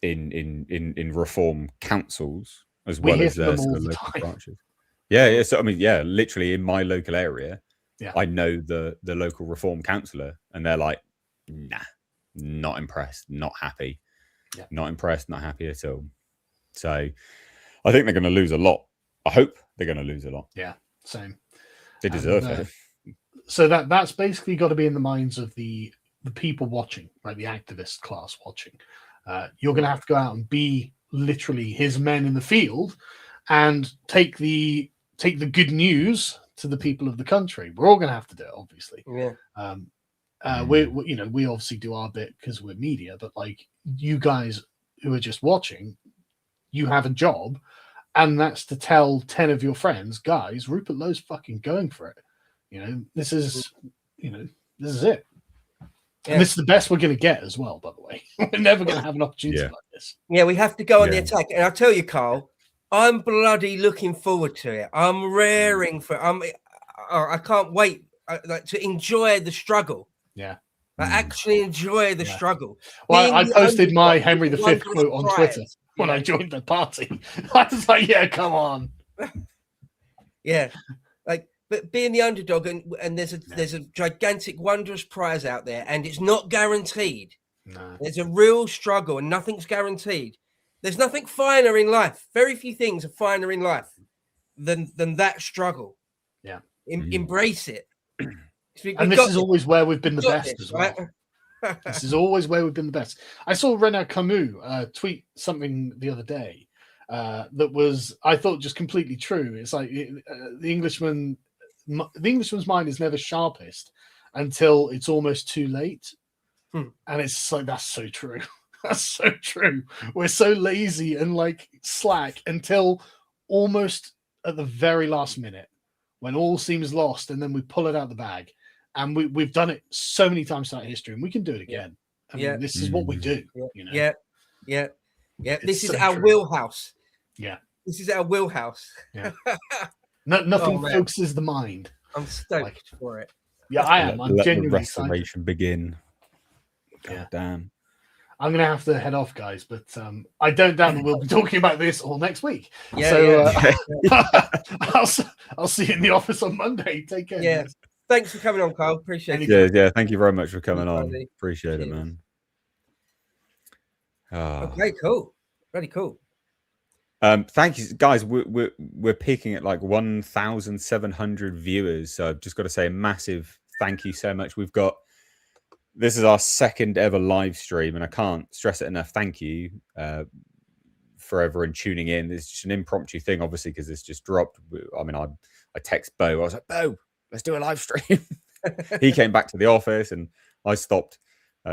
in Reform councils as well as their local branches. Yeah. So I mean, literally in my local area. Yeah. I know the local Reform councillor, and they're like, nah, not impressed, not happy, not impressed, not happy at all. So I think they're going to lose a lot. I hope they're going to lose a lot. Yeah, same. They deserve it. So that's basically got to be in the minds of the people watching, right? The activist class watching. You're going to have to go out and be literally his men in the field, and take the good news to the people of the country. We're all going to have to do it, obviously. We obviously do our bit because we're media, but like, you guys who are just watching, you have a job, and that's to tell 10 of your friends, guys, Rupert Lowe's fucking going for it. This is it. And this is the best we're going to get as well, by the way. We're never going to have an opportunity like this. Yeah, we have to go on the attack. And I'll tell you, Carl, I'm bloody looking forward to it. I'm raring for it. I can't wait to enjoy the struggle. Yeah. I actually enjoy the struggle. Well, I posted my Henry V quote on Twitter when I joined the party. I was like, yeah, come on. Yeah. But being the underdog, and there's a gigantic, wondrous prize out there, and it's not guaranteed. No. There's a real struggle, and nothing's guaranteed. There's nothing finer in life. Very few things are finer in life than that struggle. Yeah. Embrace it. And this is always where we've been the best as well. This is always where we've been the best. I saw Renard Camus tweet something the other day that was, I thought, just completely true. It's like the Englishman's mind is never sharpest until it's almost too late. And it's like, that's so true. That's so true. We're so lazy and like slack until almost at the very last minute, when all seems lost, and then we pull it out the bag. And we've done it so many times throughout history, and we can do it again. I mean, this is what we do. Yeah. This is our wheelhouse. Yeah. This is our wheelhouse. Yeah. Nothing focuses the mind. I'm stoked for it. Yeah, I am. I'm genuinely the restoration excited. Begin. God damn. I'm going to have to head off, guys, but I don't doubt that we'll be talking about this all next week. I'll see you in the office on Monday. Take care. Yeah. Guys. Thanks for coming on, Carl. Appreciate it. Yeah. Thank you very much for coming on. Appreciate it, man. Okay, cool. Really cool. Thank you, guys. We're peaking at like 1,700 viewers. So I've just got to say a massive thank you so much. This is our second ever live stream, and I can't stress it enough. Thank you for everyone tuning in. It's just an impromptu thing, obviously, because it's just dropped. I mean, I text Bo. I was like, Bo, let's do a live stream. He came back to the office, and I stopped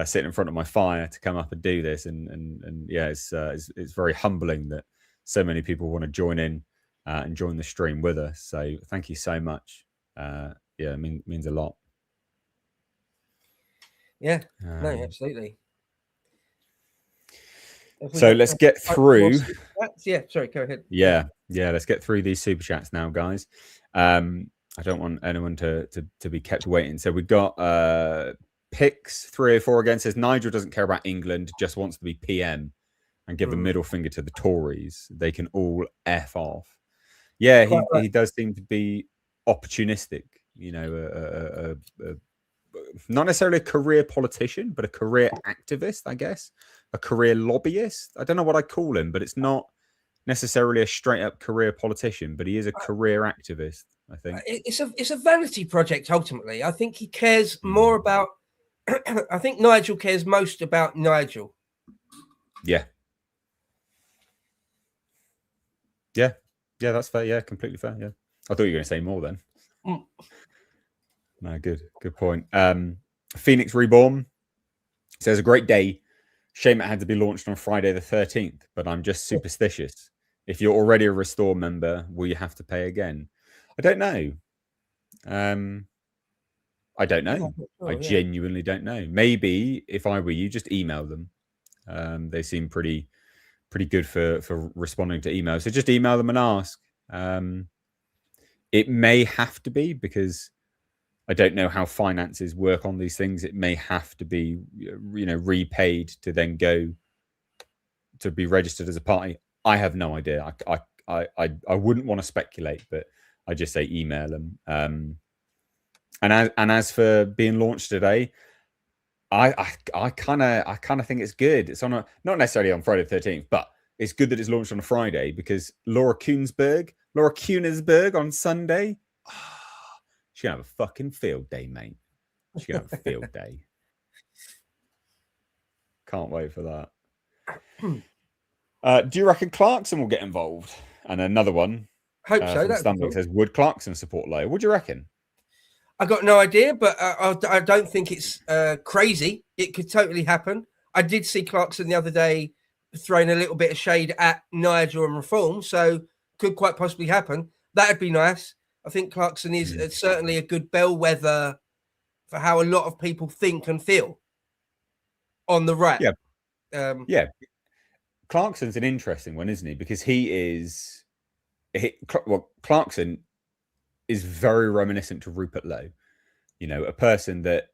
sitting in front of my fire to come up and do this, and yeah, it's very humbling that so many people want to join in and join the stream with us. So thank you so much. Yeah, it means a lot. Yeah, no, absolutely. So let's get through. Yeah, sorry, go ahead. Yeah, let's get through these super chats now, guys. I don't want anyone to be kept waiting. So we've got Pix 304 again says Nigel doesn't care about England, just wants to be PM and give a middle finger to the Tories. They can all F off. Yeah, he does seem to be opportunistic, you know, not necessarily a career politician, but a career activist, I guess, a career lobbyist. I don't know what I call him, but it's not necessarily a straight up career politician, but he is a career activist, I think. It's a vanity project, ultimately. I think he cares more about, I think Nigel cares most about Nigel. Yeah. Yeah. Yeah, that's fair. Yeah, completely fair. Yeah. I thought you were going to say more then. No, good point. Phoenix Reborn says a great day. Shame it had to be launched on Friday the 13th, but I'm just superstitious. If you're already a Restore member, will you have to pay again? I don't know. I don't know. I genuinely don't know. Maybe if I were you, just email them. They seem pretty good for responding to emails. So just email them and ask. It may have to be, because I don't know how finances work on these things. It may have to be, you know, repaid to then go to be registered as a party. I have no idea. I wouldn't want to speculate, but I just say email them. And as for being launched today, I kind of think it's good. It's on not necessarily on Friday the 13th, but it's good that it's launched on a Friday, because Laura Kuenssberg on Sunday. She's gonna have a fucking field day, mate. She's gonna have a field day. Can't wait for that. Do you reckon Clarkson will get involved? And another one. Hope so. That's cool. Says, would Clarkson support Lowe? What do you reckon? I got no idea, but I don't think it's crazy. It could totally happen. I did see Clarkson the other day throwing a little bit of shade at Nigel and Reform, so could quite possibly happen. That'd be nice. I think Clarkson is certainly a good bellwether for how a lot of people think and feel on the right. Yeah. Clarkson's an interesting one, isn't he? Because Clarkson is very reminiscent to Rupert Lowe. You know, a person that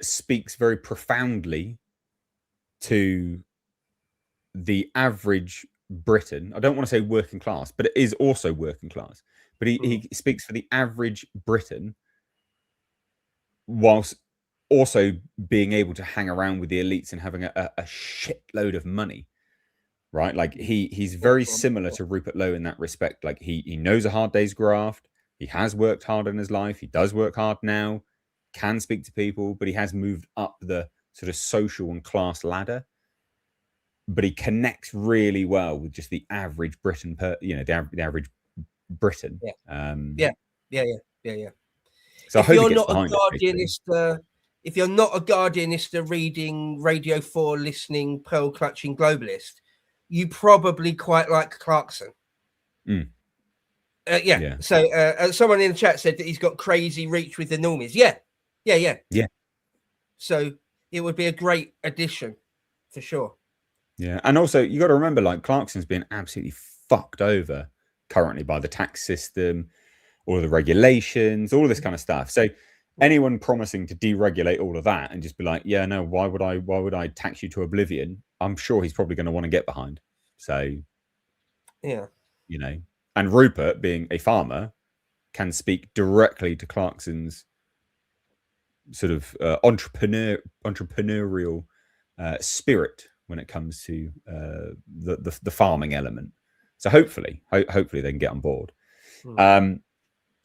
speaks very profoundly to the average Briton. I don't want to say working class, but it is also working class. But he speaks for the average Briton, whilst also being able to hang around with the elites and having a shitload of money, right? Like he's very similar to Rupert Lowe in that respect. Like he knows a hard day's graft. He has worked hard in his life. He does work hard now, can speak to people, but he has moved up the sort of social and class ladder. But he connects really well with just the average Briton, the average Briton. Yeah. So if you're not a Guardianist, if you're not a Guardianist reading Radio 4, listening, pearl clutching globalist, you probably quite like Clarkson. So someone in the chat said that he's got crazy reach with the normies. Yeah. So it would be a great addition for sure. Yeah, and also you got to remember, like, Clarkson's been absolutely fucked over currently by the tax system, all the regulations, all this kind of stuff. So anyone promising to deregulate all of that and just be like, yeah, no, why would I tax you to oblivion? I'm sure he's probably going to want to get behind. So, yeah, you know, and Rupert, being a farmer, can speak directly to Clarkson's sort of entrepreneurial spirit when it comes to the farming element. So hopefully they can get on board.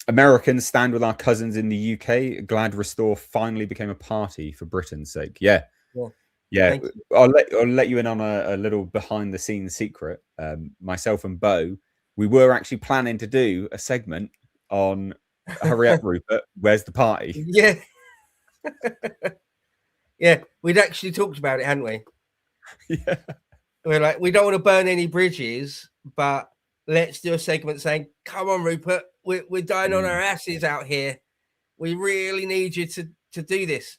Americans stand with our cousins in the UK. Glad Restore finally became a party for Britain's sake. Yeah. I'll let you in on a little behind the scenes secret. Myself and Bo, we were actually planning to do a segment on Hurry Up Rupert, Where's the Party? Yeah. Yeah, we'd actually talked about it, hadn't we? Yeah. We're like, we don't want to burn any bridges, but let's do a segment saying, come on, Rupert, we're dying on our asses out here. We really need you to do this.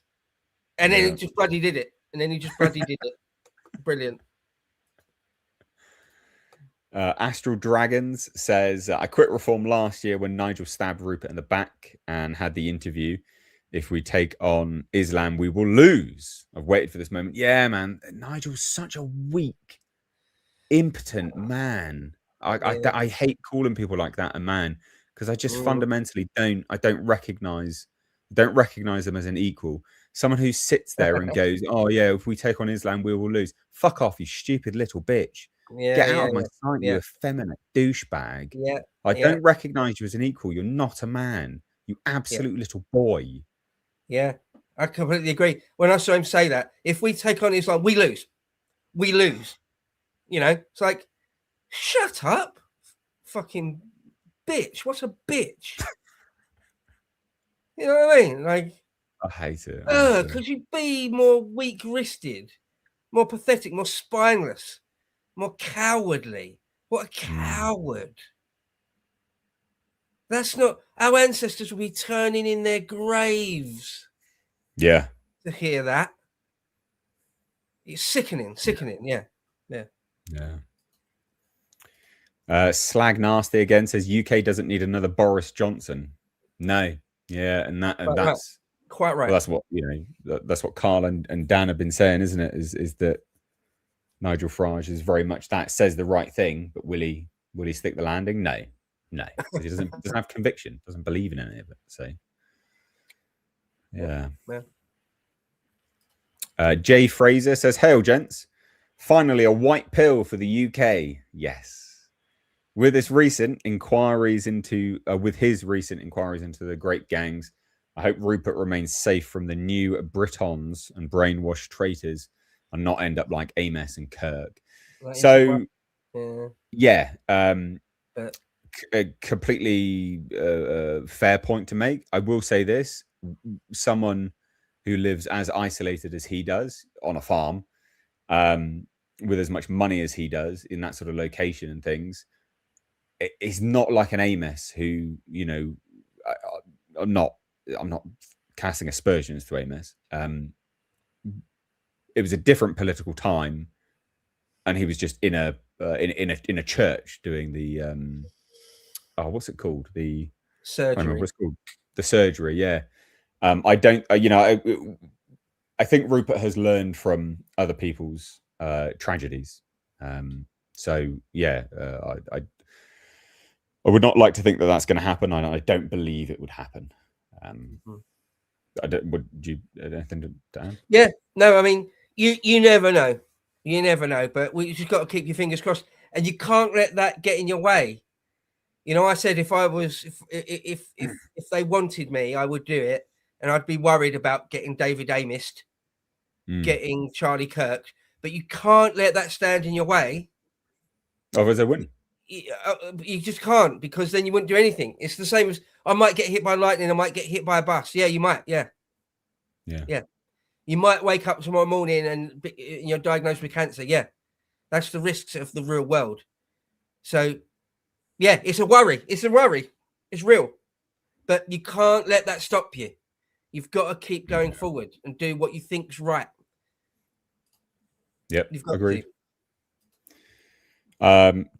And then he just bloody did it. Brilliant. Astral Dragons says, I quit Reform last year when Nigel stabbed Rupert in the back and had the interview. If we take on Islam, we will lose. I've waited for this moment. Yeah, man. Nigel's such a weak, impotent man. I hate calling people like that a man, because I just fundamentally don't recognize them as an equal. Someone who sits there and goes, oh yeah, if we take on Islam, we will lose. Fuck off, you stupid little bitch. Get out of my sight, you effeminate douchebag. I don't recognize you as an equal. You're not a man. You absolute little boy. Yeah, I completely agree. When I saw him say that, if we take on Islam, we lose. We lose. You know, it's like, shut up, fucking bitch. What a bitch. You know what I mean? Like, I hate it. Could you be more weak-wristed, more pathetic, more spineless, more cowardly? What a coward. That's not, our ancestors will be turning in their graves. Yeah. To hear that. It's sickening. Yeah. Slag Nasty again says UK doesn't need another Boris Johnson. No. Yeah, and that's quite right. Well, that's what, you know, that's what Carl and Dan have been saying, isn't it? Is that Nigel Farage is very much that, says the right thing, but will he stick the landing? No. Because he doesn't have conviction, doesn't believe in any of it. So yeah. Jay Fraser says, hail gents, finally a white pill for the UK. Yes. With his recent inquiries into the great gangs, I hope Rupert remains safe from the new Britons and brainwashed traitors and not end up like Amos and Kirk. So a completely fair point to make. I will say this, someone who lives as isolated as he does on a farm, with as much money as he does in that sort of location and things, it's not like an Amos who, you know, I'm not casting aspersions to Amos. It was a different political time, and he was just in a church doing the what's it called? The surgery. What's it called? The surgery. Yeah. I don't. I think Rupert has learned from other people's tragedies. So yeah, I would not like to think that that's going to happen. I don't believe it would happen. Would you anything to add? Yeah, no, I mean, you never know. You never know, but we just got to keep your fingers crossed, and you can't let that get in your way. You know, I said if they wanted me, I would do it, and I'd be worried about getting David Amos, getting Charlie Kirk, but you can't let that stand in your way. Otherwise, they wouldn't. You just can't, because then you wouldn't do anything. It's the same as I might get hit by lightning, I might get hit by a bus. Yeah, you might. Yeah. You might wake up tomorrow morning and you're diagnosed with cancer. Yeah, that's the risks of the real world. So, yeah, it's a worry. It's real, but you can't let that stop you. You've got to keep going forward and do what you think's right. Yep, agreed.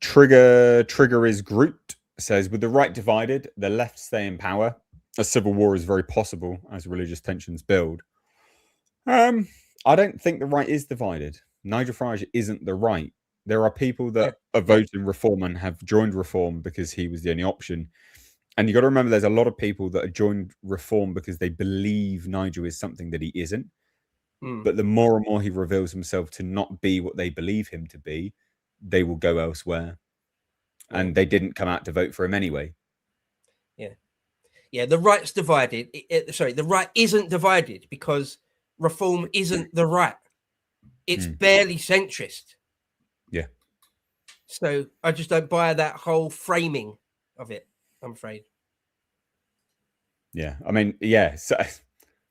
Trigger is Groot says, with the right divided, the left stay in power. A civil war is very possible as religious tensions build. I don't think the right is divided. Nigel Farage isn't the right. There are people that are voting Reform and have joined Reform because he was the only option. And you got to remember, there's a lot of people that are joined Reform because they believe Nigel is something that he isn't. But the more and more he reveals himself to not be what they believe him to be, they will go elsewhere. And they didn't come out to vote for him anyway. Yeah, the right's divided. The right isn't divided because Reform isn't the right. It's barely centrist. Yeah. So I just don't buy that whole framing of it, I'm afraid. Yeah. I mean, yeah.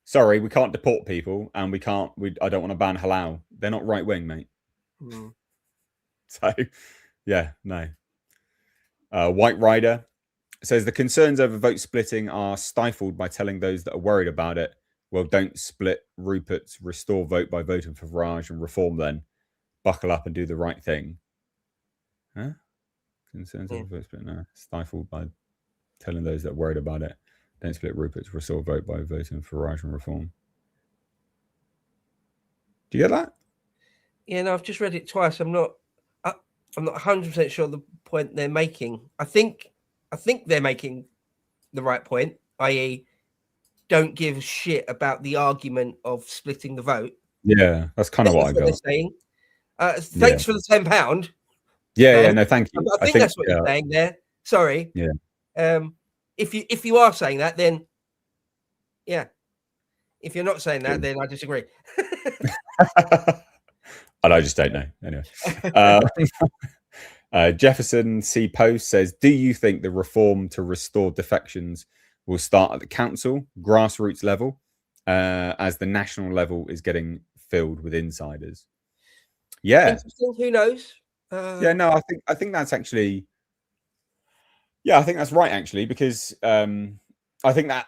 sorry, we can't deport people, and I don't want to ban halal. They're not right wing, mate. So, yeah, no. White Rider says the concerns over vote splitting are stifled by telling those that are worried about it, well, don't split Rupert's restore vote by voting for Farage and reform then. Buckle up and do the right thing. Huh? Concerns over vote splitting are stifled by telling those that are worried about it, don't split Rupert's restore vote by voting for Farage and reform. Do you get that? Yeah, no, I've just read it twice. I'm not 100% sure the point they're making. I think they're making the right point, i.e., don't give a shit about the argument of splitting the vote. Yeah, that's kind of what I got. They're saying. Thanks for the £10. Yeah, no, thank you. I think that's what you're saying there. Sorry. Yeah. If you are saying that, then yeah. If you're not saying that, then I disagree. And I just don't know. Anyway. Jefferson C. Post says, do you think the reform to restore defections will start at the council, grassroots level, as the national level is getting filled with insiders? Yeah. Who knows? Yeah, no, I think that's actually... Yeah, I think that's right, actually, because I think that,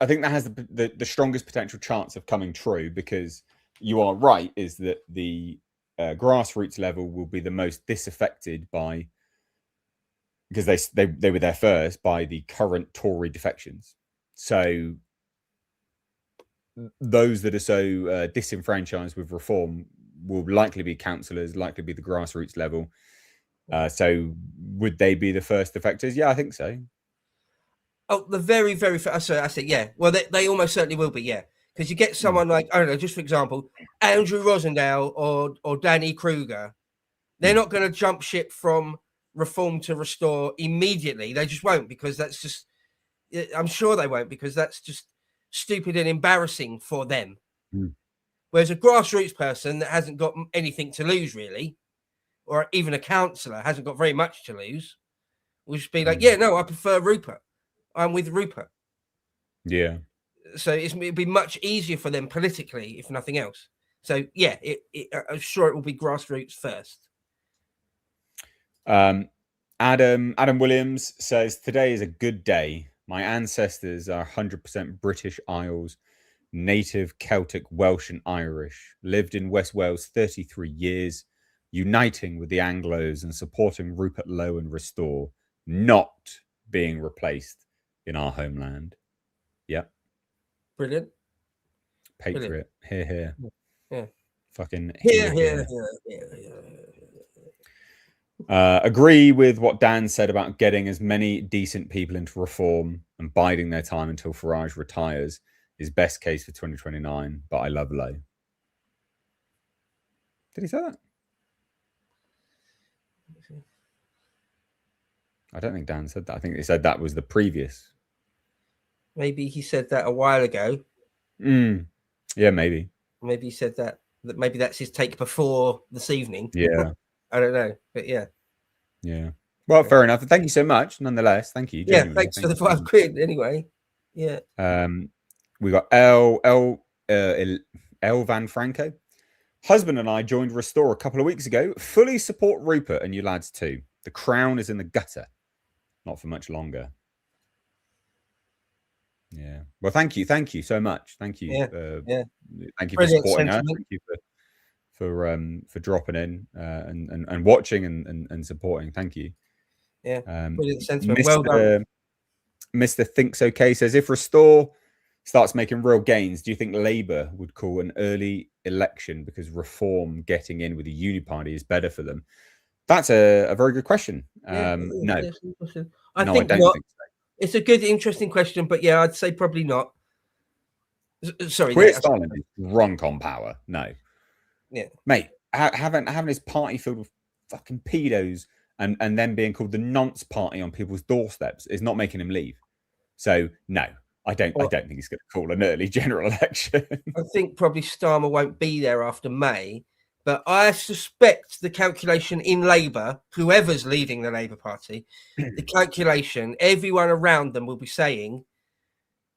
I think that has the strongest potential chance of coming true, because you are right, is that the grassroots level will be the most disaffected by, because they were there first, by the current Tory defections. So those that are so disenfranchised with reform will likely be councillors, likely be the grassroots level. So would they be the first defectors? Yeah, I think so. Oh, the very, very first. I say, yeah. Well, they almost certainly will be, yeah. Because you get someone like, I don't know, just for example, Andrew Rosendale or Danny Kruger. They're not going to jump ship from reform to restore immediately. They just won't, because that's just, I'm sure they won't, because that's just stupid and embarrassing for them. Whereas a grassroots person that hasn't got anything to lose, really, or even a councillor hasn't got very much to lose, will just be like, yeah, no, I prefer Rupert. I'm with Rupert. Yeah. So it'd be much easier for them politically, if nothing else. So yeah, I'm sure it will be grassroots first. Adam Williams says, today is a good day. My ancestors are 100% British Isles, native Celtic, Welsh and Irish, lived in West Wales 33 years, uniting with the Anglos and supporting Rupert Lowe and Restore, not being replaced in our homeland. Yep. Brilliant. Patriot. Brilliant. Here. Yeah. Fucking here. Agree with what Dan said about getting as many decent people into reform and biding their time until Farage retires is best case for 2029, but I love Lowe. Did he say that? I don't think Dan said that. I think he said that was the previous. Maybe he said that a while ago. Yeah, maybe. Maybe he said that maybe that's his take before this evening. Yeah. I don't know, but yeah. Yeah. Well, fair enough. Thank you so much. Nonetheless, thank you. Yeah, thanks for the £5 anyway. Yeah. We got L Van Franco. Husband and I joined Restore a couple of weeks ago. Fully support Rupert and you lads too. The crown is in the gutter. Not for much longer. Yeah. Well, thank you so much. Thank you. Thank you for supporting us. Thank you for dropping in and watching and supporting. Thank you. Yeah. Brilliant sentiment. Well done. Mr. Thinks Okay says, if Restore starts making real gains, do you think Labour would call an early election because Reform getting in with the Uni Party is better for them? That's a very good question. No. I don't think so. It's a good, interesting question, but yeah, I'd say probably not. Sorry, Queer Stalin is drunk on power. No, yeah, mate, having his party filled with fucking pedos and then being called the nonce party on people's doorsteps is not making him leave. So no, I don't think he's going to call an early general election. I think probably Starmer won't be there after May. But I suspect the calculation in Labour, whoever's leading the Labour Party, the calculation, everyone around them will be saying,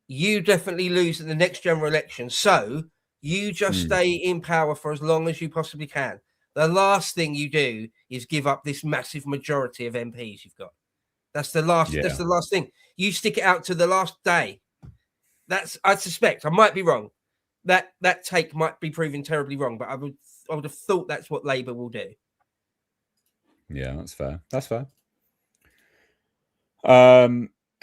you definitely lose at the next general election. So you just stay in power for as long as you possibly can. The last thing you do is give up this massive majority of MPs you've got. That's the last. That's the last thing. You stick it out to the last day. I suspect. I might be wrong. That take might be proven terribly wrong, but I would have thought that's what Labour will do. Yeah, that's fair. That's fair.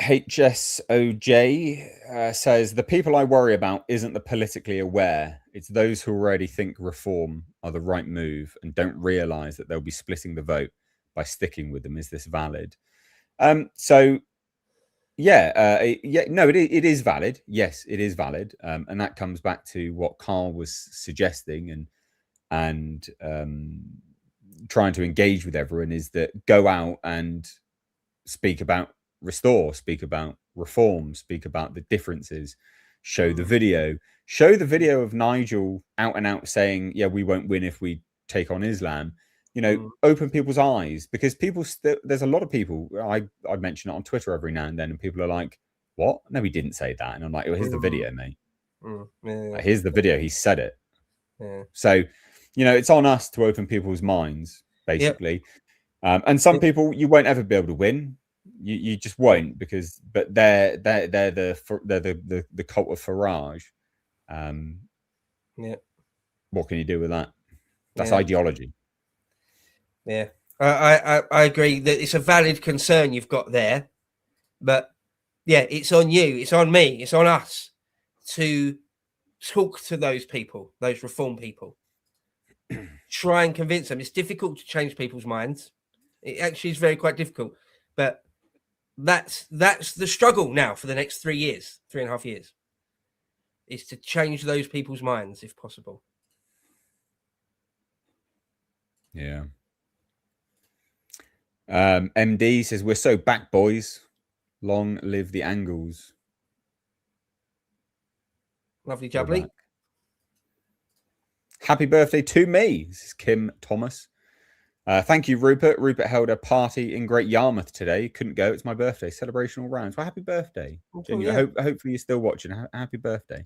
HSOJ says, the people I worry about isn't the politically aware. It's those who already think reform are the right move and don't realise that they'll be splitting the vote by sticking with them. Is this valid? It is valid. Yes, it is valid. And that comes back to what Carl was suggesting and trying to engage with everyone, is that go out and speak about restore, speak about reform, speak about the differences, show the video of Nigel out and out saying, yeah, we won't win if we take on Islam. Open people's eyes, because there's a lot of people, I mention it on Twitter every now and then, and people are like, what? No, he didn't say that. And I'm like, here's the video, mate. Here's the video. He said it. So, it's on us to open people's minds, basically. And some people you won't ever be able to win. You just won't, but they're the cult of Farage. What can you do with that? That's ideology. Yeah, I agree that it's a valid concern you've got there, but yeah, it's on you, it's on me, it's on us to talk to those people, those reform people. Try and convince them. It's difficult to change people's minds. It actually is quite difficult, but that's the struggle now for the next 3.5 years, is to change those people's minds if possible. Yeah. MD says, we're so back, boys. Long live the Angles. Lovely jubbly. Happy birthday to me. This is Kim Thomas. Thank you, Rupert. Rupert held a party in Great Yarmouth today. Couldn't go. It's my birthday. Celebration all round. Well, happy birthday. Hopefully you're still watching. Happy birthday.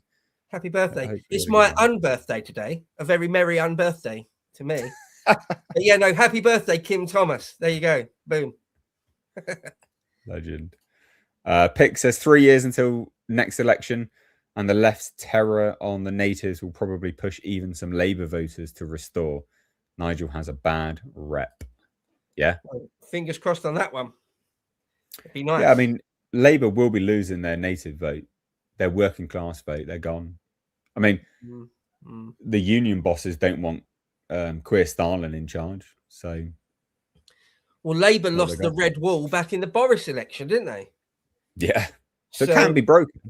Happy birthday. It's my unbirthday today. A very merry unbirthday to me. But happy birthday, Kim Thomas. There you go. Boom. Legend. Pick says 3 years until next election, and the left's terror on the natives will probably push even some Labour voters to restore. Nigel has a bad rep. Yeah. Fingers crossed on that one. It'd be nice. Yeah, I mean, Labour will be losing their native vote, their working class vote. They're gone. I mean, the union bosses don't want queer Stalin in charge. So, well, Labour lost the red wall back in the Boris election, didn't they? Yeah. So it can be broken.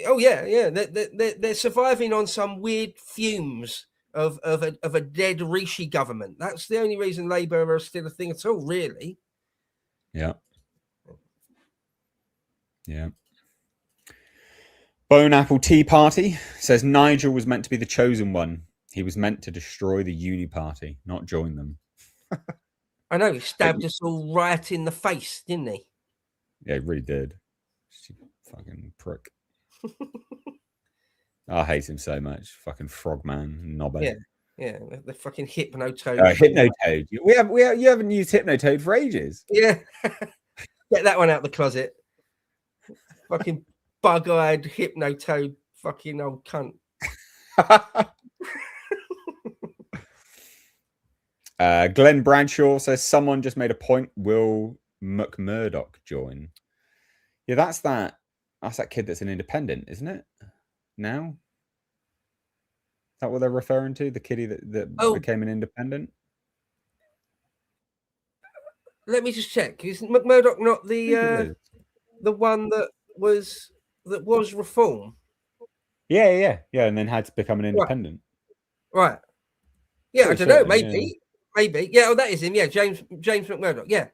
Oh yeah. They're surviving on some weird fumes of a dead Rishi government. That's the only reason Labour are still a thing at all, really. Yeah. Yeah. Bone Apple Tea Party says Nigel was meant to be the chosen one. He was meant to destroy the uni party, not join them. I know, he stabbed us all right in the face, didn't he? Yeah, he really did. Fucking prick. I hate him so much. Fucking frogman, knobber. Yeah, the fucking Hypnotoad. Hypnotoad. You haven't used Hypnotoad for ages. Yeah. Get that one out the closet. Fucking bug-eyed Hypnotoad, fucking old cunt. Glenn Bradshaw says someone just made a point. Will McMurdoch join? Yeah, that's that kid that's an independent, isn't it? Now, is that what they're referring to? The kiddie that became an independent? Let me just check. Is McMurdoch not the one that was reform? Yeah, and then had to become an independent. Right. Yeah, I don't know. Maybe. Yeah, that is him. Yeah, James McMurdoch. Yeah.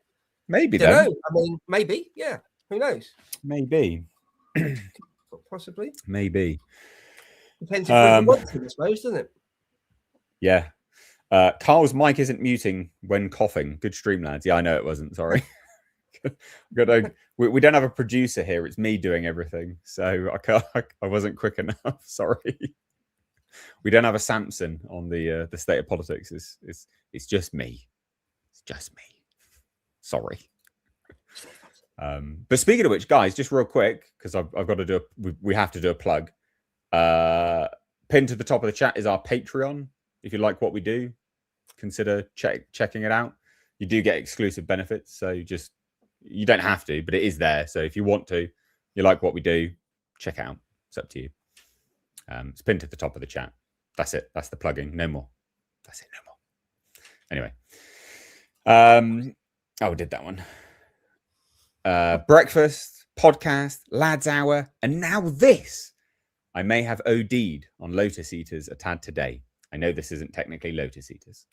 Maybe. Don't know. I mean, maybe. Yeah. Who knows? Maybe. Possibly. Maybe. Depends if we want to, I suppose, doesn't it? Yeah. Carl's mic isn't muting when coughing. Good stream, lads. Yeah, I know it wasn't. Sorry. We don't have a producer here. It's me doing everything, so I can't. I wasn't quick enough. Sorry. We don't have a Samson on the state of politics. It's just me. It's just me. Sorry. But speaking of which, guys, just real quick, because I've got to do we have to do a plug. Pinned to the top of the chat is our Patreon. If you like what we do, consider checking it out. You do get exclusive benefits, so you don't have to, but it is there. So if you want to, you like what we do, check it out. It's up to you. It's pinned to the top of the chat. That's it. That's the plugging. No more. That's it. No more. Anyway. We did that one. Breakfast, podcast, Lads Hour, and now this. I may have OD'd on Lotus Eaters a tad today. I know this isn't technically Lotus Eaters.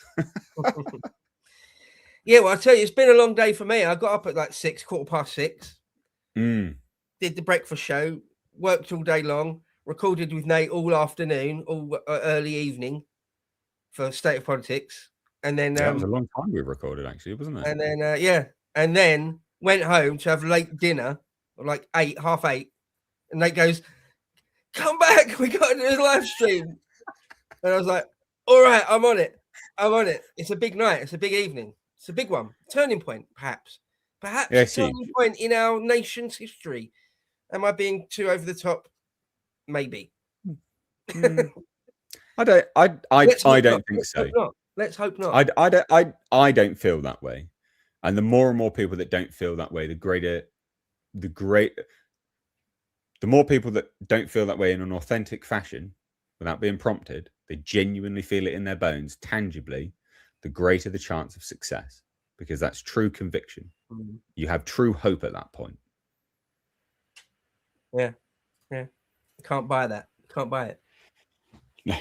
Yeah, well, I tell you, it's been a long day for me. I got up at like 6:15. Did the breakfast show, worked all day long, recorded with Nate all afternoon, all early evening for State of Politics. And then it was a long time we recorded, actually, wasn't it? And then and then went home to have late dinner, like 8:30. And Nate goes, "Come back, we got to do a live stream." And I was like, "All right, I'm on it. It's a big night. It's a big evening. It's a big one. Turning point, perhaps a turning point in our nation's history." Am I being too over the top? Maybe. I don't think so. Let's hope not. I don't feel that way. And the more and more people that don't feel that way, the more people that don't feel that way in an authentic fashion, without being prompted, they genuinely feel it in their bones, tangibly, the greater the chance of success, because that's true conviction. You have true hope at that point. Yeah. Can't buy that. Can't buy it. No.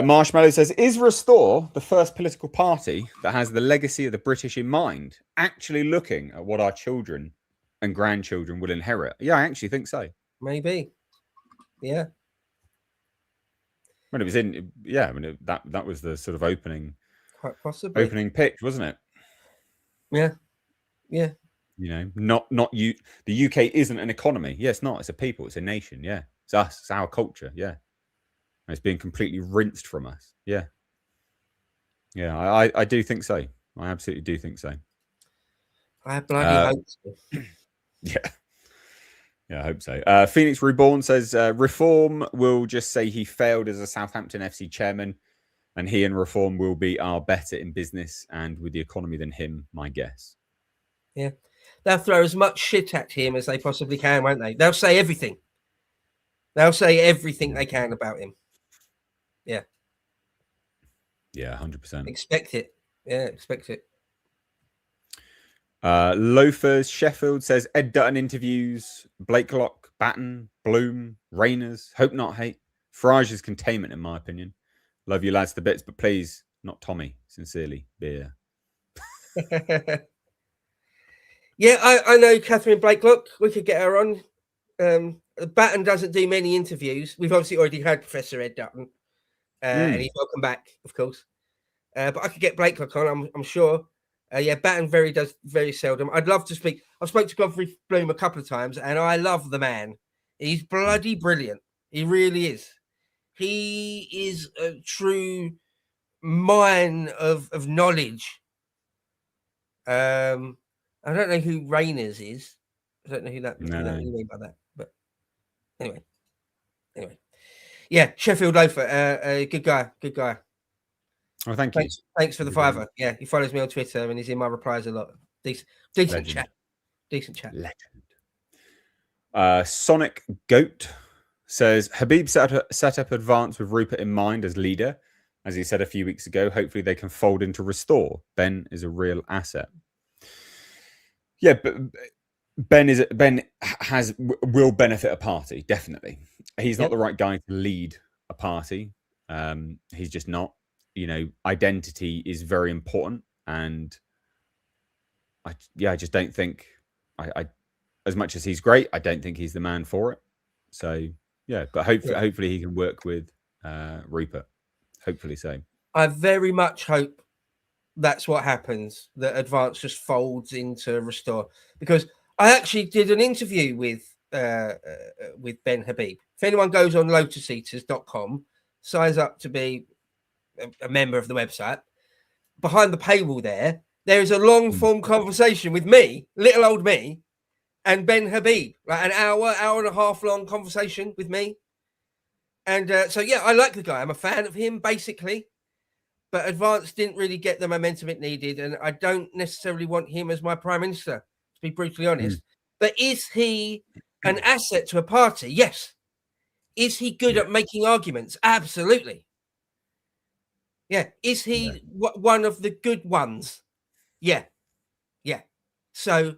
Marshmallow says, is Restore the first political party that has the legacy of the British in mind, actually looking at what our children and grandchildren will inherit? Yeah, I actually think so. Maybe. Yeah. When it was that was the sort of opening, quite possibly opening pitch, wasn't it? Yeah. Not you. The UK isn't an economy. Yeah, it's not. It's a people. It's a nation. Yeah, it's us. It's our culture. Yeah, and it's being completely rinsed from us. Yeah. I do think so. I absolutely do think so. I bloody hope so. Yeah, I hope so. Phoenix Reborn says Reform will just say he failed as a Southampton FC chairman, and he and Reform will be better in business and with the economy than him, my guess. Yeah. They'll throw as much shit at him as they possibly can, won't they? They'll say everything. They'll say everything they can about him. Yeah. Yeah, 100%. Expect it. Yeah, expect it. Loafers Sheffield says Ed Dutton interviews Blakelock, Batten, Bloom, Rayners. Hope not hate. Farage's containment, in my opinion. Love you lads to bits, but please, not Tommy. Sincerely, Beer. Yeah, I know Catherine Blakelock. We could get her on. Batten doesn't do many interviews. We've obviously already had Professor Ed Dutton, and he's welcome back, of course. But I could get Blakelock on, I'm sure. Batten does very seldom. I'd love to speak. I've spoken to Godfrey Bloom a couple of times, and I love the man. He's bloody brilliant. He really is. He is a true mine of knowledge. I don't know who Rayners is. I don't know who that. No. I don't know by that. But anyway, yeah, Sheffield Loafer, good guy. Oh, thank you. Thanks for the $5. Yeah, he follows me on Twitter and he's in my replies a lot. Decent chat. Legend. Sonic Goat says Habib set up Advance with Rupert in mind as leader, as he said a few weeks ago. Hopefully they can fold into Restore. Ben is a real asset. Yeah, but Ben will benefit a party, definitely. He's not the right guy to lead a party. He's just not. Identity is very important, and I just don't think I as much as he's great, I don't think he's the man for it. So yeah, but hopefully he can work with Rupert. Hopefully so. I very much hope that's what happens. That Advance just folds into Restore. Because I actually did an interview with Ben Habib. If anyone goes on lotuseaters.com, signs up to be a member of the website, behind the paywall there is a long form conversation with me, little old me, and Ben Habib, like an hour and a half long conversation with me. And so, yeah, I like the guy. I'm a fan of him, basically. But Advance didn't really get the momentum it needed. And I don't necessarily want him as my prime minister, to be brutally honest. But is he an asset to a party? Yes. Is he good at making arguments? Absolutely. Yeah. Is he one of the good ones? Yeah. Yeah. So,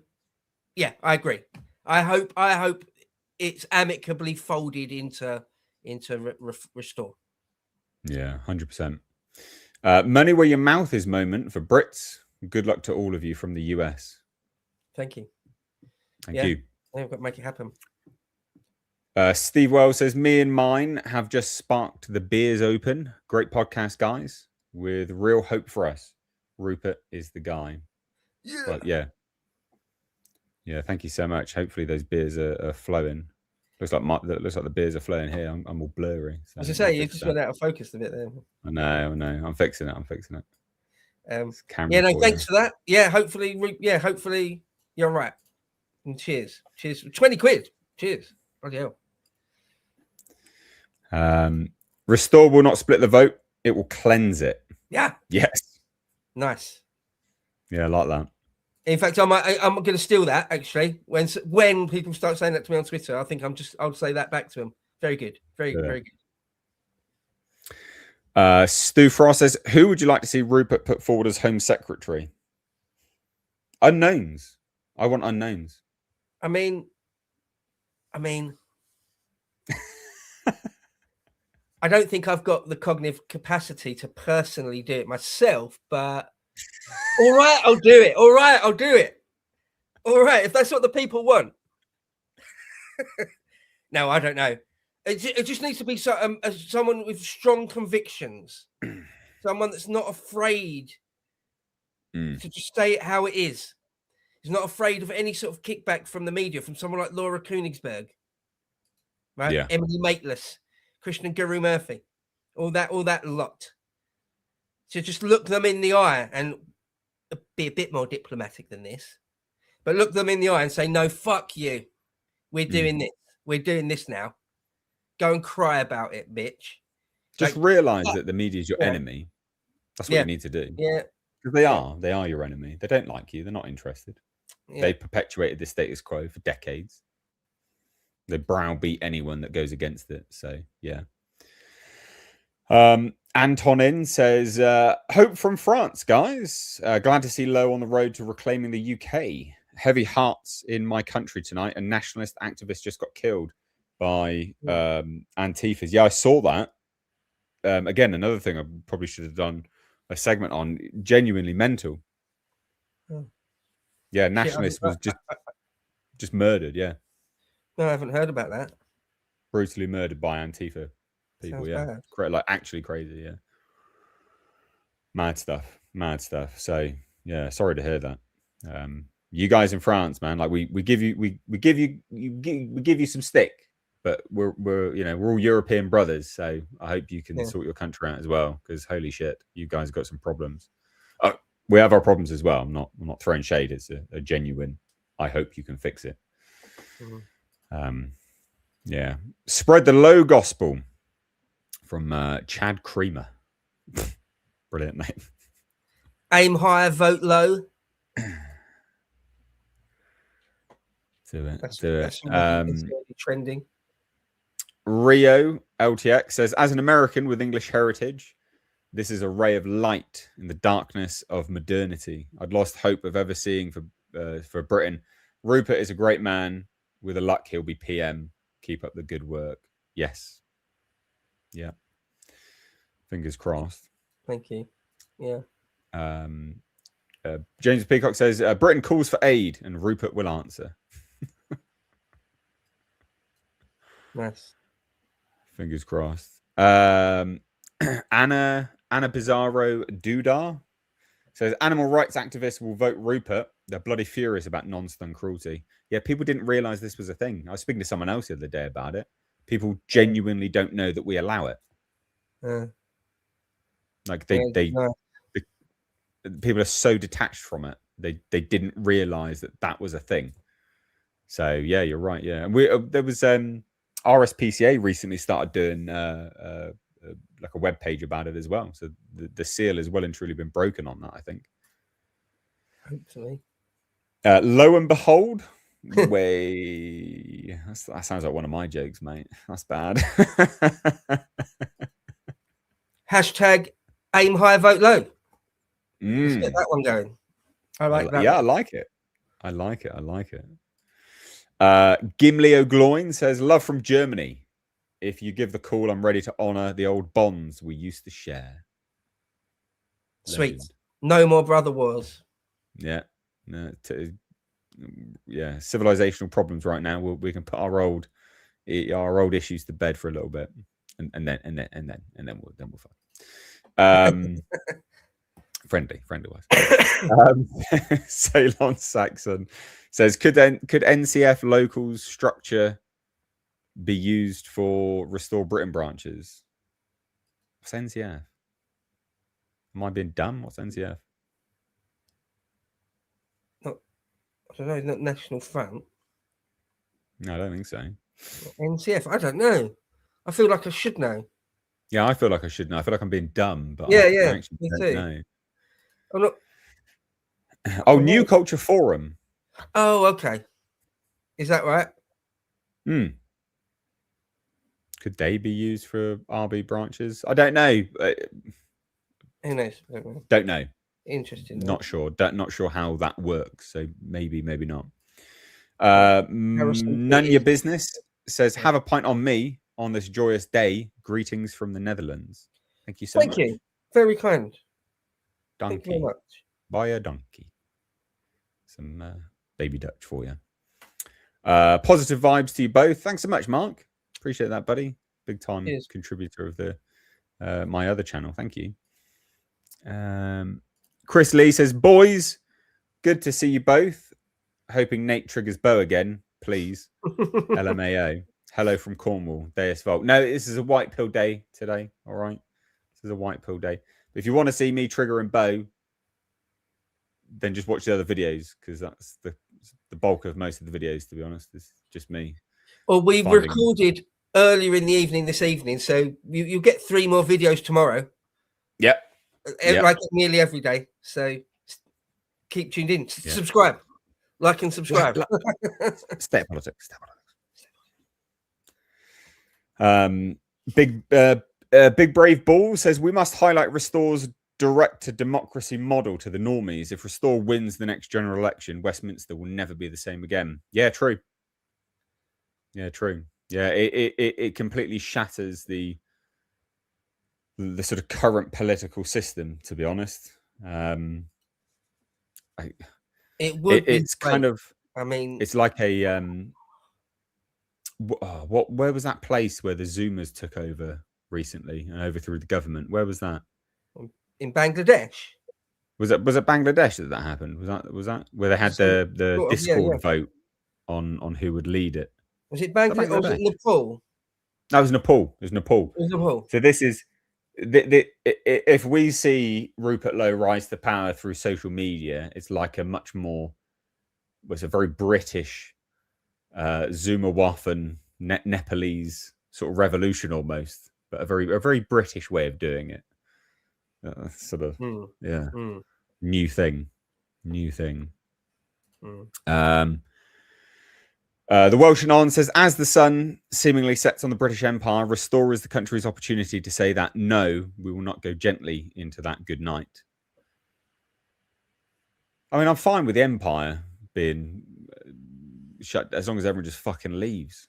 yeah, I agree. I hope it's amicably folded into Restore. Yeah, 100%. Money where your mouth is moment for Brits. Good luck to all of you from the US. Thank you. Thank you. I've got to make it happen. Steve Wells says, me and mine have just sparked the beers open. Great podcast, guys, with real hope for us. Rupert is the guy. Yeah. Well, yeah. Yeah, thank you so much. Hopefully those beers are flowing. Looks like the beers are flowing here. I'm all blurry. So As I say, you just went out of focus a bit there. I know. I'm fixing it. Yeah, no, thanks for that. Yeah, hopefully you're right. And cheers. 20 quid. Cheers. Bloody hell. Restore will not split the vote. It will cleanse it. Yeah. Yes. Nice. Yeah, I like that. In fact, I'm going to steal that actually. When people start saying that to me on Twitter, I think I'll say that back to them. Very good. Very good. Stu Frost says, who would you like to see Rupert put forward as Home Secretary? Unknowns. I want unknowns. I mean, I don't think I've got the cognitive capacity to personally do it myself, but all right, I'll do it. All right, if that's what the people want. No, I don't know. It just needs to be someone with strong convictions, someone that's not afraid to just say it how it is. He's not afraid of any sort of kickback from the media, from someone like Laura Koenigsberg, right? Yeah. Emily Maitlis, Krishnan Guru Murphy, all that lot. So just look them in the eye and be a bit more diplomatic than this, but look them in the eye and say, no, fuck you. We're doing this. We're doing this now. Go and cry about it, bitch. Just realize that the media is your enemy. That's what you need to do. Yeah. Because they are your enemy. They don't like you. They're not interested. Yeah. They perpetuated the status quo for decades. They browbeat anyone that goes against it. So, yeah. Antonin says, hope from France, guys. Glad to see Lowe on the road to reclaiming the UK. Heavy hearts in my country tonight. A nationalist activist just got killed by Antifas. Yeah, I saw that. Again, another thing I probably should have done a segment on. Genuinely mental. Yeah, nationalist was just murdered. Yeah. No, I haven't heard about that. Brutally murdered by Antifa people. Sounds yeah, like actually crazy. Yeah. Mad stuff. So yeah, sorry to hear that. You guys in France, man, like we give you some stick, but we're all European brothers. So I hope you can sort your country out as well, because holy shit, you guys got some problems. We have our problems as well. I'm not throwing shade. It's a genuine. I hope you can fix it. Yeah. Spread the Low gospel from Chad Creamer. Brilliant name. Aim higher, vote low. Do it. That's trending. Rio LTX says, as an American with English heritage, this is a ray of light in the darkness of modernity. I'd lost hope of ever seeing for Britain. Rupert is a great man. With a luck, he'll be PM. Keep up the good work. Yes. Yeah. Fingers crossed. Thank you. Yeah. James Peacock says, Britain calls for aid and Rupert will answer. Nice. Fingers crossed. Anna Pizarro Dudar Says animal rights activists will vote Rupert. They're bloody furious about non-stun cruelty. Yeah, people didn't realize this was a thing. I was speaking to someone else the other day about it. People genuinely don't know that we allow it. Like people are so detached from it. They didn't realize that was a thing. So yeah, you're right. Yeah, and there was RSPCA recently started doing like a web page about it as well. So the seal has well and truly been broken on that, I think. Hopefully. Lo and behold, that sounds like one of my jokes, mate. That's bad. Hashtag aim high, vote low. Mm. Let's get that one going. I like that. Yeah, one. I like it. I like it. Gimli O'Gloin says, love from Germany. If you give the call, I'm ready to honour the old bonds we used to share. Sweet. Legend. No more brother wars. Yeah. No, civilizational problems right now. We can put our old issues to bed for a little bit, and then we'll fight. Friendly wise. Ceylon Saxon says, could NCF locals structure be used for Restore Britain branches? What's NCF? Am I being dumb? What's NCF? I don't know, not National Front. No, I don't think so. NCF, I don't know. I feel like I should know. Yeah, I feel like I should know. I feel like I'm being dumb, but I actually me don't too. know. I'm not... Oh, New Culture Forum. Oh, okay. Is that right? Could they be used for RB branches? I don't know. Who knows? Don't know. Interesting. Not sure. Not sure how that works. So maybe not. None of your business says, have a pint on me on this joyous day. Greetings from the Netherlands. Thank you so much. Thank you. Very kind. Donkey. Thank you very much. Buy a donkey. Some baby Dutch for you. Positive vibes to you both. Thanks so much, Mark. Appreciate that, buddy. Big time contributor of the my other channel. Thank you. Chris Lee says, boys, good to see you both. Hoping Nate triggers bow again, please. LMAO. Hello from Cornwall. Deus Volt. No, this is a white pill day today. All right. This is a white pill day. But if you want to see me triggering bow, then just watch the other videos, because that's the bulk of most of the videos, to be honest. It's just me. Well, we recorded earlier in the evening this evening, so you get 3 more videos tomorrow. Yep. Like nearly every day. So keep tuned in. Subscribe. Like and subscribe. Stay at politics. Big Brave Bull says, we must highlight Restore's direct to democracy model to the normies. If Restore wins the next general election, Westminster will never be the same again. Yeah, true. Yeah, true. Yeah, it completely shatters the sort of current political system, to be honest. It's kind of, I mean, it's like a where was that place where the Zoomers took over recently and overthrew the government? Where was that? In Bangladesh. Was it Bangladesh that happened? Was that where they had the Discord vote on who would lead it? Was it Bangladesh or was it Nepal? That was Nepal. It was Nepal. So this is if we see Rupert Lowe rise to power through social media, it's like a much more, it's a very British Zumawaffen Nepalese sort of revolution almost, but a very British way of doing it. Sort of new thing. The Welsh Anon says, as the sun seemingly sets on the British Empire, Restore is the country's opportunity to say that no, we will not go gently into that good night. I mean, I'm fine with the Empire being shut as long as everyone just fucking leaves.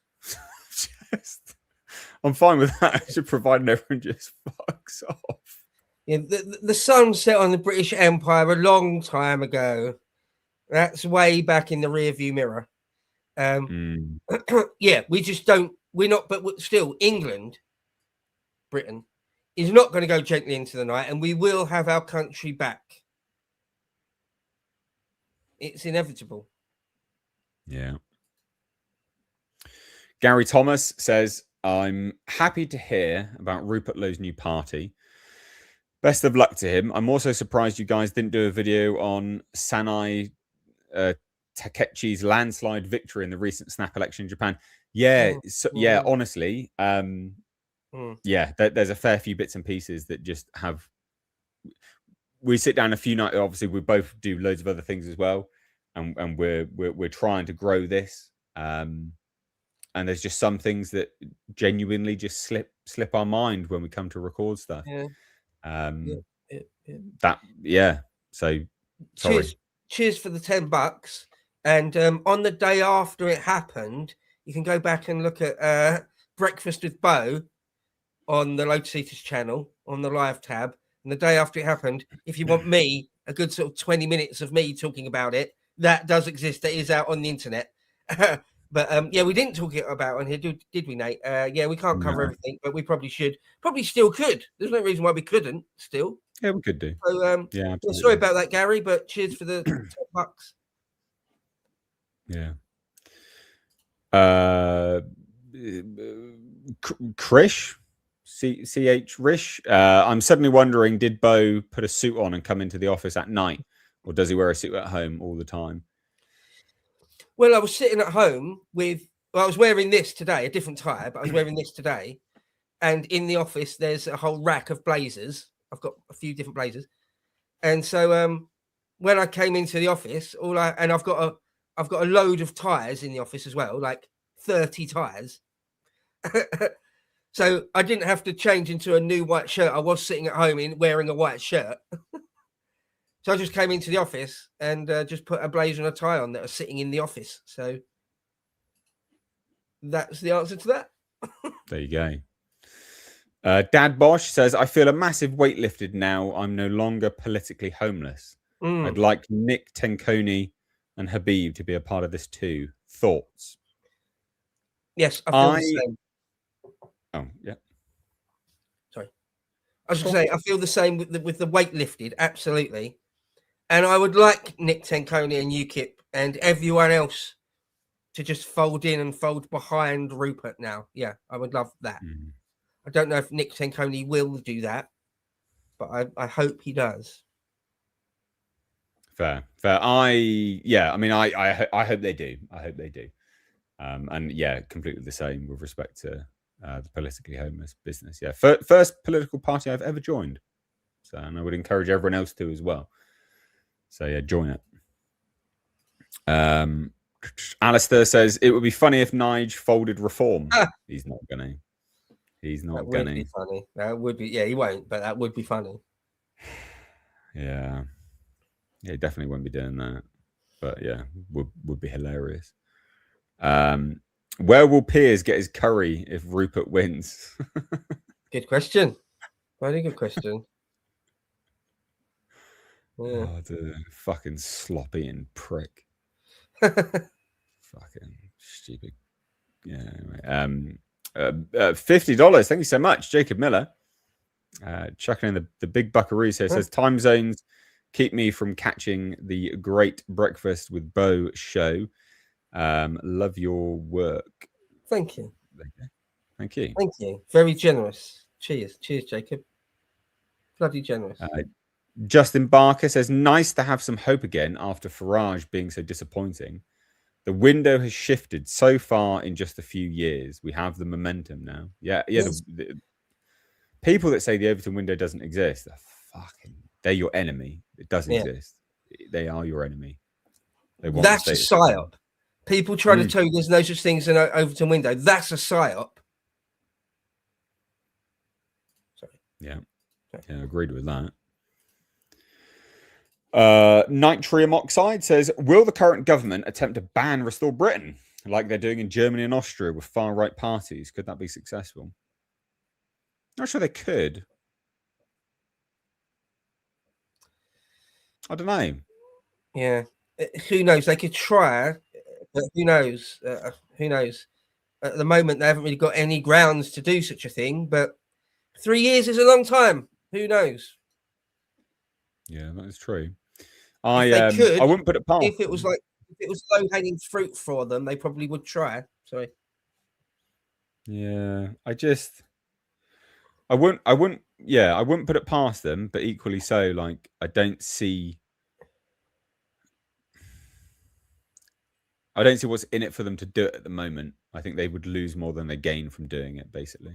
I'm fine with that, just providing everyone just fucks off. Yeah, the sun set on the British Empire a long time ago. That's way back in the rearview mirror. Yeah, we just don't. We're not, but still, England, Britain, is not going to go gently into the night, and we will have our country back. It's inevitable. Yeah. Gary Thomas says, I'm happy to hear about Rupert Lowe's new party. Best of luck to him. I'm also surprised you guys didn't do a video on Sanai Takechi's landslide victory in the recent snap election in Japan. Yeah, yeah, honestly, yeah, there's a fair few bits and pieces that just have. We sit down a few nights. Obviously, we both do loads of other things as well, and we're trying to grow this. And there's just some things that genuinely just slip our mind when we come to record stuff. Yeah. That So sorry. Cheers for the $10. And on the day after it happened, you can go back and look at Breakfast with Bo on the Lotus Eaters channel on the live tab. And the day after it happened, if you want me, a good sort of 20 minutes of me talking about it, that does exist. That is out on the internet. But yeah, we didn't talk about it on here, did we, Nate? Yeah, we can't cover everything, but we probably should. Probably still could. There's no reason why we couldn't still. Yeah, we could do. So, yeah, sorry about that, Gary, but cheers for the $10. Yeah. Krish, CH Rish. I'm suddenly wondering, did Bo put a suit on and come into the office at night, or does he wear a suit at home all the time? Well, I was sitting at home I was wearing this today, a different tie, but I was wearing this today. And in the office, there's a whole rack of blazers. I've got a few different blazers. And so when I came into the office, I've got a load of tires in the office as well, like 30 tires. So I didn't have to change into a new white shirt. I was sitting at home wearing a white shirt. So I just came into the office and just put a blazer and a tie on that are sitting in the office. So that's the answer to that. There you go. Dad Bosch says, I feel a massive weight lifted now. I'm no longer politically homeless. I'd like Nick Tenconi and Habib to be a part of this too. Thoughts? Yes, I feel the same. Oh, yeah. Sorry. I was going to say, I feel the same with the weight lifted. Absolutely. And I would like Nick Tenconi and UKIP and everyone else to just fold in and fold behind Rupert now. Yeah, I would love that. I don't know if Nick Tenconi will do that, but I hope he does. Fair. I mean, I hope they do. I hope they do. And yeah, completely the same with respect to the politically homeless business. Yeah, first political party I've ever joined. So, and I would encourage everyone else to as well. So yeah, join it. Alistair says it would be funny if Nige folded Reform. He's not gonna. He's not gonna. That would be funny. That would be. Yeah, he won't. But that would be funny. Yeah. Yeah, he definitely won't be doing that. But yeah, would be hilarious. Where will Piers get his curry if Rupert wins? Good question. Very good question. Yeah. Oh, the fucking sloppy prick. Fucking stupid. Yeah. Anyway. $50. Thank you so much, Jacob Miller. Chucking in the big buckaroos here. Says time zones keep me from catching the Great Breakfast with Bo show. Love your work. Thank you. Thank you. Thank you. Very generous. Cheers, Jacob. Bloody generous. Justin Barker says, nice to have some hope again after Farage being so disappointing. The window has shifted so far in just a few years. We have the momentum now. Yeah. Yes. The people that say the Overton window doesn't exist, they're your enemy. It doesn't exist. They are your enemy. That's a psyop. People try to tell you there's no such thing as an Overton window. That's a psyop. Sorry. Yeah. Yeah, agreed with that. Nitrium Oxide says, will the current government attempt to ban Restore Britain like they're doing in Germany and Austria with far-right parties? Could that be successful? Not sure they could. I don't know. Yeah. Who knows? They could try, but who knows? Who knows? At the moment, they haven't really got any grounds to do such a thing, but 3 years is a long time. Who knows? Yeah, that is true. If they could, I wouldn't put it past. if it was low hanging fruit for them, they probably would try. Sorry. Yeah, I wouldn't put it past them, but equally so, like, I don't see what's in it for them to do it at the moment. I think they would lose more than they gain from doing it, basically.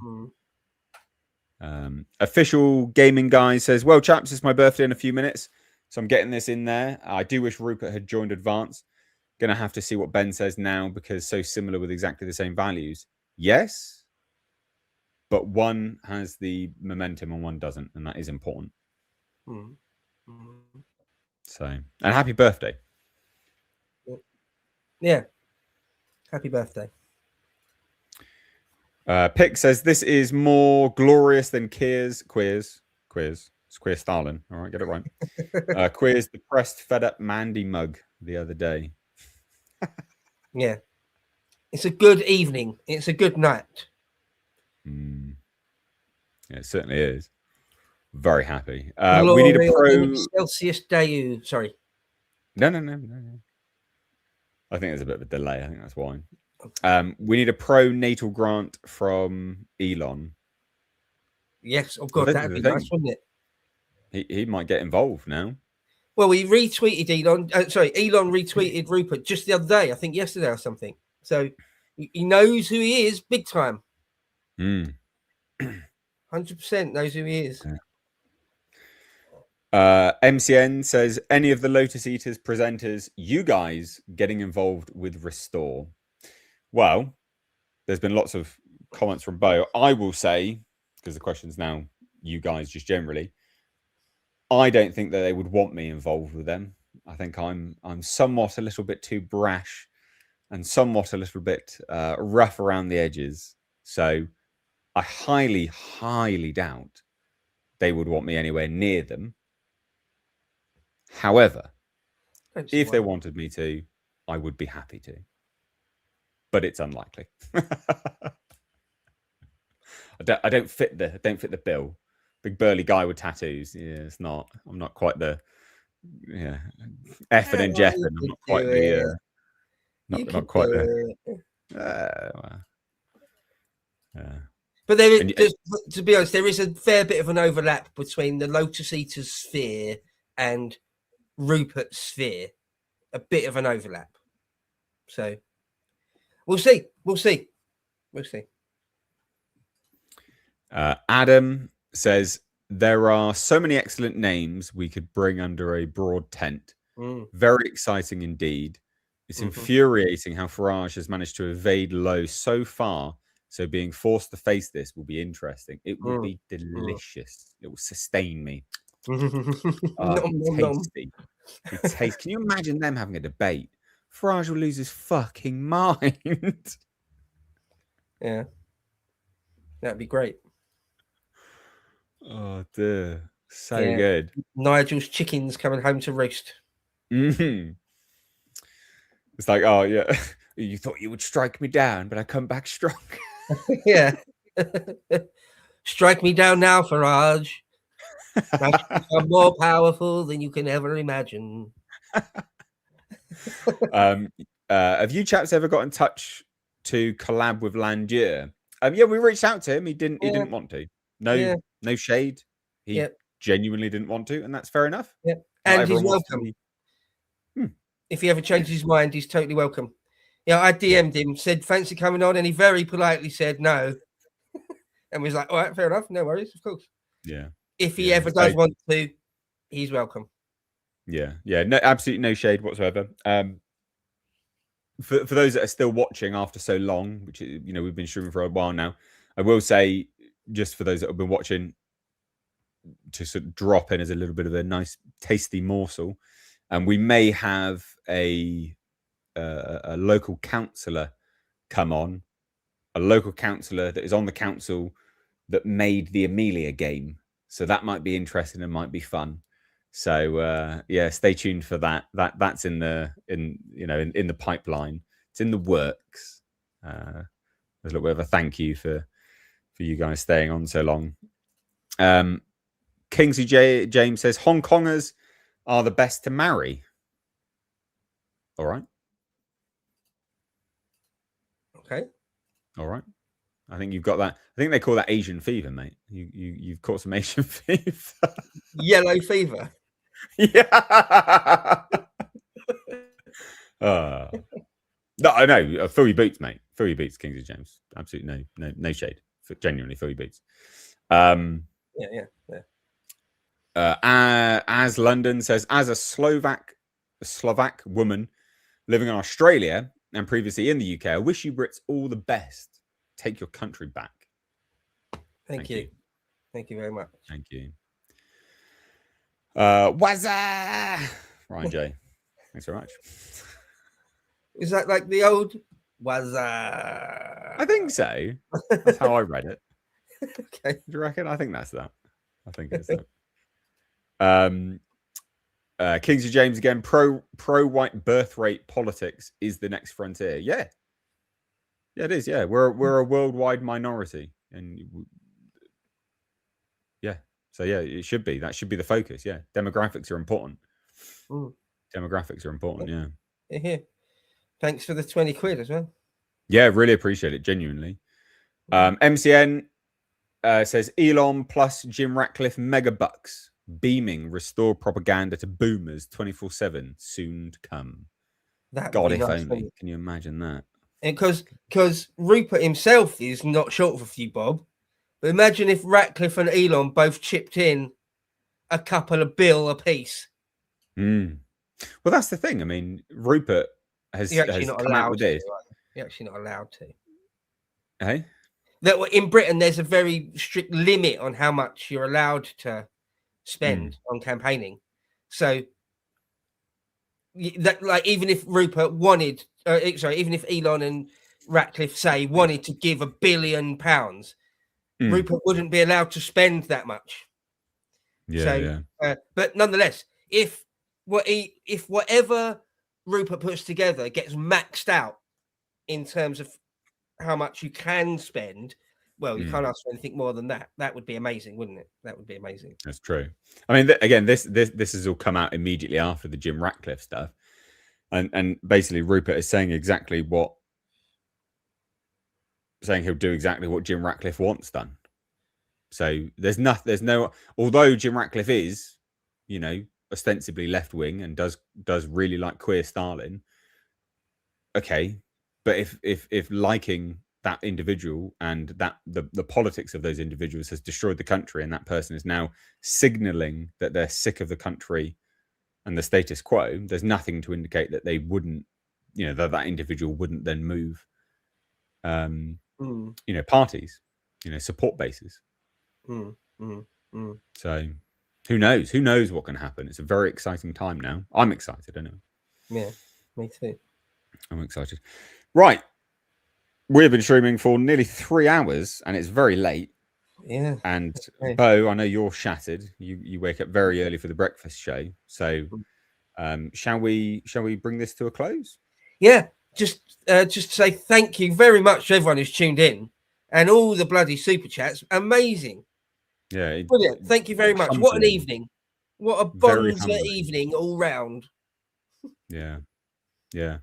Official gaming guy says, well, chaps, it's my birthday in a few minutes, so I'm getting this in there. I do wish Rupert had joined advance. Gonna have to see what Ben says now, because so similar with exactly the same values. Yes, but one has the momentum and one doesn't, and that is important. So, and happy birthday. Yeah, happy birthday. Pick says this is more glorious than Queers. It's Queer Stalin. All right, get it right. Queers depressed, fed up Mandy mug the other day. Yeah, it's a good evening. It's a good night. Yeah, it certainly is. Very happy. We need a pro. Celsius Deu. Sorry. No. I think there's a bit of a delay. I think that's why. We need a pro-natal grant from Elon. Yes. Oh God, that'd be nice, wouldn't it? He might get involved now. Well, he retweeted Elon. Elon retweeted Rupert just the other day. I think yesterday or something. So he knows who he is, big time. 100% knows who he is. MCN says, any of the Lotus Eaters presenters, you guys getting involved with Restore? Well, there's been lots of comments from Bo. I will say, because the question's now you guys just generally, I don't think that they would want me involved with them. I think I'm somewhat a little bit too brash and somewhat a little bit rough around the edges. So I highly, highly doubt they would want me anywhere near them. However, if they wanted me to, I would be happy to. But it's unlikely. I don't fit the bill. Big burly guy with tattoos. Yeah, it's not. I'm not quite the effing and jeffing. I'm not quite the not quite the. But there is, to be honest, there is a fair bit of an overlap between the Lotus Eaters sphere and Rupert's sphere. A bit of an overlap. So we'll see. Adam says there are so many excellent names we could bring under a broad tent. Very exciting indeed. It's infuriating how Farage has managed to evade Lowe so far. So being forced to face this will be interesting. It will be delicious. It will sustain me. Tasty. Can you imagine them having a debate? Farage will lose his fucking mind. Yeah. That'd be great. Oh dear. So good. Nigel's chickens coming home to roost. It's like, oh yeah, you thought you would strike me down, but I come back strong. Yeah. Strike me down now, Farage. I'm more powerful than you can ever imagine. Have you chaps ever got in touch to collab with Landier? Yeah, we reached out to him. He didn't want to. No shade. He genuinely didn't want to, and that's fair enough. Yeah. And he's welcome. If he ever changes his mind, he's totally welcome. Yeah, I DM'd him, said, fancy coming on, and he very politely said no. And was like, all right, fair enough. No worries, of course. Yeah. If he ever does want to, he's welcome. Yeah. No, absolutely no shade whatsoever. For those that are still watching after so long, which we've been streaming for a while now, I will say, just for those that have been watching, to sort of drop in as a little bit of a nice, tasty morsel, and we may have a local councillor come on, a local councillor that is on the council that made the Amelia game. So that might be interesting and might be fun. So stay tuned for that. That's in the pipeline. It's in the works. There's a little bit of a thank you for you guys staying on so long. Kingsley James says Hong Kongers are the best to marry. All right. Okay. All right. I think you've got that. I think they call that Asian fever, mate. You've caught some Asian fever. Yellow fever. Yeah. No, I know. Fill your boots, mate. Fill your boots, Kings of James. Absolutely no shade. Genuinely fill your boots. Yeah. As London says, as a Slovak woman living in Australia and previously in the UK, I wish you Brits all the best. Take your country back. Thank you. Thank you very much. Thank you. Wazza! Ryan J. Thanks very much. Is that like the old Wazza? I think so. That's how I read it. Okay. Do you reckon? I think that's that. I think it's that. Kings of James again. Pro-white birth rate politics is the next frontier. Yeah, it is. Yeah, we're a worldwide minority, and yeah. So yeah, it should be. That should be the focus. Yeah, demographics are important. Demographics are important. Yeah. Here. Thanks for the 20 quid as well. Yeah, really appreciate it. Genuinely. MCN says Elon plus Jim Ratcliffe mega bucks beaming restore propaganda to boomers 24/7 soon to come. God, if nice, only. Can you imagine that? Because Rupert himself is not short of a few bob. But imagine if Ratcliffe and Elon both chipped in a couple of bill apiece. Well, that's the thing. I mean, Rupert has come out with this. You're actually not allowed to. Hey? That in Britain, there's a very strict limit on how much you're allowed to spend on campaigning. So that, like, even if Rupert wanted, even if Elon and Ratcliffe wanted to give £1 billion, Rupert wouldn't be allowed to spend that much. But nonetheless, if whatever Rupert puts together gets maxed out in terms of how much you can spend, well, you can't ask for anything more than that. That would be amazing, wouldn't it? That would be amazing. That's true. I mean, again, this has all come out immediately after the Jim Ratcliffe stuff, and basically Rupert is saying he'll do exactly what Jim Ratcliffe wants done. So there's no. Although Jim Ratcliffe is, ostensibly left wing and does really like queer Stalin. Okay, but if liking that individual and that the politics of those individuals has destroyed the country, and that person is now signaling that they're sick of the country and the status quo, there's nothing to indicate that they wouldn't, that individual wouldn't then move, parties, support bases. So who knows? Who knows what can happen? It's a very exciting time now. I'm excited, anyway. Yeah, me too. I'm excited. Right. We've been streaming for nearly 3 hours, and it's very late. Yeah. And Bo, I know you're shattered. You wake up very early for the breakfast show. So shall we bring this to a close? Yeah. Just to say thank you very much to everyone who's tuned in and all the bloody super chats. Amazing. Yeah. Brilliant. Thank you very much. What an evening. What a bonza evening all round. Yeah. Yeah.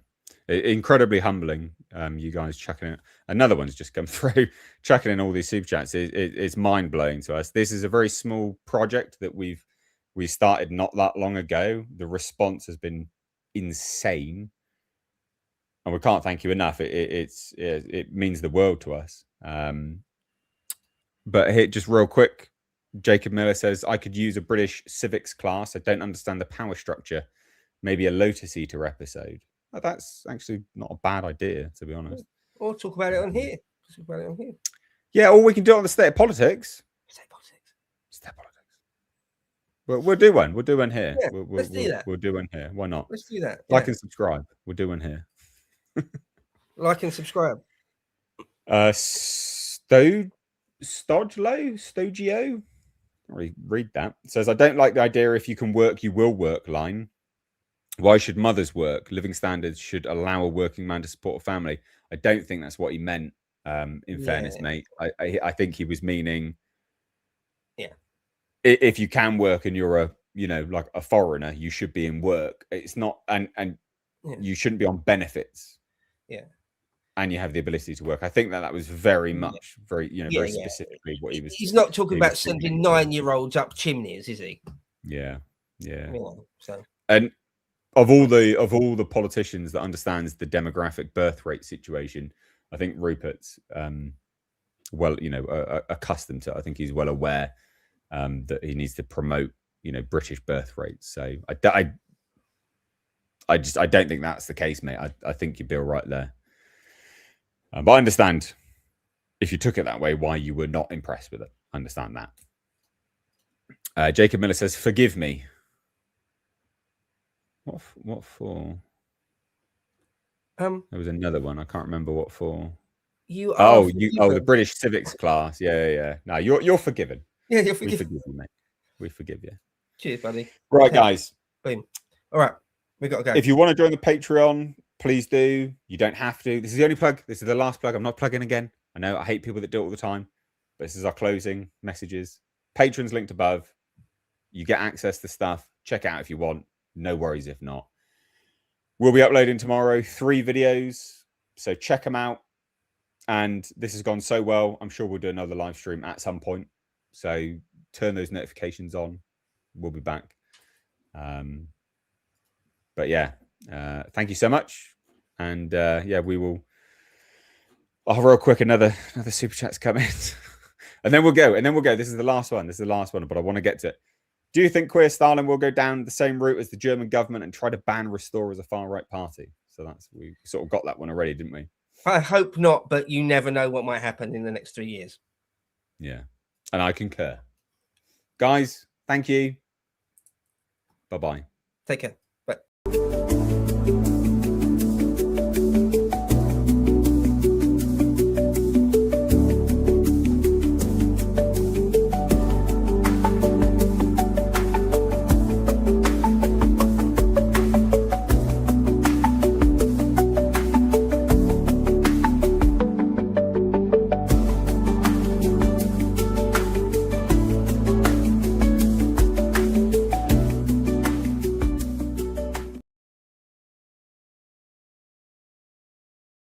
Incredibly humbling. You guys chucking it. Another one's just come through, chucking in all these super chats. It's mind blowing to us. This is a very small project that we started not that long ago. The response has been insane, and we can't thank you enough. It means the world to us. But here, just real quick, Jacob Miller says, I could use a British civics class. I don't understand the power structure. Maybe a Lotus Eater episode. That's actually not a bad idea, to be honest. Or talk about it on here. Yeah, or we can do it on the State of Politics. State of Politics. We'll do one. We'll do one here. Yeah, let's do that. We'll do one here. Why not? Let's do that. Like and subscribe. We'll do one here. Like and subscribe. Stogio? Read that. It says, I don't like the idea if you can work, you will work line. Why should mothers work? Living standards should allow a working man to support a family. I don't think that's what he meant, in fairness, mate. I think he was meaning, if you can work and you're you know, like a foreigner, you should be in work. It's not, and you shouldn't be on benefits. Yeah. And you have the ability to work. I think that was very much, very, you know, very specifically what he was. He's not talking about sending 9-year-olds up chimneys, is he? Yeah. So, and of all the politicians that understands the demographic birth rate situation, I think Rupert's well, you know, accustomed to. I think he's well aware that he needs to promote, you know, British birth rates. So I don't think that's the case, mate. I think you'd be all right there. But I understand if you took it that way, why you were not impressed with it. I understand that. Jacob Miller says, "Forgive me." What for? There was another one. I can't remember what for. The British civics class. Yeah. No, you're forgiven. Yeah, you're forgiven. We forgive you, mate. We forgive you. Cheers, buddy. Right, guys. Boom. All right, we got to go. If you want to join the Patreon, please do. You don't have to. This is the only plug. This is the last plug. I'm not plugging again. I know I hate people that do it all the time, but this is our closing messages. Patrons linked above. You get access to stuff. Check it out if you want. No worries if not. We'll be uploading tomorrow 3 videos, so check them out. And this has gone so well, I'm sure we'll do another live stream at some point. So turn those notifications on. We'll be back. But yeah, thank you so much. And yeah, we will. I'll real quick another super chat's come in, and then we'll go. This is the last one. But I want to get to it. Do you think Queer Stalin will go down the same route as the German government and try to ban Restore as a far-right party? So we sort of got that one already, didn't we? I hope not, but you never know what might happen in the next 3 years. Yeah, and I concur. Guys, thank you. Bye-bye. Take care.